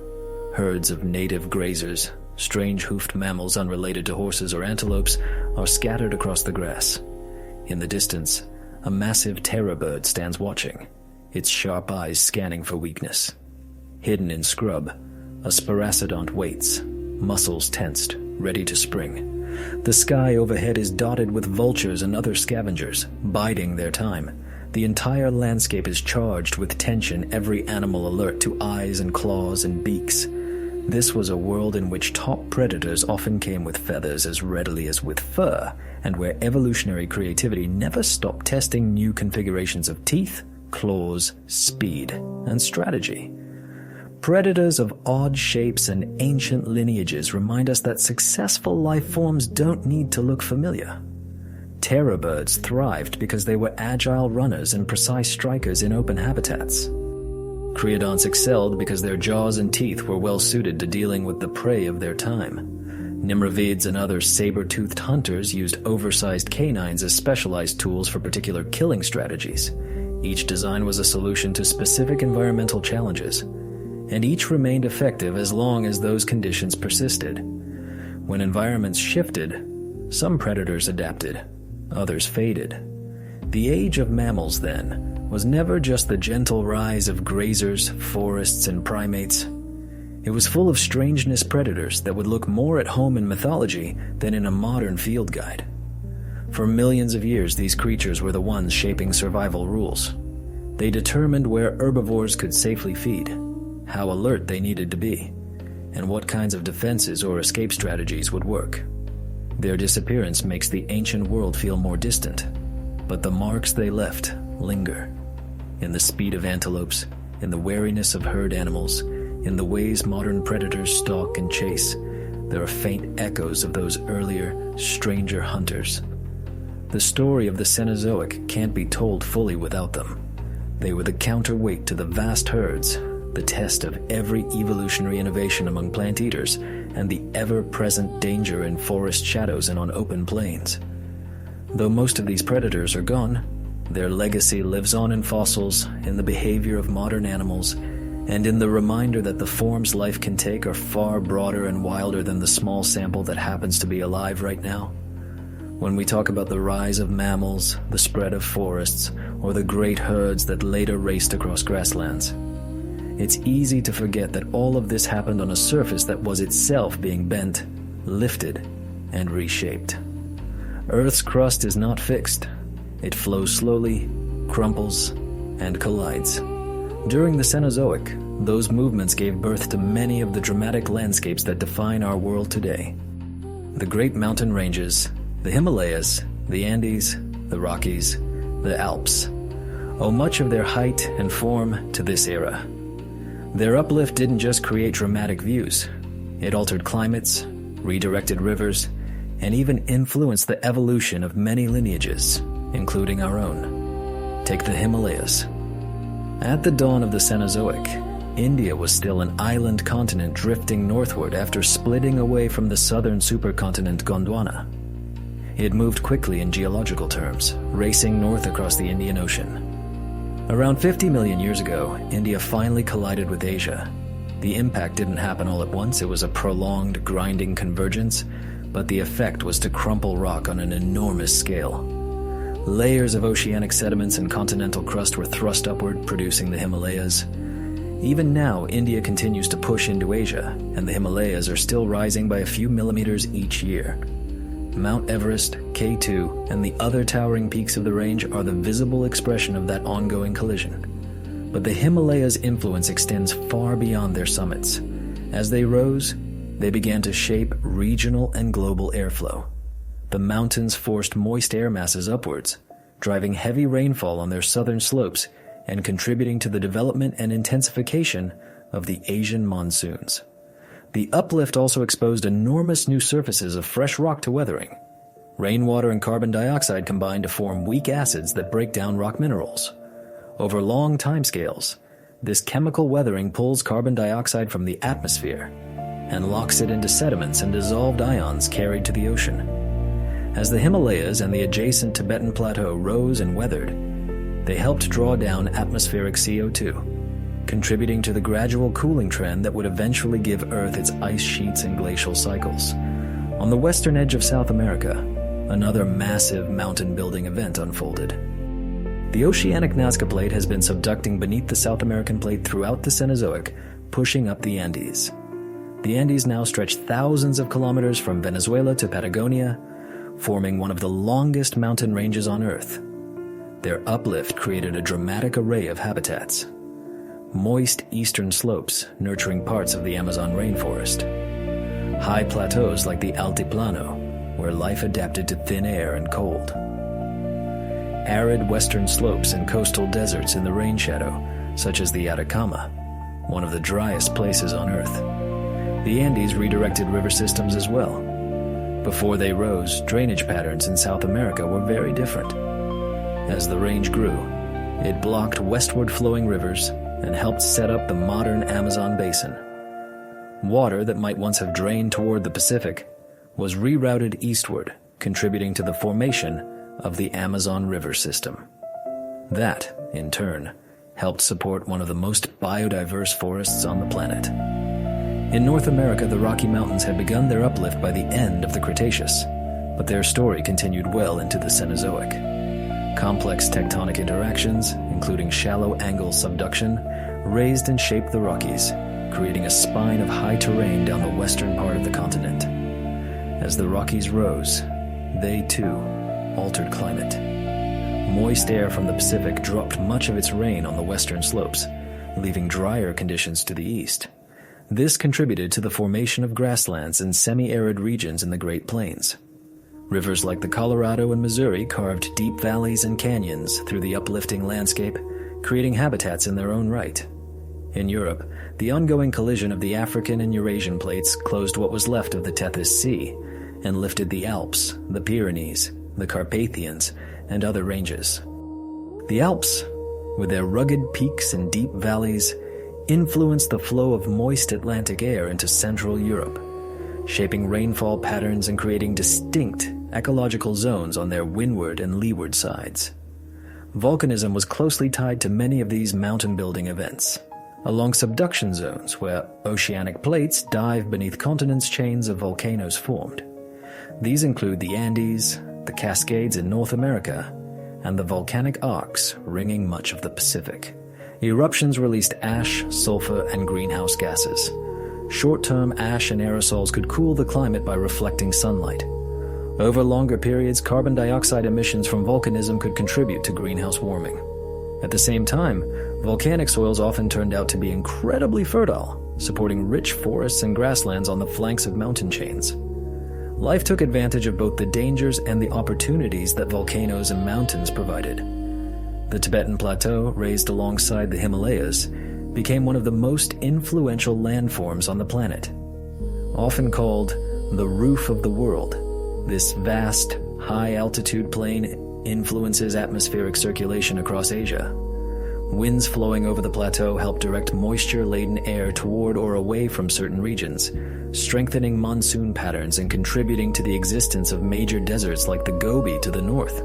[SPEAKER 1] Herds of native grazers, strange hoofed mammals unrelated to horses or antelopes, are scattered across the grass. In the distance, a massive terror bird stands watching, its sharp eyes scanning for weakness. Hidden in scrub, a sparacidont waits, muscles tensed, ready to spring. The sky overhead is dotted with vultures and other scavengers, biding their time. The entire landscape is charged with tension, every animal alert to eyes and claws and beaks. This was a world in which top predators often came with feathers as readily as with fur, and where evolutionary creativity never stopped testing new configurations of teeth, claws, speed, and strategy. Predators of odd shapes and ancient lineages remind us that successful life forms don't need to look familiar. Terror birds thrived because they were agile runners and precise strikers in open habitats. Creodonts excelled because their jaws and teeth were well suited to dealing with the prey of their time. Nimravids and other saber-toothed hunters used oversized canines as specialized tools for particular killing strategies. Each design was a solution to specific environmental challenges, and each remained effective as long as those conditions persisted. When environments shifted, some predators adapted, others faded. The age of mammals, then, was never just the gentle rise of grazers, forests, and primates. It was full of strangeness predators that would look more at home in mythology than in a modern field guide. For millions of years, these creatures were the ones shaping survival rules. They determined where herbivores could safely feed, how alert they needed to be, and what kinds of defenses or escape strategies would work. Their disappearance makes the ancient world feel more distant, but the marks they left linger. In the speed of antelopes, in the wariness of herd animals, in the ways modern predators stalk and chase, there are faint echoes of those earlier, stranger hunters. The story of the Cenozoic can't be told fully without them. They were the counterweight to the vast herds, the test of every evolutionary innovation among plant eaters, and the ever-present danger in forest shadows and on open plains. Though most of these predators are gone, their legacy lives on in fossils, in the behavior of modern animals, and in the reminder that the forms life can take are far broader and wilder than the small sample that happens to be alive right now. When we talk about the rise of mammals, the spread of forests, or the great herds that later raced across grasslands, it's easy to forget that all of this happened on a surface that was itself being bent, lifted, and reshaped. Earth's crust is not fixed. It flows slowly, crumples, and collides. During the Cenozoic, those movements gave birth to many of the dramatic landscapes that define our world today. The great mountain ranges, the Himalayas, the Andes, the Rockies, the Alps owe much of their height and form to this era. Their uplift didn't just create dramatic views. It altered climates, redirected rivers, and even influenced the evolution of many lineages, including our own. Take the Himalayas. At the dawn of the Cenozoic, India was still an island continent drifting northward after splitting away from the southern supercontinent Gondwana. It moved quickly in geological terms, racing north across the Indian Ocean. Around 50 million years ago, India finally collided with Asia. The impact didn't happen all at once. It was a prolonged, grinding convergence, but the effect was to crumple rock on an enormous scale. Layers of oceanic sediments and continental crust were thrust upward, producing the Himalayas. Even now, India continues to push into Asia, and the Himalayas are still rising by a few millimeters each year. Mount Everest, K2, and the other towering peaks of the range are the visible expression of that ongoing collision. But the Himalayas' influence extends far beyond their summits. As they rose, they began to shape regional and global airflow. The mountains forced moist air masses upwards, driving heavy rainfall on their southern slopes and contributing to the development and intensification of the Asian monsoons. The uplift also exposed enormous new surfaces of fresh rock to weathering. Rainwater and carbon dioxide combine to form weak acids that break down rock minerals. Over long timescales, this chemical weathering pulls carbon dioxide from the atmosphere and locks it into sediments and dissolved ions carried to the ocean. As the Himalayas and the adjacent Tibetan Plateau rose and weathered, they helped draw down atmospheric CO2, contributing to the gradual cooling trend that would eventually give Earth its ice sheets and glacial cycles. On the western edge of South America, another massive mountain-building event unfolded. The oceanic Nazca Plate has been subducting beneath the South American plate throughout the Cenozoic, pushing up the Andes. The Andes now stretch thousands of kilometers from Venezuela to Patagonia, forming one of the longest mountain ranges on Earth. Their uplift created a dramatic array of habitats. moist eastern slopes nurturing parts of the Amazon rainforest, high plateaus like the Altiplano, where life adapted to thin air and cold, arid western slopes and coastal deserts in the rain shadow, such as the Atacama, one of the driest places on Earth. The Andes redirected river systems as well. Before they rose, drainage patterns in South America were very different. As the range grew, it blocked westward flowing rivers and helped set up the modern Amazon basin. Water that might once have drained toward the Pacific was rerouted eastward, contributing to the formation of the Amazon River system. That, in turn, helped support one of the most biodiverse forests on the planet. In North America, the Rocky Mountains had begun their uplift by the end of the Cretaceous, but their story continued well into the Cenozoic. Complex tectonic interactions, including shallow angle subduction, raised and shaped the Rockies, creating a spine of high terrain down the western part of the continent. As the Rockies rose, they too altered climate. Moist air from the Pacific dropped much of its rain on the western slopes, leaving drier conditions to the east. This contributed to the formation of grasslands and semi-arid regions in the Great Plains. Rivers like the Colorado and Missouri carved deep valleys and canyons through the uplifting landscape, creating habitats in their own right. In Europe, the ongoing collision of the African and Eurasian plates closed what was left of the Tethys Sea and lifted the Alps, the Pyrenees, the Carpathians, and other ranges. The Alps, with their rugged peaks and deep valleys, influenced the flow of moist Atlantic air into Central Europe, shaping rainfall patterns and creating distinct ecological zones on their windward and leeward sides. Volcanism was closely tied to many of these mountain-building events, along subduction zones where oceanic plates dive beneath continents chains of volcanoes formed. These include the Andes, the Cascades in North America, and the volcanic arcs ringing much of the Pacific. Eruptions released ash, sulfur, and greenhouse gases. Short-term ash and aerosols could cool the climate by reflecting sunlight. Over longer periods, carbon dioxide emissions from volcanism could contribute to greenhouse warming. At the same time, volcanic soils often turned out to be incredibly fertile, supporting rich forests and grasslands on the flanks of mountain chains. Life took advantage of both the dangers and the opportunities that volcanoes and mountains provided. The Tibetan Plateau, raised alongside the Himalayas, became one of the most influential landforms on the planet. Often called the roof of the world, this vast, high-altitude plain influences atmospheric circulation across Asia. Winds flowing over the plateau help direct moisture-laden air toward or away from certain regions, strengthening monsoon patterns and contributing to the existence of major deserts like the Gobi to the north.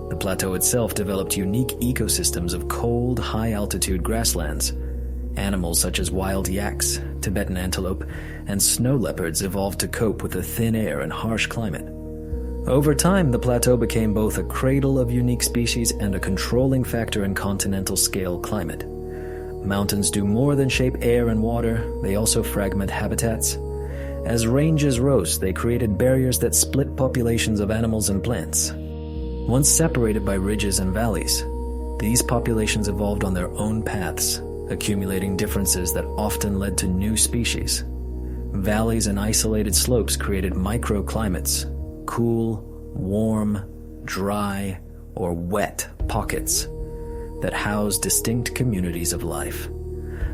[SPEAKER 1] The plateau itself developed unique ecosystems of cold, high-altitude grasslands. Animals such as wild yaks, Tibetan antelope, and snow leopards evolved to cope with the thin air and harsh climate. Over time, the plateau became both a cradle of unique species and a controlling factor in continental-scale climate. Mountains do more than shape air and water, they also fragment habitats. As ranges rose, they created barriers that split populations of animals and plants. Once separated by ridges and valleys, these populations evolved on their own paths, accumulating differences that often led to new species. Valleys and isolated slopes created microclimates, cool, warm, dry, or wet pockets that house distinct communities of life.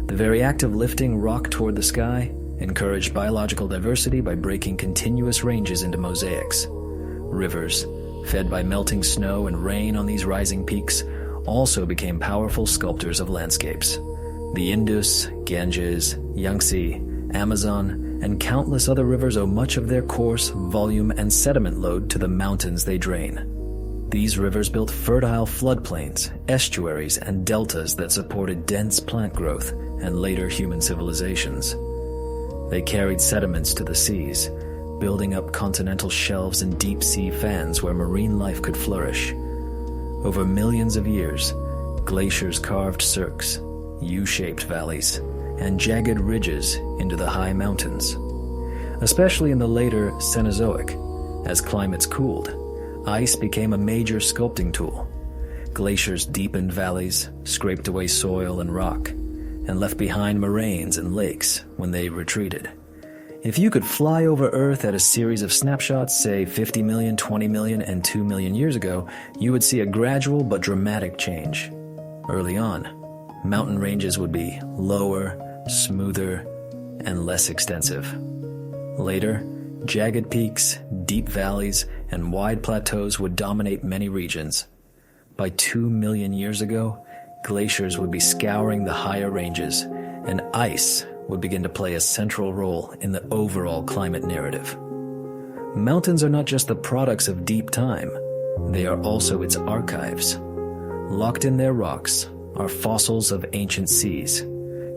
[SPEAKER 1] The very act of lifting rock toward the sky encouraged biological diversity by breaking continuous ranges into mosaics. Rivers, fed by melting snow and rain on these rising peaks, also became powerful sculptors of landscapes. The Indus, Ganges, Yangtze, Amazon, and countless other rivers owe much of their course, volume, and sediment load to the mountains they drain. These rivers built fertile floodplains, estuaries, and deltas that supported dense plant growth and later human civilizations. They carried sediments to the seas, building up continental shelves and deep-sea fans where marine life could flourish. Over millions of years, glaciers carved cirques, U-shaped valleys, and jagged ridges into the high mountains. Especially in the later Cenozoic, as climates cooled, ice became a major sculpting tool. Glaciers deepened valleys, scraped away soil and rock, and left behind moraines and lakes when they retreated. If you could fly over Earth at a series of snapshots, say 50 million, 20 million, and 2 million years ago, you would see a gradual but dramatic change. Early on, mountain ranges would be lower, smoother, and less extensive. Later, jagged peaks, deep valleys, and wide plateaus would dominate many regions. By 2 million years ago, glaciers would be scouring the higher ranges, and ice would begin to play a central role in the overall climate narrative. Mountains are not just the products of deep time, they are also its archives. Locked in their rocks are fossils of ancient seas,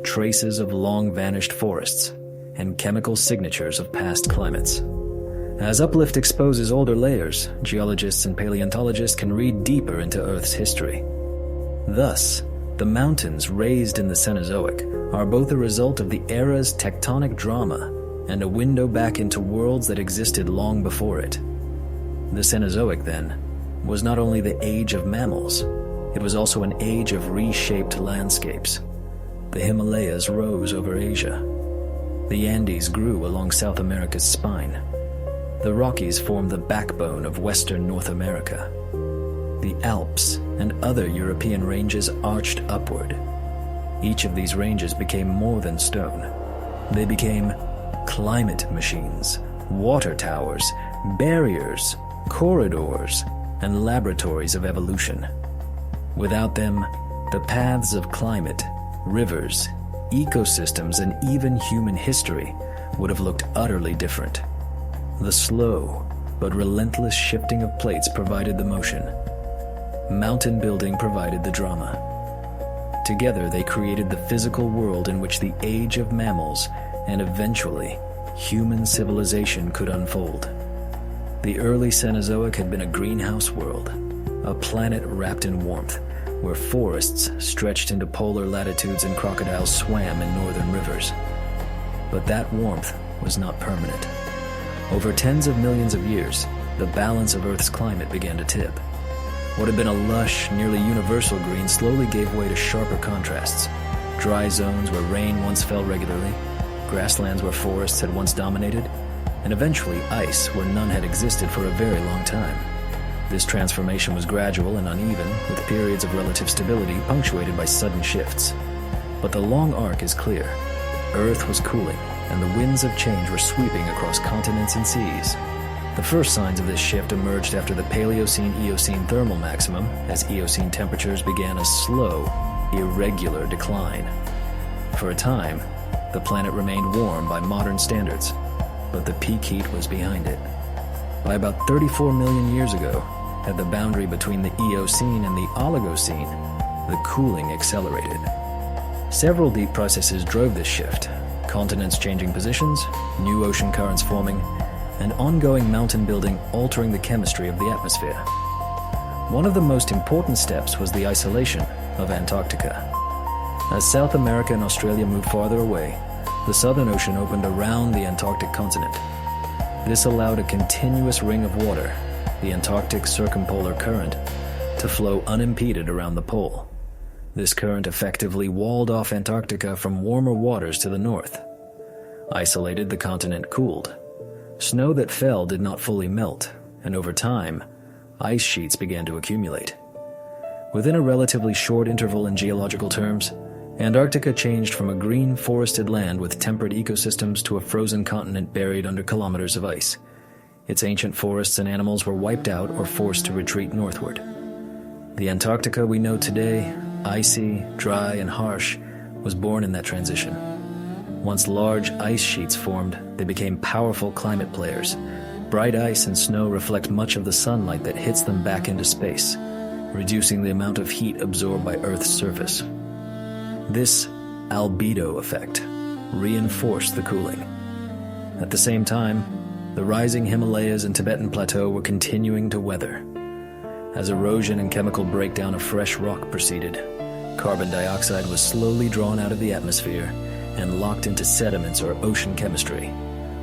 [SPEAKER 1] traces of long-vanished forests, and chemical signatures of past climates. As uplift exposes older layers, geologists and paleontologists can read deeper into Earth's history. Thus, the mountains raised in the Cenozoic are both a result of the era's tectonic drama and a window back into worlds that existed long before it. The Cenozoic, then, was not only the age of mammals, it was also an age of reshaped landscapes. The Himalayas rose over Asia. The Andes grew along South America's spine. The Rockies formed the backbone of Western North America. The Alps and other European ranges arched upward. Each of these ranges became more than stone. They became climate machines, water towers, barriers, corridors, and laboratories of evolution. Without them, the paths of climate, rivers, ecosystems, and even human history would have looked utterly different. The slow but relentless shifting of plates provided the motion. Mountain building provided the drama. Together they created the physical world in which the age of mammals and eventually human civilization could unfold. The early Cenozoic had been a greenhouse world, a planet wrapped in warmth, where forests stretched into polar latitudes and crocodiles swam in northern rivers. But that warmth was not permanent. Over tens of millions of years, the balance of Earth's climate began to tip. What had been a lush, nearly universal green slowly gave way to sharper contrasts. Dry zones where rain once fell regularly, grasslands where forests had once dominated, and eventually ice where none had existed for a very long time. This transformation was gradual and uneven, with periods of relative stability punctuated by sudden shifts. But the long arc is clear. Earth was cooling, and the winds of change were sweeping across continents and seas. The first signs of this shift emerged after the Paleocene-Eocene thermal maximum, as Eocene temperatures began a slow, irregular decline. For a time, the planet remained warm by modern standards, but the peak heat was behind it. By about 34 million years ago, at the boundary between the Eocene and the Oligocene, the cooling accelerated. Several deep processes drove this shift: continents changing positions, new ocean currents forming, and ongoing mountain building altering the chemistry of the atmosphere. One of the most important steps was the isolation of Antarctica. As South America and Australia moved farther away, the Southern Ocean opened around the Antarctic continent. This allowed a continuous ring of water, the Antarctic Circumpolar Current, to flow unimpeded around the pole. This current effectively walled off Antarctica from warmer waters to the north. Isolated, the continent cooled. Snow that fell did not fully melt, and over time, ice sheets began to accumulate. Within a relatively short interval in geological terms, Antarctica changed from a green forested land with temperate ecosystems to a frozen continent buried under kilometers of ice. Its ancient forests and animals were wiped out or forced to retreat northward. The Antarctica we know today, icy, dry, and harsh, was born in that transition. Once large ice sheets formed, they became powerful climate players. Bright ice and snow reflect much of the sunlight that hits them back into space, reducing the amount of heat absorbed by Earth's surface. This albedo effect reinforced the cooling. At the same time, the rising Himalayas and Tibetan Plateau were continuing to weather. As erosion and chemical breakdown of fresh rock proceeded, carbon dioxide was slowly drawn out of the atmosphere and locked into sediments or ocean chemistry.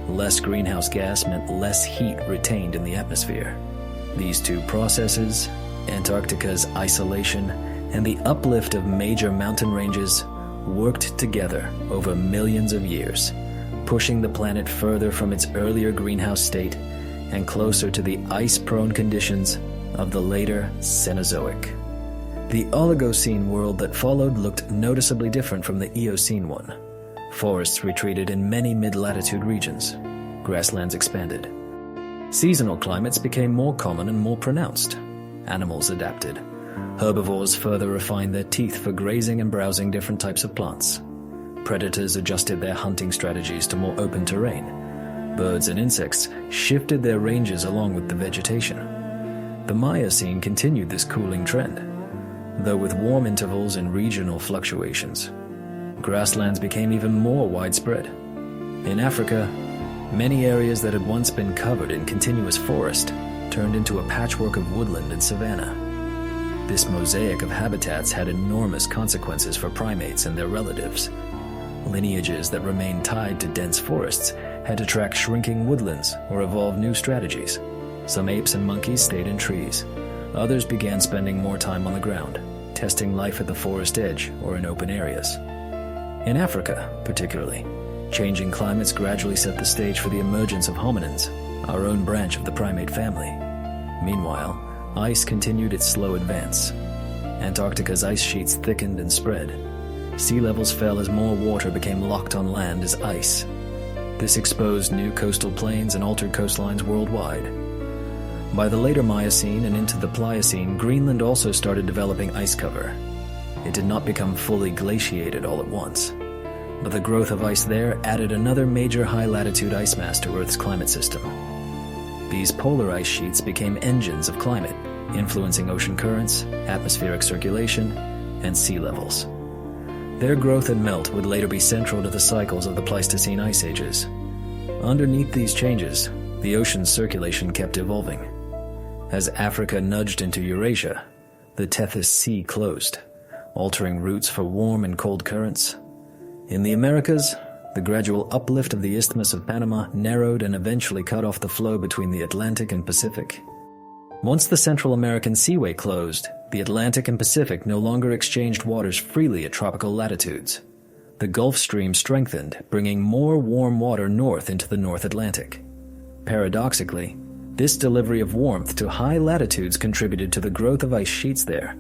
[SPEAKER 1] Less greenhouse gas meant less heat retained in the atmosphere. These two processes, Antarctica's isolation and the uplift of major mountain ranges, worked together over millions of years, pushing the planet further from its earlier greenhouse state and closer to the ice-prone conditions of the later Cenozoic. The Oligocene world that followed looked noticeably different from the Eocene one. Forests retreated in many mid-latitude regions. Grasslands expanded. Seasonal climates became more common and more pronounced. Animals adapted. Herbivores further refined their teeth for grazing and browsing different types of plants. Predators adjusted their hunting strategies to more open terrain. Birds and insects shifted their ranges along with the vegetation. The Miocene continued this cooling trend, though with warm intervals and regional fluctuations. Grasslands became even more widespread. In Africa, many areas that had once been covered in continuous forest turned into a patchwork of woodland and savanna. This mosaic of habitats had enormous consequences for primates and their relatives. Lineages that remained tied to dense forests had to track shrinking woodlands or evolve new strategies. Some apes and monkeys stayed in trees. Others began spending more time on the ground, testing life at the forest edge or in open areas. In Africa, particularly, changing climates gradually set the stage for the emergence of hominins, our own branch of the primate family. Meanwhile, ice continued its slow advance. Antarctica's ice sheets thickened and spread. Sea levels fell as more water became locked on land as ice. This exposed new coastal plains and altered coastlines worldwide. By the later Miocene and into the Pliocene, Greenland also started developing ice cover. It did not become fully glaciated all at once, but the growth of ice there added another major high-latitude ice mass to Earth's climate system. These polar ice sheets became engines of climate, influencing ocean currents, atmospheric circulation, and sea levels. Their growth and melt would later be central to the cycles of the Pleistocene ice ages. Underneath these changes, the ocean's circulation kept evolving. As Africa nudged into Eurasia, the Tethys Sea closed, altering routes for warm and cold currents. In the Americas, the gradual uplift of the Isthmus of Panama narrowed and eventually cut off the flow between the Atlantic and Pacific. Once the Central American Seaway closed, the Atlantic and Pacific no longer exchanged waters freely at tropical latitudes. The Gulf Stream strengthened, bringing more warm water north into the North Atlantic. Paradoxically, this delivery of warmth to high latitudes contributed to the growth of ice sheets there,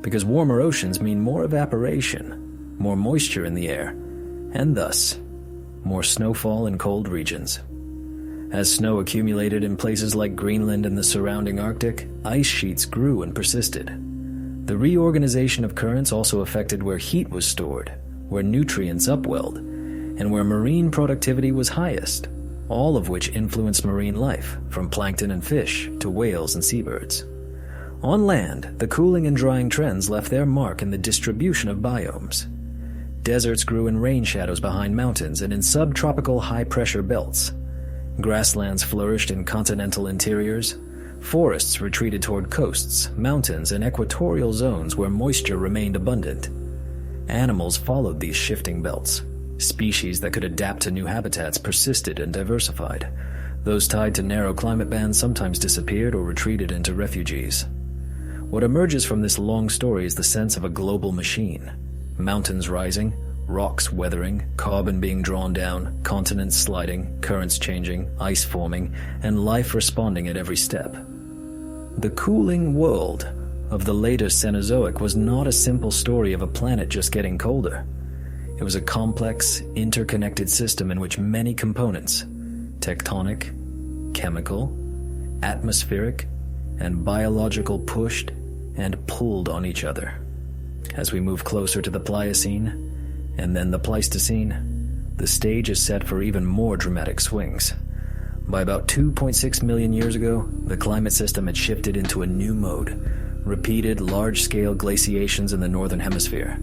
[SPEAKER 1] because warmer oceans mean more evaporation, more moisture in the air, and thus, more snowfall in cold regions. As snow accumulated in places like Greenland and the surrounding Arctic, ice sheets grew and persisted. The reorganization of currents also affected where heat was stored, where nutrients upwelled, and where marine productivity was highest, all of which influenced marine life, from plankton and fish to whales and seabirds. On land, the cooling and drying trends left their mark in the distribution of biomes. Deserts grew in rain shadows behind mountains and in subtropical high-pressure belts. Grasslands flourished in continental interiors. Forests retreated toward coasts, mountains, and equatorial zones where moisture remained abundant. Animals followed these shifting belts. Species that could adapt to new habitats persisted and diversified. Those tied to narrow climate bands sometimes disappeared or retreated into refugees. What emerges from this long story is the sense of a global machine. Mountains rising, rocks weathering, carbon being drawn down, continents sliding, currents changing, ice forming, and life responding at every step. The cooling world of the later Cenozoic was not a simple story of a planet just getting colder. It was a complex, interconnected system in which many components, tectonic, chemical, atmospheric, and biological, pushed and pulled on each other. As we move closer to the Pliocene, and then the Pleistocene, the stage is set for even more dramatic swings. By about 2.6 million years ago, the climate system had shifted into a new mode, repeated large-scale glaciations in the northern hemisphere.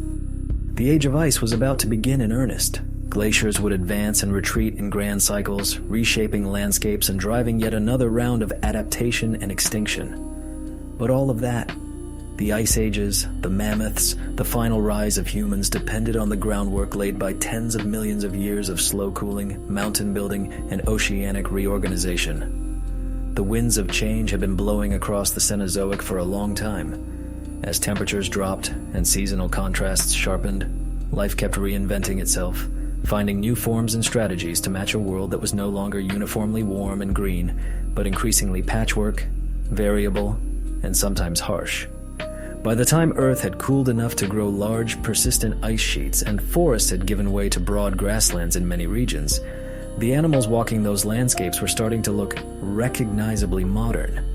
[SPEAKER 1] The age of ice was about to begin in earnest. Glaciers would advance and retreat in grand cycles, reshaping landscapes and driving yet another round of adaptation and extinction. But all of that, the ice ages, the mammoths, the final rise of humans depended on the groundwork laid by tens of millions of years of slow cooling, mountain building, and oceanic reorganization. The winds of change had been blowing across the Cenozoic for a long time. As temperatures dropped and seasonal contrasts sharpened, life kept reinventing itself, finding new forms and strategies to match a world that was no longer uniformly warm and green, but increasingly patchwork, variable, and sometimes harsh. By the time Earth had cooled enough to grow large, persistent ice sheets and forests had given way to broad grasslands in many regions, the animals walking those landscapes were starting to look recognizably modern.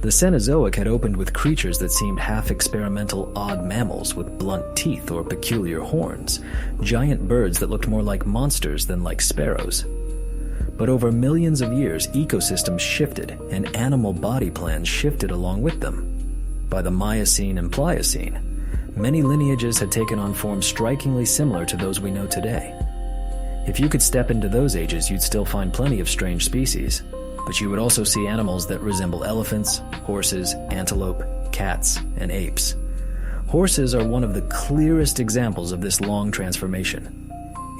[SPEAKER 1] The Cenozoic had opened with creatures that seemed half-experimental odd mammals with blunt teeth or peculiar horns, giant birds that looked more like monsters than like sparrows. But over millions of years, ecosystems shifted and animal body plans shifted along with them. By the Miocene and Pliocene, many lineages had taken on forms strikingly similar to those we know today. If you could step into those ages, you'd still find plenty of strange species, but you would also see animals that resemble elephants, horses, antelope, cats, and apes. Horses are one of the clearest examples of this long transformation.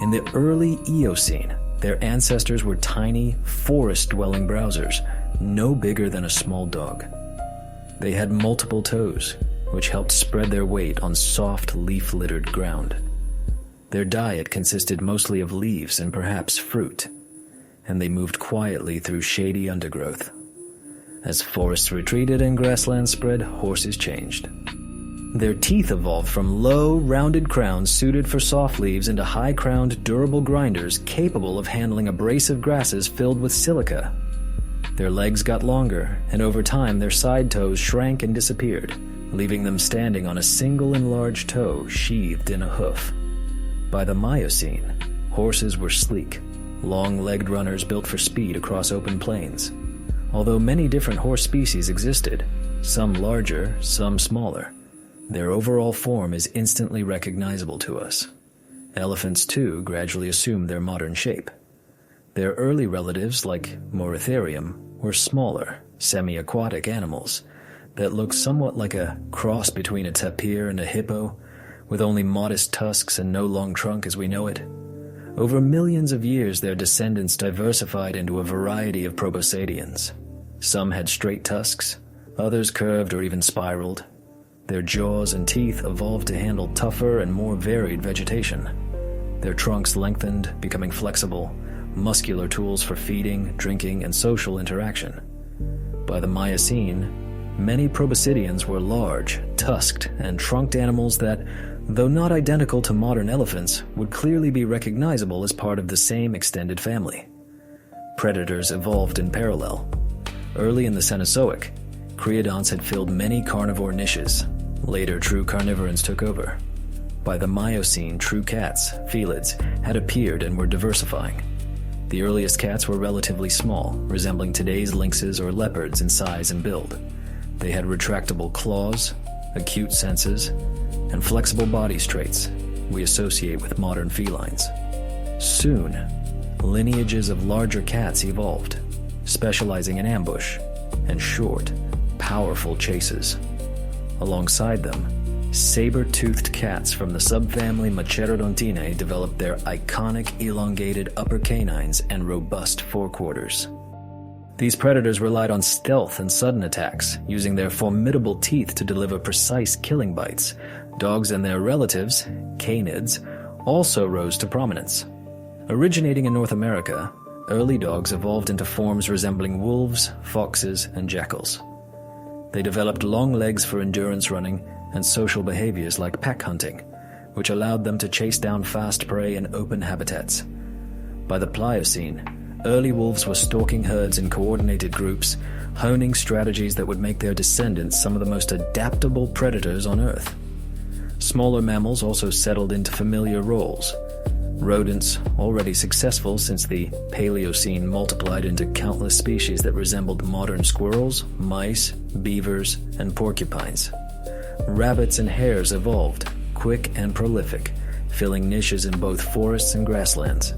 [SPEAKER 1] In the early Eocene, their ancestors were tiny, forest-dwelling browsers, no bigger than a small dog. They had multiple toes, which helped spread their weight on soft, leaf-littered ground. Their diet consisted mostly of leaves and perhaps fruit, and they moved quietly through shady undergrowth. As forests retreated and grasslands spread, horses changed. Their teeth evolved from low, rounded crowns suited for soft leaves into high-crowned, durable grinders capable of handling abrasive grasses filled with silica. Their legs got longer, and over time their side toes shrank and disappeared, leaving them standing on a single enlarged toe sheathed in a hoof. By the Miocene, horses were sleek, long-legged runners built for speed across open plains. Although many different horse species existed, some larger, some smaller, their overall form is instantly recognizable to us. Elephants, too, gradually assumed their modern shape. Their early relatives, like Moeritherium, were smaller, semi-aquatic animals that looked somewhat like a cross between a tapir and a hippo, with only modest tusks and no long trunk as we know it. Over millions of years, their descendants diversified into a variety of proboscideans. Some had straight tusks, others curved or even spiraled. Their jaws and teeth evolved to handle tougher and more varied vegetation. Their trunks lengthened, becoming flexible, muscular tools for feeding, drinking, and social interaction. By the Miocene, many proboscideans were large, tusked, and trunked animals that, though not identical to modern elephants, would clearly be recognizable as part of the same extended family. Predators evolved in parallel. Early in the Cenozoic, creodonts had filled many carnivore niches. Later, true carnivorans took over. By the Miocene, true cats, felids, had appeared and were diversifying. The earliest cats were relatively small, resembling today's lynxes or leopards in size and build. They had retractable claws, acute senses, and flexible body traits we associate with modern felines. Soon, lineages of larger cats evolved, specializing in ambush and short, powerful chases. Alongside them, saber-toothed cats from the subfamily Macerodontinae developed their iconic elongated upper canines and robust forequarters. These predators relied on stealth and sudden attacks, using their formidable teeth to deliver precise killing bites. Dogs and their relatives, canids, also rose to prominence. Originating in North America, early dogs evolved into forms resembling wolves, foxes, and jackals. They developed long legs for endurance running and social behaviors like pack hunting, which allowed them to chase down fast prey in open habitats. By the Pliocene, early wolves were stalking herds in coordinated groups, honing strategies that would make their descendants some of the most adaptable predators on Earth. Smaller mammals also settled into familiar roles. Rodents, already successful since the Paleocene, multiplied into countless species that resembled modern squirrels, mice, beavers, and porcupines. Rabbits and hares evolved, quick and prolific, filling niches in both forests and grasslands.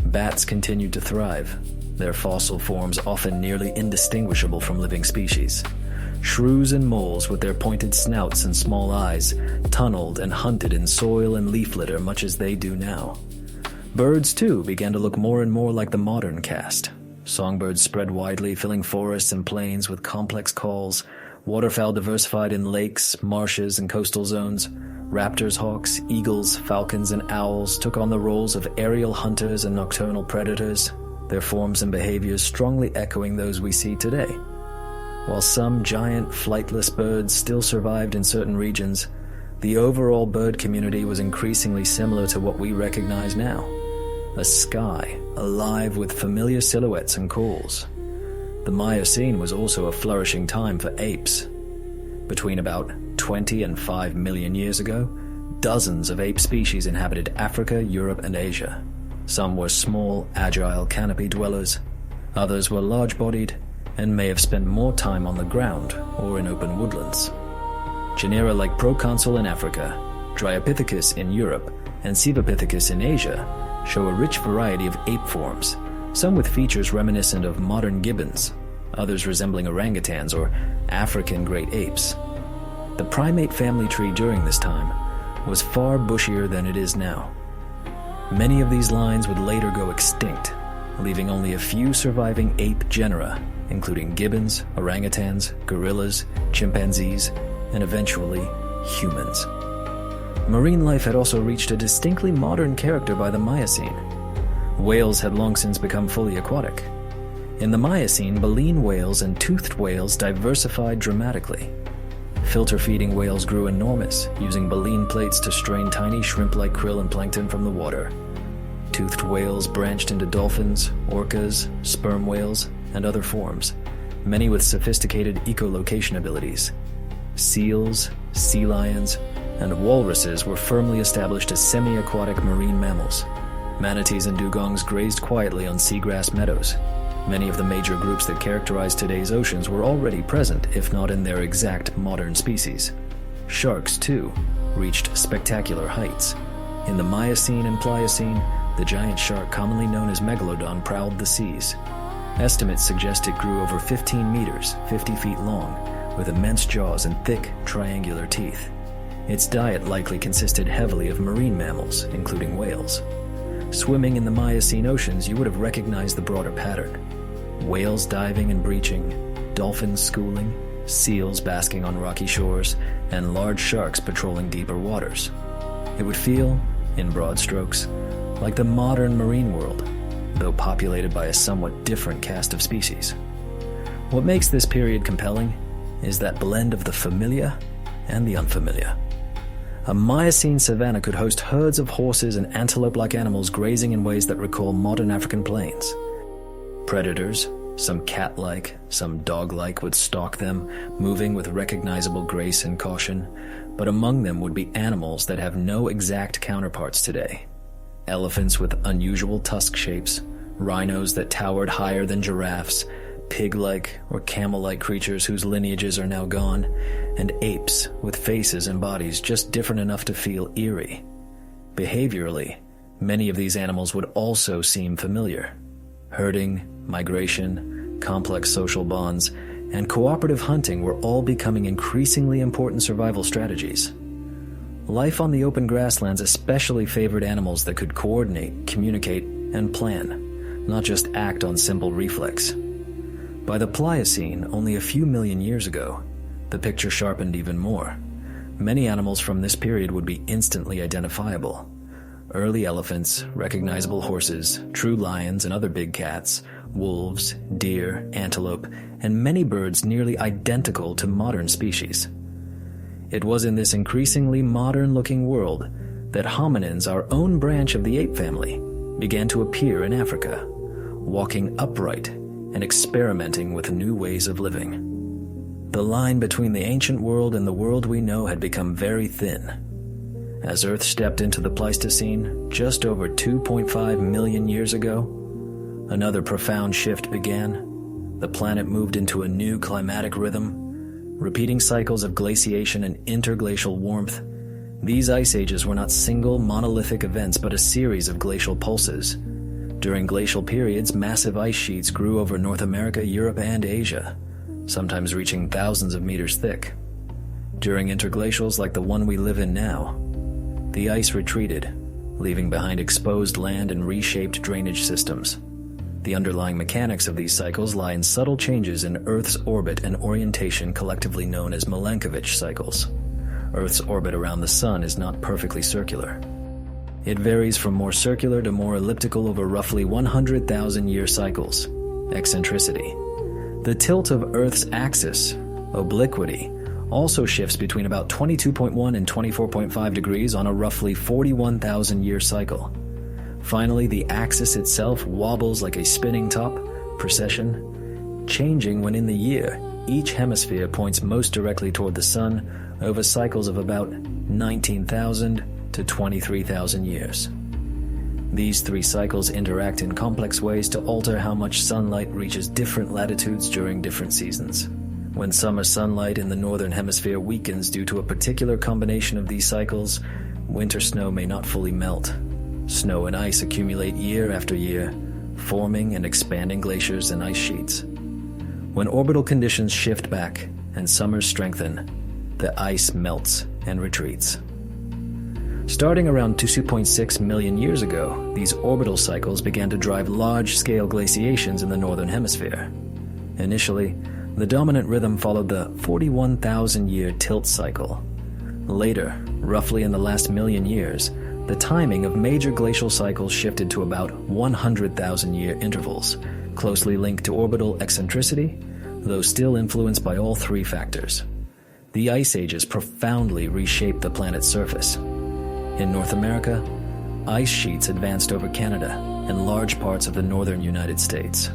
[SPEAKER 1] Bats continued to thrive, their fossil forms often nearly indistinguishable from living species. Shrews and moles, with their pointed snouts and small eyes, tunneled and hunted in soil and leaf litter much as they do now. Birds, too, began to look more and more like the modern cast. Songbirds spread widely, filling forests and plains with complex calls. Waterfowl diversified in lakes, marshes, and coastal zones, Raptors, hawks, eagles, falcons, and owls took on the roles of aerial hunters and nocturnal predators, their forms and behaviors strongly echoing those we see today. While some giant, flightless birds still survived in certain regions, the overall bird community was increasingly similar to what we recognize now: a sky alive with familiar silhouettes and calls. The Miocene was also a flourishing time for apes. Between about 20 and 5 million years ago, dozens of ape species inhabited Africa, Europe, and Asia. Some were small, agile canopy dwellers. Others were large-bodied and may have spent more time on the ground or in open woodlands. Genera like Proconsul in Africa, Dryopithecus in Europe, and Sevipithecus in Asia show a rich variety of ape forms, some with features reminiscent of modern gibbons, others resembling orangutans or African great apes. The primate family tree during this time was far bushier than it is now. Many of these lines would later go extinct, leaving only a few surviving ape genera, including gibbons, orangutans, gorillas, chimpanzees, and eventually humans. Marine life had also reached a distinctly modern character by the Miocene. Whales had long since become fully aquatic. In the Miocene, baleen whales and toothed whales diversified dramatically. Filter-feeding whales grew enormous, using baleen plates to strain tiny shrimp-like krill and plankton from the water. Toothed whales branched into dolphins, orcas, sperm whales, and other forms, many with sophisticated echolocation abilities. Seals, sea lions, and walruses were firmly established as semi-aquatic marine mammals. Manatees and dugongs grazed quietly on seagrass meadows. Many of the major groups that characterize today's oceans were already present, if not in their exact modern species. Sharks, too, reached spectacular heights. In the Miocene and Pliocene, the giant shark commonly known as megalodon prowled the seas. Estimates suggest it grew over 15 meters, 50 feet long, with immense jaws and thick, triangular teeth. Its diet likely consisted heavily of marine mammals, including whales. Swimming in the Miocene oceans, you would have recognized the broader pattern. Whales diving and breaching, dolphins schooling, seals basking on rocky shores, and large sharks patrolling deeper waters. It would feel, in broad strokes, like the modern marine world, though populated by a somewhat different cast of species. What makes this period compelling is that blend of the familiar and the unfamiliar. A Miocene savanna could host herds of horses and antelope-like animals grazing in ways that recall modern African plains. Predators, some cat-like, some dog-like, would stalk them, moving with recognizable grace and caution, but among them would be animals that have no exact counterparts today. Elephants with unusual tusk shapes, rhinos that towered higher than giraffes, pig-like or camel-like creatures whose lineages are now gone, and apes with faces and bodies just different enough to feel eerie. Behaviorally, many of these animals would also seem familiar. Herding, migration, complex social bonds, and cooperative hunting were all becoming increasingly important survival strategies. Life on the open grasslands especially favored animals that could coordinate, communicate, and plan, not just act on simple reflex. By the Pliocene, only a few million years ago, the picture sharpened even more. Many animals from this period would be instantly identifiable. Early elephants, recognizable horses, true lions and other big cats, wolves, deer, antelope, and many birds nearly identical to modern species. It was in this increasingly modern-looking world that hominins, our own branch of the ape family, began to appear in Africa, walking upright and experimenting with new ways of living. The line between the ancient world and the world we know had become very thin. As Earth stepped into the Pleistocene just over 2.5 million years ago, another profound shift began. The planet moved into a new climatic rhythm, repeating cycles of glaciation and interglacial warmth. These ice ages were not single monolithic events but a series of glacial pulses. During glacial periods, massive ice sheets grew over North America, Europe, and Asia, sometimes reaching thousands of meters thick. During interglacials like the one we live in now, the ice retreated, leaving behind exposed land and reshaped drainage systems. The underlying mechanics of these cycles lie in subtle changes in Earth's orbit and orientation, collectively known as Milankovitch cycles. Earth's orbit around the Sun is not perfectly circular. It varies from more circular to more elliptical over roughly 100,000-year cycles. Eccentricity. The tilt of Earth's axis, obliquity, also shifts between about 22.1 and 24.5 degrees on a roughly 41,000-year cycle. Finally, the axis itself wobbles like a spinning top, precession, changing when in the year each hemisphere points most directly toward the Sun over cycles of about 19,000 to 23,000 years. These three cycles interact in complex ways to alter how much sunlight reaches different latitudes during different seasons. When summer sunlight in the northern hemisphere weakens due to a particular combination of these cycles, winter snow may not fully melt. Snow and ice accumulate year after year, forming and expanding glaciers and ice sheets. When orbital conditions shift back and summers strengthen, the ice melts and retreats. Starting around 2.6 million years ago, these orbital cycles began to drive large-scale glaciations in the northern hemisphere. Initially, the dominant rhythm followed the 41,000-year tilt cycle. Later, roughly in the last million years, the timing of major glacial cycles shifted to about 100,000-year intervals, closely linked to orbital eccentricity, though still influenced by all three factors. The ice ages profoundly reshaped the planet's surface. In North America, ice sheets advanced over Canada and large parts of the northern United States.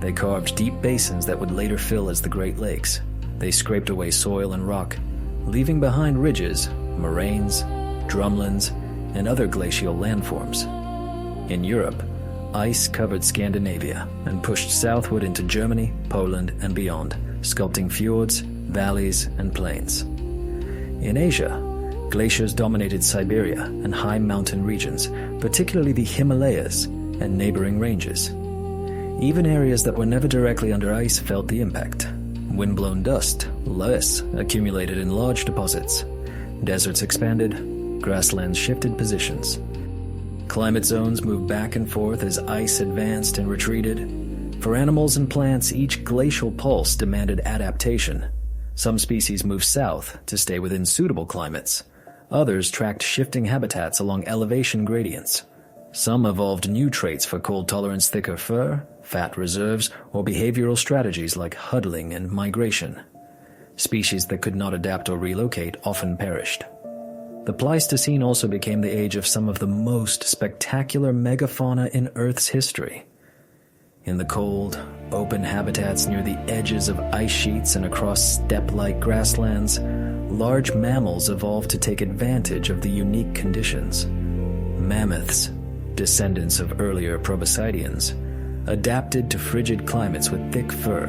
[SPEAKER 1] They carved deep basins that would later fill as the Great Lakes. They scraped away soil and rock, leaving behind ridges, moraines, drumlins, and other glacial landforms. In Europe, ice covered Scandinavia and pushed southward into Germany, Poland, and beyond, sculpting fjords, valleys, and plains. In Asia, glaciers dominated Siberia and high mountain regions, particularly the Himalayas and neighboring ranges. Even areas that were never directly under ice felt the impact. Wind-blown dust, loess, accumulated in large deposits. Deserts expanded, grasslands shifted positions. Climate zones moved back and forth as ice advanced and retreated. For animals and plants, each glacial pulse demanded adaptation. Some species moved south to stay within suitable climates. Others tracked shifting habitats along elevation gradients. Some evolved new traits for cold tolerance, thicker fur, fat reserves, or behavioral strategies like huddling and migration. Species that could not adapt or relocate often perished. The Pleistocene also became the age of some of the most spectacular megafauna in Earth's history. In the cold, open habitats near the edges of ice sheets and across steppe-like grasslands, large mammals evolved to take advantage of the unique conditions. Mammoths, descendants of earlier proboscideans, adapted to frigid climates with thick fur,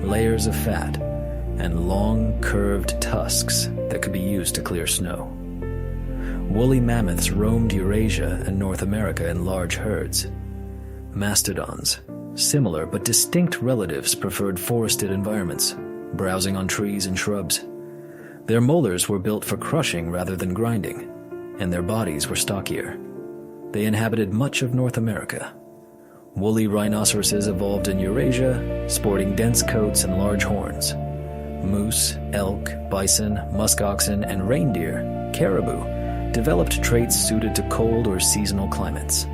[SPEAKER 1] layers of fat, and long, curved tusks that could be used to clear snow. Woolly mammoths roamed Eurasia and North America in large herds. Mastodons, similar but distinct relatives, preferred forested environments, browsing on trees and shrubs. Their molars were built for crushing rather than grinding, and their bodies were stockier. They inhabited much of North America. Woolly rhinoceroses evolved in Eurasia, sporting dense coats and large horns. Moose, elk, bison, musk oxen, and reindeer, caribou, developed traits suited to cold or seasonal climates.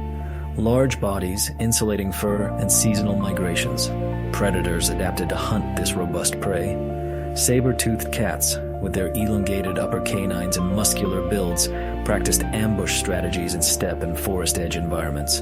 [SPEAKER 1] Large bodies, insulating fur, and seasonal migrations. Predators adapted to hunt this robust prey. Saber-toothed cats, with their elongated upper canines and muscular builds, practiced ambush strategies in steppe and forest edge environments.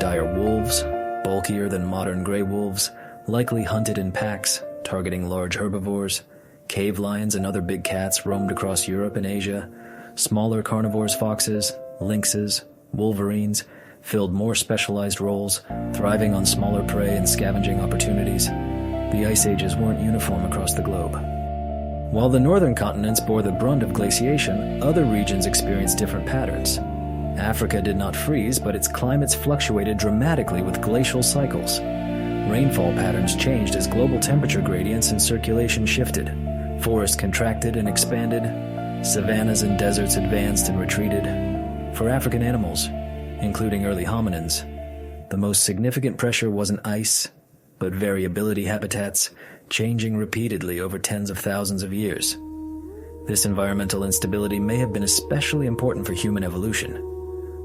[SPEAKER 1] Dire wolves, bulkier than modern gray wolves, likely hunted in packs, targeting large herbivores. Cave lions and other big cats roamed across Europe and Asia. Smaller carnivores, foxes, lynxes, wolverines, filled more specialized roles, thriving on smaller prey and scavenging opportunities. The ice ages weren't uniform across the globe. While the northern continents bore the brunt of glaciation, other regions experienced different patterns. Africa did not freeze, but its climates fluctuated dramatically with glacial cycles. Rainfall patterns changed as global temperature gradients and circulation shifted. Forests contracted and expanded. Savannas and deserts advanced and retreated. For African animals, including early hominins, the most significant pressure wasn't ice, but variability habitats, changing repeatedly over tens of thousands of years. This environmental instability may have been especially important for human evolution.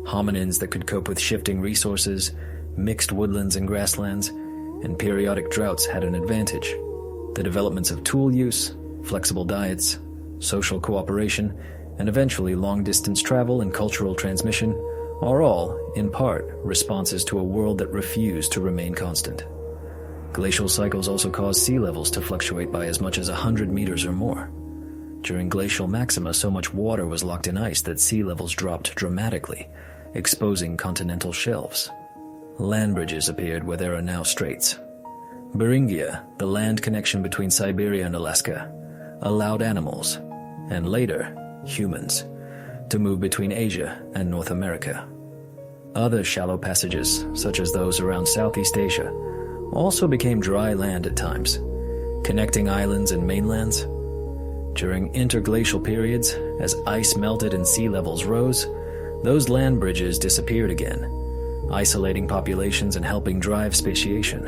[SPEAKER 1] Hominins that could cope with shifting resources, mixed woodlands and grasslands, and periodic droughts had an advantage. The developments of tool use, flexible diets, social cooperation, and eventually long-distance travel and cultural transmission are all, in part, responses to a world that refused to remain constant. Glacial cycles also cause sea levels to fluctuate by as much as 100 meters or more. During glacial maxima, so much water was locked in ice that sea levels dropped dramatically, exposing continental shelves. Land bridges appeared where there are now straits. Beringia, the land connection between Siberia and Alaska, allowed animals, and later, humans, to move between Asia and North America. Other shallow passages, such as those around Southeast Asia, also became dry land at times, connecting islands and mainlands. During interglacial periods, as ice melted and sea levels rose, those land bridges disappeared again, isolating populations and helping drive speciation.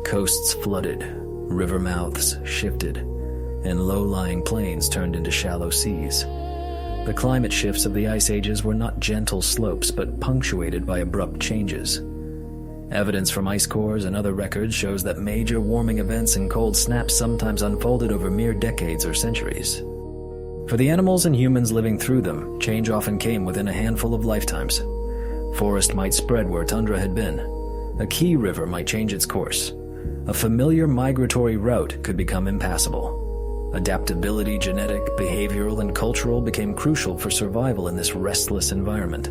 [SPEAKER 1] Coasts flooded, river mouths shifted, and low-lying plains turned into shallow seas. The climate shifts of the ice ages were not gentle slopes but punctuated by abrupt changes. Evidence from ice cores and other records shows that major warming events and cold snaps sometimes unfolded over mere decades or centuries. For the animals and humans living through them, change often came within a handful of lifetimes. Forest might spread where tundra had been. A key river might change its course. A familiar migratory route could become impassable. Adaptability, genetic, behavioral, and cultural became crucial for survival in this restless environment.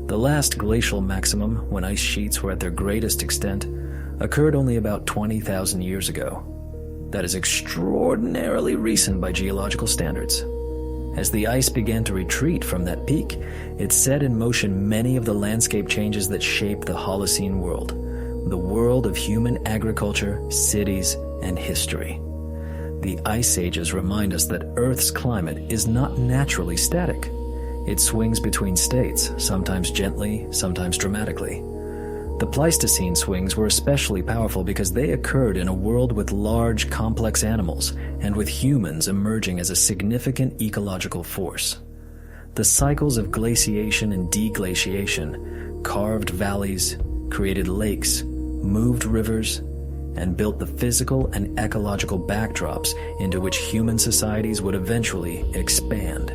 [SPEAKER 1] The last glacial maximum, when ice sheets were at their greatest extent, occurred only about 20,000 years ago. That is extraordinarily recent by geological standards. As the ice began to retreat from that peak, it set in motion many of the landscape changes that shaped the Holocene world, the world of human agriculture, cities, and history. The ice ages remind us that Earth's climate is not naturally static. It swings between states, sometimes gently, sometimes dramatically. The Pleistocene swings were especially powerful because they occurred in a world with large, complex animals and with humans emerging as a significant ecological force. The cycles of glaciation and deglaciation carved valleys, created lakes, moved rivers, and built the physical and ecological backdrops into which human societies would eventually expand.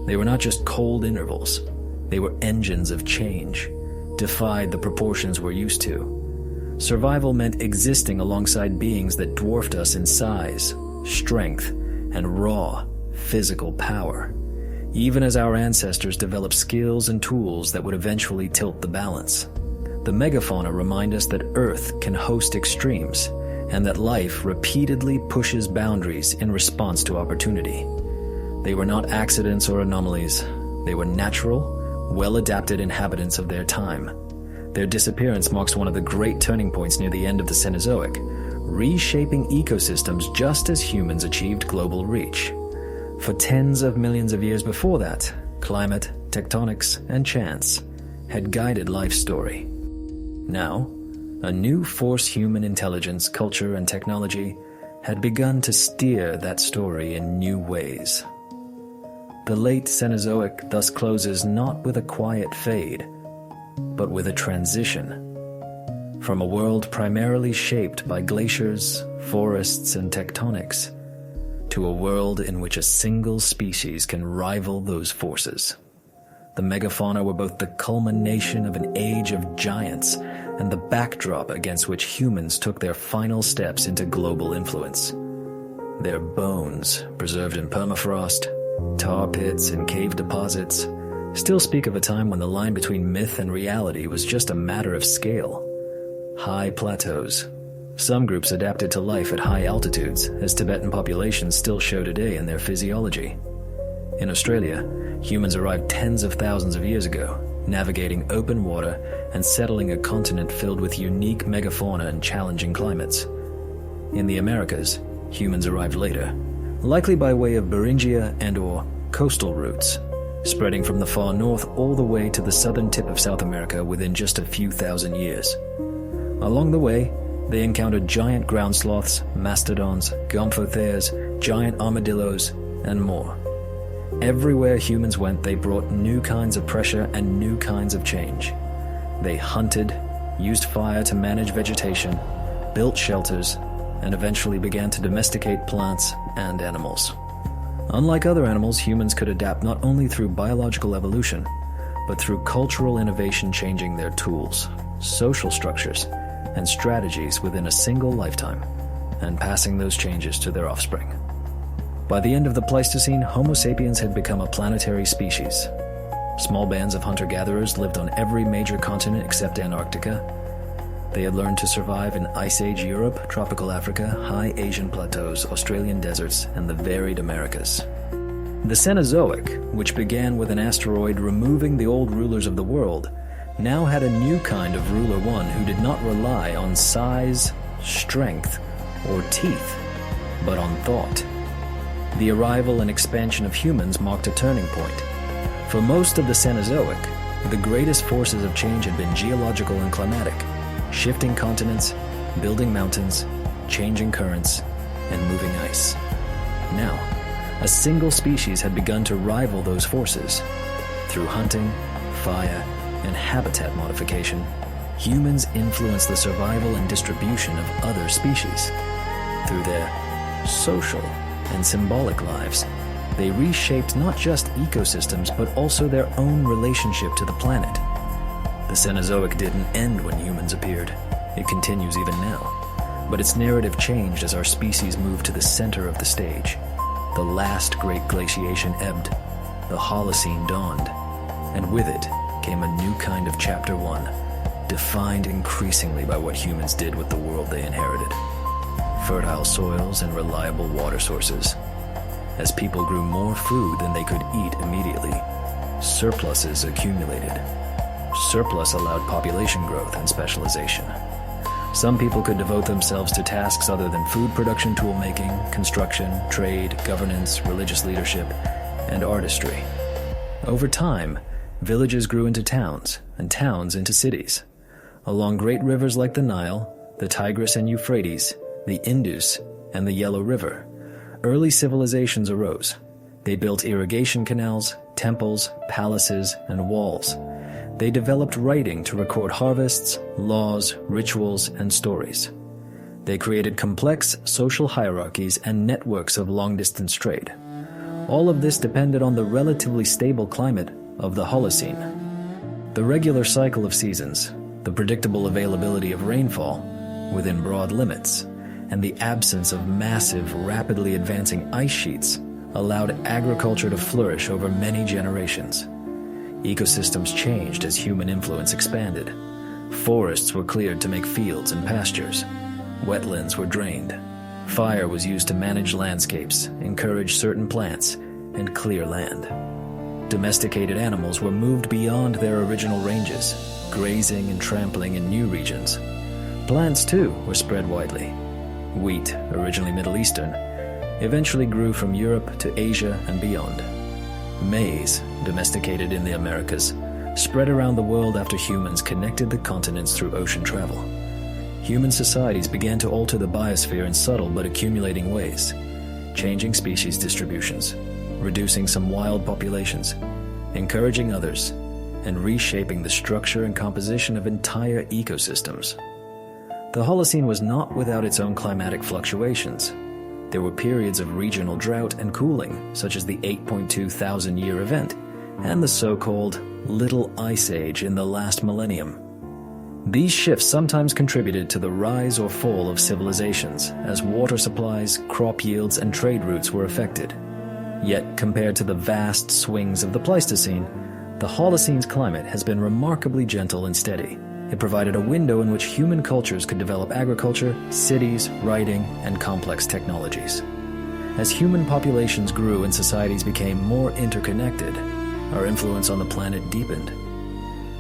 [SPEAKER 1] They were not just cold intervals. They were engines of change, defied the proportions we're used to. Survival meant existing alongside beings that dwarfed us in size, strength, and raw physical power, even as our ancestors developed skills and tools that would eventually tilt the balance. The megafauna remind us that Earth can host extremes, and that life repeatedly pushes boundaries in response to opportunity. They were not accidents or anomalies. They were natural, well-adapted inhabitants of their time. Their disappearance marks one of the great turning points near the end of the Cenozoic, reshaping ecosystems just as humans achieved global reach. For tens of millions of years before that, climate, tectonics, and chance had guided life's story. Now, a new force, human intelligence, culture, and technology had begun to steer that story in new ways. The late Cenozoic thus closes not with a quiet fade, but with a transition. From a world primarily shaped by glaciers, forests, and tectonics, to a world in which a single species can rival those forces. The megafauna were both the culmination of an age of giants and the backdrop against which humans took their final steps into global influence. Their bones, preserved in permafrost, tar pits, and cave deposits, still speak of a time when the line between myth and reality was just a matter of scale. High plateaus. Some groups adapted to life at high altitudes, as Tibetan populations still show today in their physiology. In Australia, humans arrived tens of thousands of years ago, navigating open water and settling a continent filled with unique megafauna and challenging climates. In the Americas, humans arrived later, likely by way of Beringia and/or coastal routes, spreading from the far north all the way to the southern tip of South America within just a few thousand years. Along the way, they encountered giant ground sloths, mastodons, gomphotheres, giant armadillos, and more. Everywhere humans went, they brought new kinds of pressure and new kinds of change. They hunted, used fire to manage vegetation, built shelters, and eventually began to domesticate plants and animals. Unlike other animals, humans could adapt not only through biological evolution, but through cultural innovation, changing their tools, social structures, and strategies within a single lifetime, and passing those changes to their offspring. By the end of the Pleistocene, Homo sapiens had become a planetary species. Small bands of hunter-gatherers lived on every major continent except Antarctica. They had learned to survive in Ice Age Europe, tropical Africa, high Asian plateaus, Australian deserts, and the varied Americas. The Cenozoic, which began with an asteroid removing the old rulers of the world, now had a new kind of ruler, one who did not rely on size, strength, or teeth, but on thought. The arrival and expansion of humans marked a turning point. For most of the Cenozoic, the greatest forces of change had been geological and climatic, shifting continents, building mountains, changing currents, and moving ice. Now, a single species had begun to rival those forces. Through hunting, fire, and habitat modification, humans influenced the survival and distribution of other species. Through their social and symbolic lives, they reshaped not just ecosystems, but also their own relationship to the planet. The Cenozoic didn't end when humans appeared. It continues even now. But its narrative changed as our species moved to the center of the stage. The last great glaciation ebbed, the Holocene dawned, and with it came a new kind of Chapter 1, defined increasingly by what humans did with the world they inherited. Fertile soils and reliable water sources. As people grew more food than they could eat immediately, surpluses accumulated. Surplus allowed population growth and specialization. Some people could devote themselves to tasks other than food production, tool-making, construction, trade, governance, religious leadership, and artistry. Over time, villages grew into towns, and towns into cities. Along great rivers like the Nile, the Tigris and Euphrates, the Indus, and the Yellow River, early civilizations arose. They built irrigation canals, temples, palaces, and walls. They developed writing to record harvests, laws, rituals, and stories. They created complex social hierarchies and networks of long-distance trade. All of this depended on the relatively stable climate of the Holocene. The regular cycle of seasons, the predictable availability of rainfall within broad limits, and the absence of massive, rapidly advancing ice sheets allowed agriculture to flourish over many generations. Ecosystems changed as human influence expanded. Forests were cleared to make fields and pastures. Wetlands were drained. Fire was used to manage landscapes, encourage certain plants, and clear land. Domesticated animals were moved beyond their original ranges, grazing and trampling in new regions. Plants, too, were spread widely. Wheat, originally Middle Eastern, eventually grew from Europe to Asia and beyond. Maize, domesticated in the Americas, spread around the world after humans connected the continents through ocean travel. Human societies began to alter the biosphere in subtle but accumulating ways, changing species distributions, reducing some wild populations, encouraging others, and reshaping the structure and composition of entire ecosystems. The Holocene was not without its own climatic fluctuations. There were periods of regional drought and cooling, such as the 8.2 thousand-year event, and the so-called Little Ice Age in the last millennium. These shifts sometimes contributed to the rise or fall of civilizations, as water supplies, crop yields, and trade routes were affected. Yet, compared to the vast swings of the Pleistocene, the Holocene's climate has been remarkably gentle and steady. It provided a window in which human cultures could develop agriculture, cities, writing, and complex technologies. As human populations grew and societies became more interconnected, our influence on the planet deepened.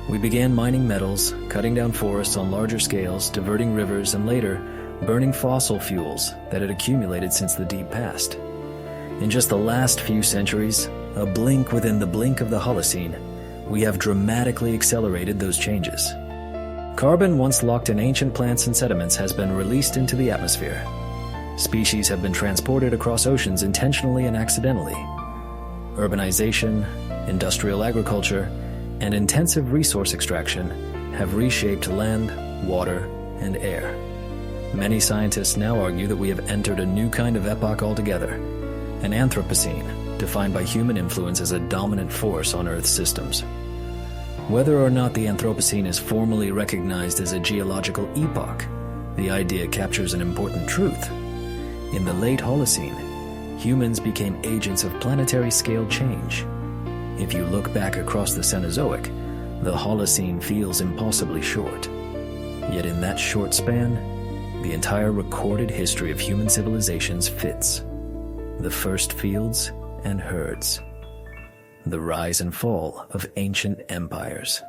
[SPEAKER 1] We began mining metals, cutting down forests on larger scales, diverting rivers, and later, burning fossil fuels that had accumulated since the deep past. In just the last few centuries, a blink within the blink of the Holocene, we have dramatically accelerated those changes. Carbon once locked in ancient plants and sediments has been released into the atmosphere. Species have been transported across oceans intentionally and accidentally. Urbanization, industrial agriculture, and intensive resource extraction have reshaped land, water, and air. Many scientists now argue that we have entered a new kind of epoch altogether, an Anthropocene, defined by human influence as a dominant force on Earth's systems. Whether or not the Anthropocene is formally recognized as a geological epoch, the idea captures an important truth. In the late Holocene, humans became agents of planetary-scale change. If you look back across the Cenozoic, the Holocene feels impossibly short. Yet in that short span, the entire recorded history of human civilizations fits. The first fields and herds. The rise and fall of ancient empires.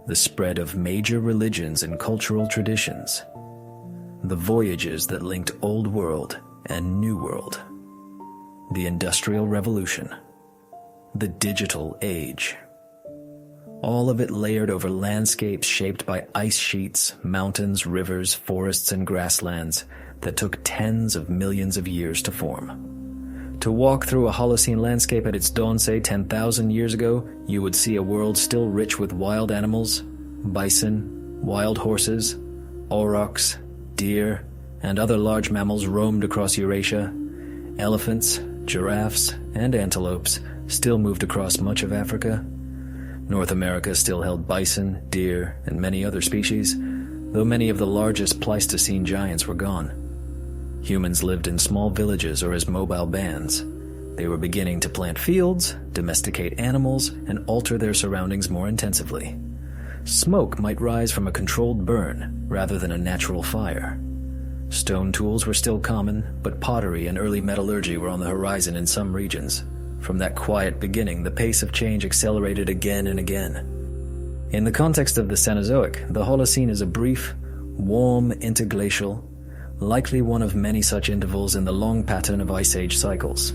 [SPEAKER 1] The spread of major religions and cultural traditions. The voyages that linked Old World and New World. The Industrial Revolution. The Digital Age. All of it layered over landscapes shaped by ice sheets, mountains, rivers, forests, and grasslands that took tens of millions of years to form. To walk through a Holocene landscape at its dawn, say 10,000 years ago, you would see a world still rich with wild animals, bison, wild horses, aurochs, deer, and other large mammals roamed across Eurasia. Elephants, giraffes, and antelopes still moved across much of Africa. North America still held bison, deer, and many other species, though many of the largest Pleistocene giants were gone. Humans lived in small villages or as mobile bands. They were beginning to plant fields, domesticate animals, and alter their surroundings more intensively. Smoke might rise from a controlled burn rather than a natural fire. Stone tools were still common, but pottery and early metallurgy were on the horizon in some regions. From that quiet beginning, the pace of change accelerated again and again. In the context of the Cenozoic, the Holocene is a brief, warm interglacial, likely one of many such intervals in the long pattern of Ice Age cycles.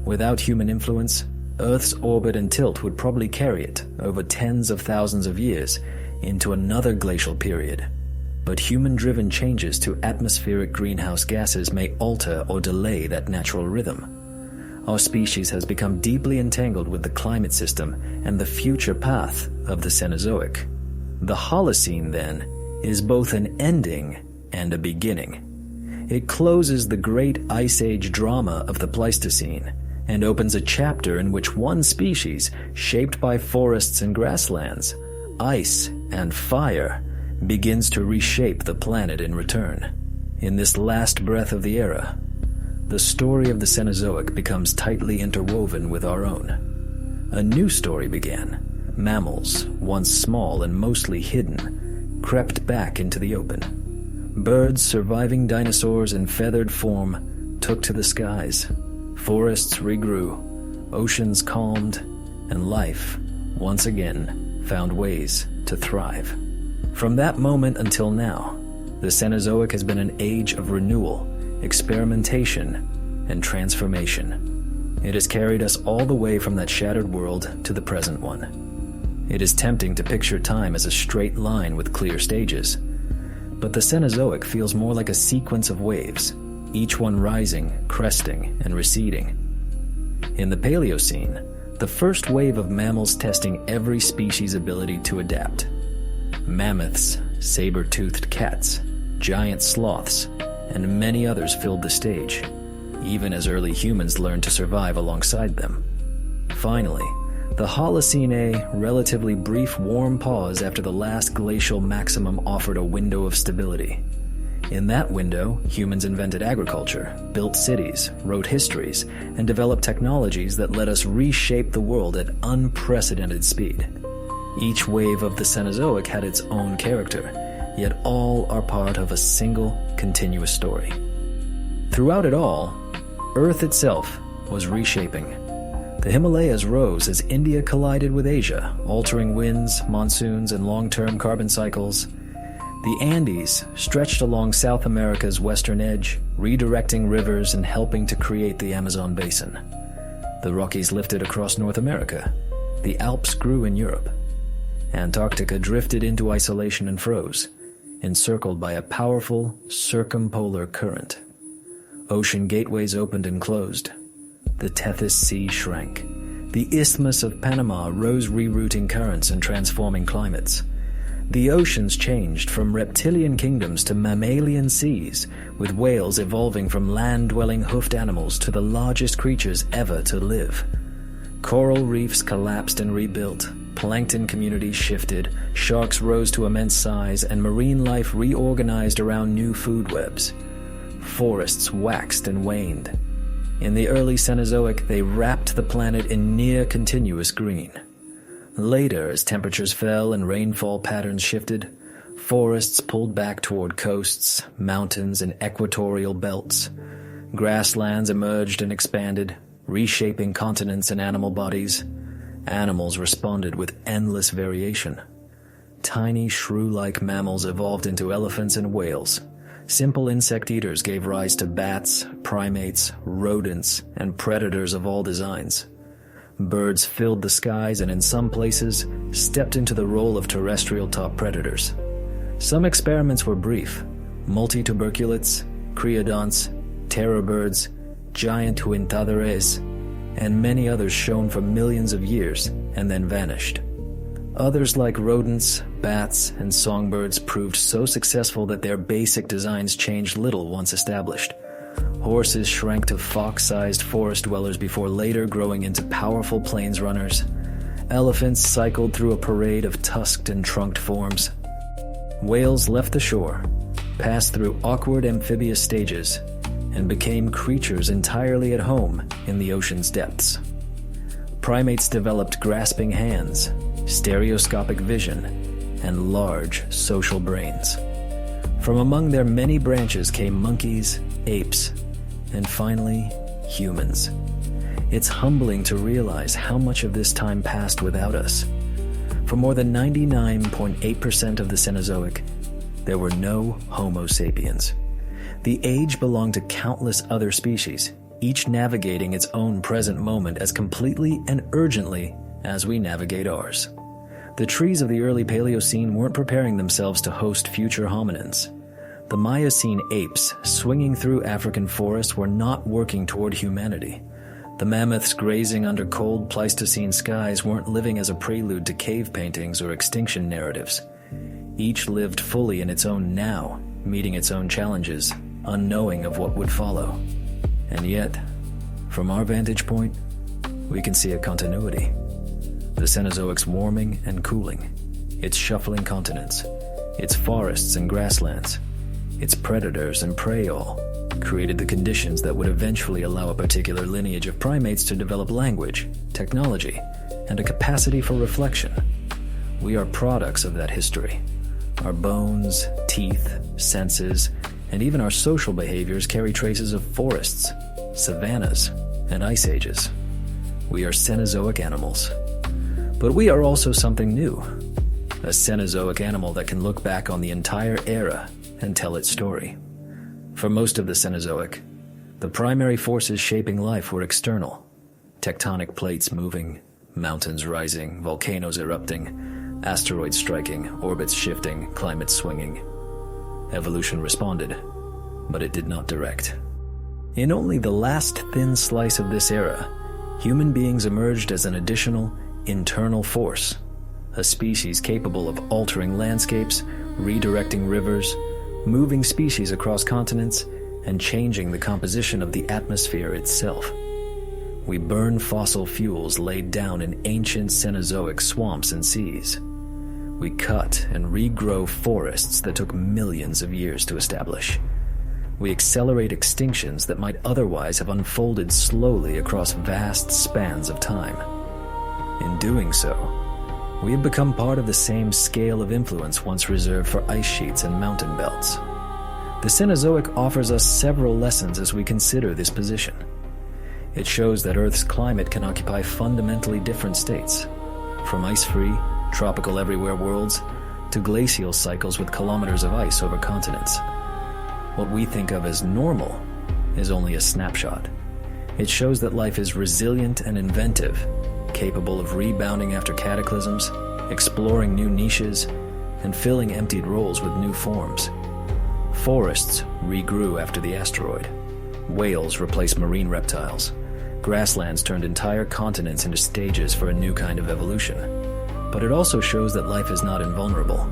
[SPEAKER 1] Without human influence, Earth's orbit and tilt would probably carry it over tens of thousands of years into another glacial period. But human-driven changes to atmospheric greenhouse gases may alter or delay that natural rhythm. Our species has become deeply entangled with the climate system and the future path of the Cenozoic. The Holocene, then, is both an ending and a beginning. It closes the great Ice Age drama of the Pleistocene and opens a chapter in which one species, shaped by forests and grasslands, ice and fire, begins to reshape the planet in return. In this last breath of the era, the story of the Cenozoic becomes tightly interwoven with our own. A new story began. Mammals, once small and mostly hidden, crept back into the open. Birds surviving dinosaurs in feathered form took to the skies. Forests regrew, oceans calmed, and life, once again, found ways to thrive. From that moment until now, the Cenozoic has been an age of renewal, experimentation, and transformation. It has carried us all the way from that shattered world to the present one. It is tempting to picture time as a straight line with clear stages, but the Cenozoic feels more like a sequence of waves, each one rising, cresting, and receding. In the Paleocene, the first wave of mammals testing every species' ability to adapt. Mammoths, saber-toothed cats, giant sloths, and many others filled the stage, even as early humans learned to survive alongside them. Finally, the Holocene, a relatively brief warm pause after the last glacial maximum, offered a window of stability. In that window, humans invented agriculture, built cities, wrote histories, and developed technologies that let us reshape the world at unprecedented speed. Each wave of the Cenozoic had its own character, yet all are part of a single, continuous story. Throughout it all, Earth itself was reshaping. The Himalayas rose as India collided with Asia, altering winds, monsoons, and long-term carbon cycles. The Andes stretched along South America's western edge, redirecting rivers and helping to create the Amazon basin. The Rockies lifted across North America. The Alps grew in Europe. Antarctica drifted into isolation and froze, encircled by a powerful circumpolar current. Ocean gateways opened and closed. the Tethys Sea shrank. The Isthmus of Panama rose, rerouting currents and transforming climates. The oceans changed from reptilian kingdoms to mammalian seas, with whales evolving from land-dwelling hoofed animals to the largest creatures ever to live. Coral reefs collapsed and rebuilt, plankton communities shifted, sharks rose to immense size, and marine life reorganized around new food webs. Forests waxed and waned. In the early Cenozoic, they wrapped the planet in near-continuous green. Later, as temperatures fell and rainfall patterns shifted, forests pulled back toward coasts, mountains, and equatorial belts. Grasslands emerged and expanded, reshaping continents and animal bodies. Animals responded with endless variation. Tiny shrew-like mammals evolved into elephants and whales. Simple insect eaters gave rise to bats, primates, rodents, and predators of all designs. Birds filled the skies and in some places stepped into the role of terrestrial top predators. Some experiments were brief: multituberculates, creodonts, terror birds, giant huintadores, and many others shone for millions of years and then vanished. Others, like rodents, bats, and songbirds, proved so successful that their basic designs changed little once established. Horses shrank to fox-sized forest dwellers before later growing into powerful plains runners. Elephants cycled through a parade of tusked and trunked forms. Whales left the shore, passed through awkward amphibious stages, and became creatures entirely at home in the ocean's depths. Primates developed grasping hands, stereoscopic vision, and large social brains. From among their many branches came monkeys, apes, and finally, humans. It's humbling to realize how much of this time passed without us. For more than 99.8% of the Cenozoic, there were no Homo sapiens. The age belonged to countless other species, each navigating its own present moment as completely and urgently as we navigate ours. The trees of the early Paleocene weren't preparing themselves to host future hominins. The Miocene apes swinging through African forests were not working toward humanity. The mammoths grazing under cold Pleistocene skies weren't living as a prelude to cave paintings or extinction narratives. Each lived fully in its own now, meeting its own challenges, unknowing of what would follow. And yet, from our vantage point, we can see a continuity. The Cenozoic's warming and cooling, its shuffling continents, its forests and grasslands, its predators and prey all created the conditions that would eventually allow a particular lineage of primates to develop language, technology, and a capacity for reflection. We are products of that history. Our bones, teeth, senses, and even our social behaviors carry traces of forests, savannas, and ice ages. We are Cenozoic animals. But we are also something new, a Cenozoic animal that can look back on the entire era and tell its story. For most of the Cenozoic, the primary forces shaping life were external: tectonic plates moving, mountains rising, volcanoes erupting, asteroids striking, orbits shifting, climates swinging. Evolution responded, but it did not direct. In only the last thin slice of this era, human beings emerged as an additional, internal force, a species capable of altering landscapes, redirecting rivers, moving species across continents, and changing the composition of the atmosphere itself. We burn fossil fuels laid down in ancient Cenozoic swamps and seas. We cut and regrow forests that took millions of years to establish. We accelerate extinctions that might otherwise have unfolded slowly across vast spans of time. In doing so, we have become part of the same scale of influence once reserved for ice sheets and mountain belts. The Cenozoic offers us several lessons as we consider this position. It shows that Earth's climate can occupy fundamentally different states, from ice-free, tropical everywhere worlds to glacial cycles with kilometers of ice over continents. What we think of as normal is only a snapshot. It shows that life is resilient and inventive, capable of rebounding after cataclysms, exploring new niches, and filling emptied roles with new forms. Forests regrew after the asteroid. Whales replaced marine reptiles. Grasslands turned entire continents into stages for a new kind of evolution. But it also shows that life is not invulnerable.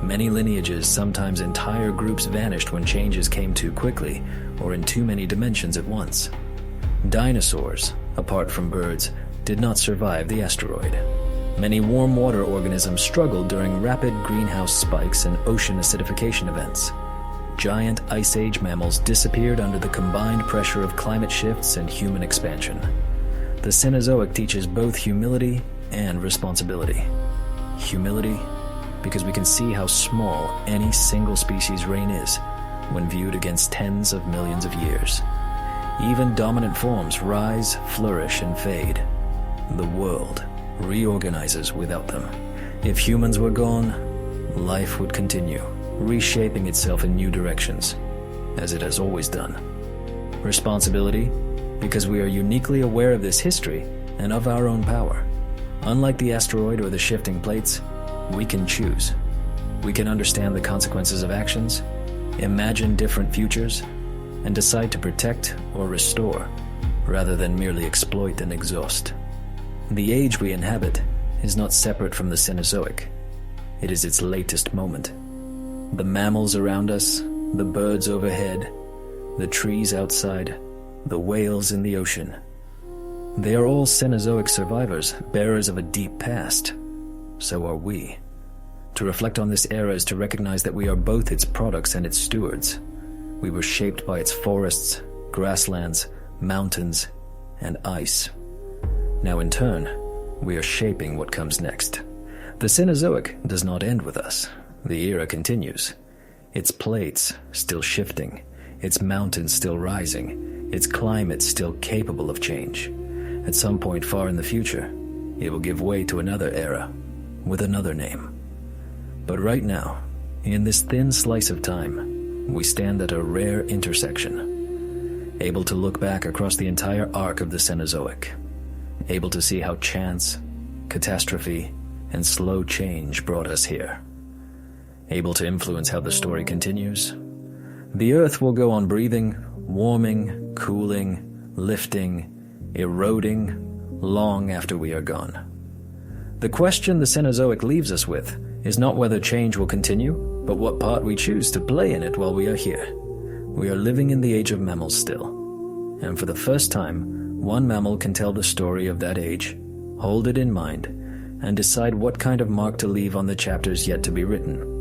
[SPEAKER 1] Many lineages, sometimes entire groups, vanished when changes came too quickly or in too many dimensions at once. Dinosaurs, apart from birds, did not survive the asteroid. Many warm water organisms struggled during rapid greenhouse spikes and ocean acidification events. Giant Ice Age mammals disappeared under the combined pressure of climate shifts and human expansion. The Cenozoic teaches both humility and responsibility. Humility, because we can see how small any single species' reign is when viewed against tens of millions of years. Even dominant forms rise, flourish, and fade. The world reorganizes without them. If humans were gone, life would continue, reshaping itself in new directions, as it has always done. Responsibility, because we are uniquely aware of this history and of our own power. Unlike the asteroid or the shifting plates, we can choose. We can understand the consequences of actions, imagine different futures, and decide to protect or restore, rather than merely exploit and exhaust. The age we inhabit is not separate from the Cenozoic. It is its latest moment. The mammals around us, the birds overhead, the trees outside, the whales in the ocean. They are all Cenozoic survivors, bearers of a deep past. So are we. To reflect on this era is to recognize that we are both its products and its stewards. We were shaped by its forests, grasslands, mountains, and ice. Now in turn, we are shaping what comes next. The Cenozoic does not end with us. The era continues. Its plates still shifting, its mountains still rising, its climate still capable of change. At some point far in the future, it will give way to another era, with another name. But right now, in this thin slice of time, we stand at a rare intersection, able to look back across the entire arc of the Cenozoic, able to see how chance, catastrophe, and slow change brought us here, able to influence how the story continues. The Earth will go on breathing, warming, cooling, lifting, eroding, long after we are gone. The question the Cenozoic leaves us with is not whether change will continue, but what part we choose to play in it while we are here. We are living in the age of mammals still. And for the first time, one mammal can tell the story of that age, hold it in mind, and decide what kind of mark to leave on the chapters yet to be written.